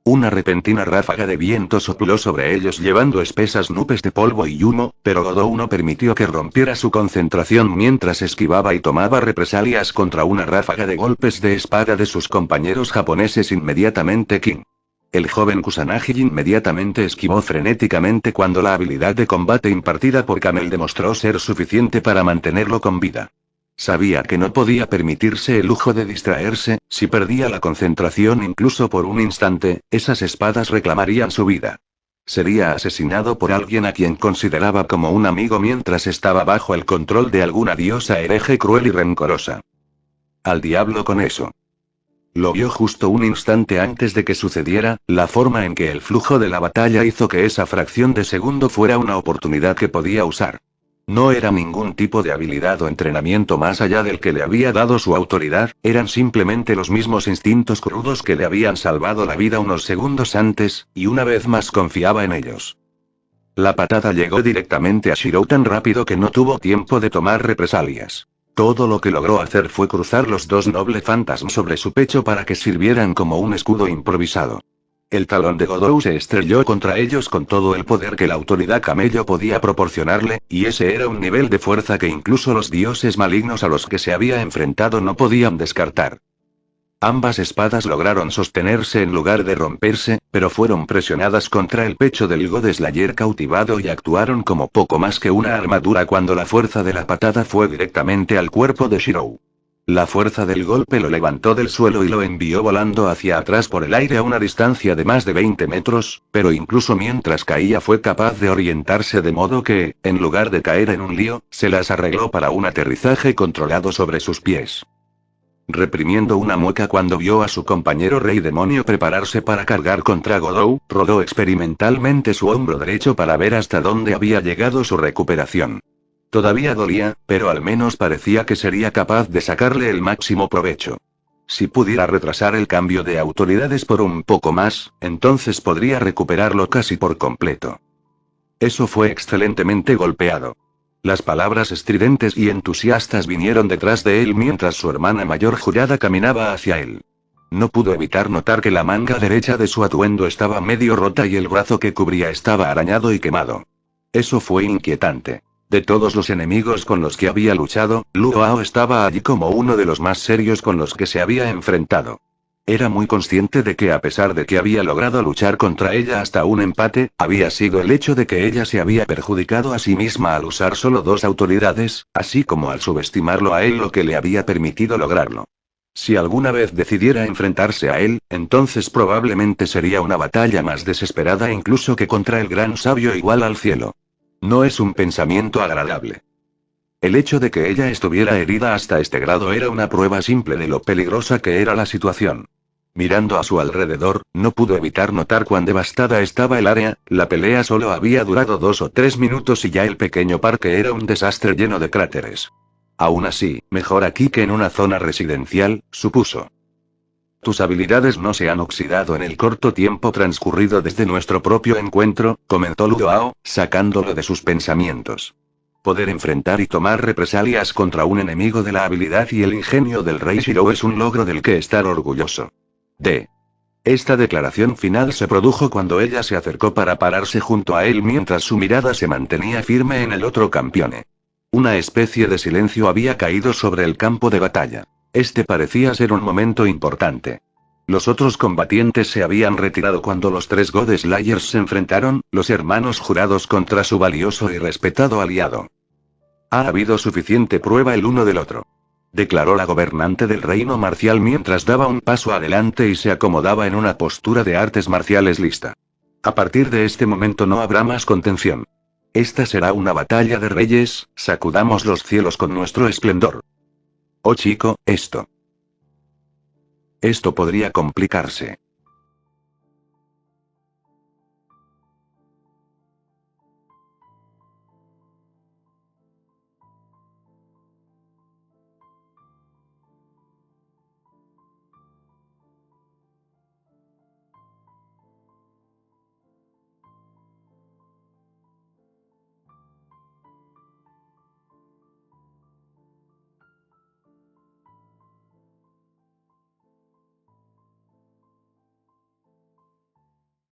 Una repentina ráfaga de viento sopló sobre ellos llevando espesas nubes de polvo y humo, pero Godou no permitió que rompiera su concentración mientras esquivaba y tomaba represalias contra una ráfaga de golpes de espada de sus compañeros japoneses. Inmediatamente King, el joven Kusanagi, inmediatamente esquivó frenéticamente cuando la habilidad de combate impartida por Kamel demostró ser suficiente para mantenerlo con vida. Sabía que no podía permitirse el lujo de distraerse, si perdía la concentración incluso por un instante, esas espadas reclamarían su vida. Sería asesinado por alguien a quien consideraba como un amigo mientras estaba bajo el control de alguna diosa hereje cruel y rencorosa. Al diablo con eso. Lo vio justo un instante antes de que sucediera, la forma en que el flujo de la batalla hizo que esa fracción de segundo fuera una oportunidad que podía usar. No era ningún tipo de habilidad o entrenamiento más allá del que le había dado su autoridad, eran simplemente los mismos instintos crudos que le habían salvado la vida unos segundos antes, y una vez más confiaba en ellos. La patada llegó directamente a Shirou tan rápido que no tuvo tiempo de tomar represalias. Todo lo que logró hacer fue cruzar los dos nobles fantasmas sobre su pecho para que sirvieran como un escudo improvisado. El talón de Godou se estrelló contra ellos con todo el poder que la autoridad camello podía proporcionarle, y ese era un nivel de fuerza que incluso los dioses malignos a los que se había enfrentado no podían descartar. Ambas espadas lograron sostenerse en lugar de romperse, pero fueron presionadas contra el pecho del God Slayer cautivado y actuaron como poco más que una armadura cuando la fuerza de la patada fue directamente al cuerpo de Shirou. La fuerza del golpe lo levantó del suelo y lo envió volando hacia atrás por el aire a una distancia de más de 20 metros, pero incluso mientras caía fue capaz de orientarse de modo que, en lugar de caer en un lío, se las arregló para un aterrizaje controlado sobre sus pies. Reprimiendo una mueca cuando vio a su compañero Rey Demonio prepararse para cargar contra Godou, rodó experimentalmente su hombro derecho para ver hasta dónde había llegado su recuperación. Todavía dolía, pero al menos parecía que sería capaz de sacarle el máximo provecho. Si pudiera retrasar el cambio de autoridades por un poco más, entonces podría recuperarlo casi por completo. Eso fue excelentemente golpeado. Las palabras estridentes y entusiastas vinieron detrás de él mientras su hermana mayor jurada caminaba hacia él. No pudo evitar notar que la manga derecha de su atuendo estaba medio rota y el brazo que cubría estaba arañado y quemado. Eso fue inquietante. De todos los enemigos con los que había luchado, Luo Ao estaba allí como uno de los más serios con los que se había enfrentado. Era muy consciente de que a pesar de que había logrado luchar contra ella hasta un empate, había sido el hecho de que ella se había perjudicado a sí misma al usar solo dos autoridades, así como al subestimarlo a él lo que le había permitido lograrlo. Si alguna vez decidiera enfrentarse a él, entonces probablemente sería una batalla más desesperada incluso que contra el gran sabio igual al cielo. No es un pensamiento agradable. El hecho de que ella estuviera herida hasta este grado era una prueba simple de lo peligrosa que era la situación. Mirando a su alrededor, no pudo evitar notar cuán devastada estaba el área, la pelea solo había durado 2 o 3 minutos y ya el pequeño parque era un desastre lleno de cráteres. Aún así, mejor aquí que en una zona residencial, supuso. Tus habilidades no se han oxidado en el corto tiempo transcurrido desde nuestro propio encuentro, comentó Luo Ao, sacándolo de sus pensamientos. Poder enfrentar y tomar represalias contra un enemigo de la habilidad y el ingenio del rey Shirou es un logro del que estar orgulloso. Esta declaración final se produjo cuando ella se acercó para pararse junto a él mientras su mirada se mantenía firme en el otro campione. Una especie de silencio había caído sobre el campo de batalla. Este parecía ser un momento importante. Los otros combatientes se habían retirado cuando los tres God Slayers se enfrentaron, los hermanos jurados contra su valioso y respetado aliado. Ha habido suficiente prueba el uno del otro, declaró la gobernante del reino marcial mientras daba un paso adelante y se acomodaba en una postura de artes marciales lista. A partir de este momento no habrá más contención. Esta será una batalla de reyes, sacudamos los cielos con nuestro esplendor. Oh chico, esto podría complicarse.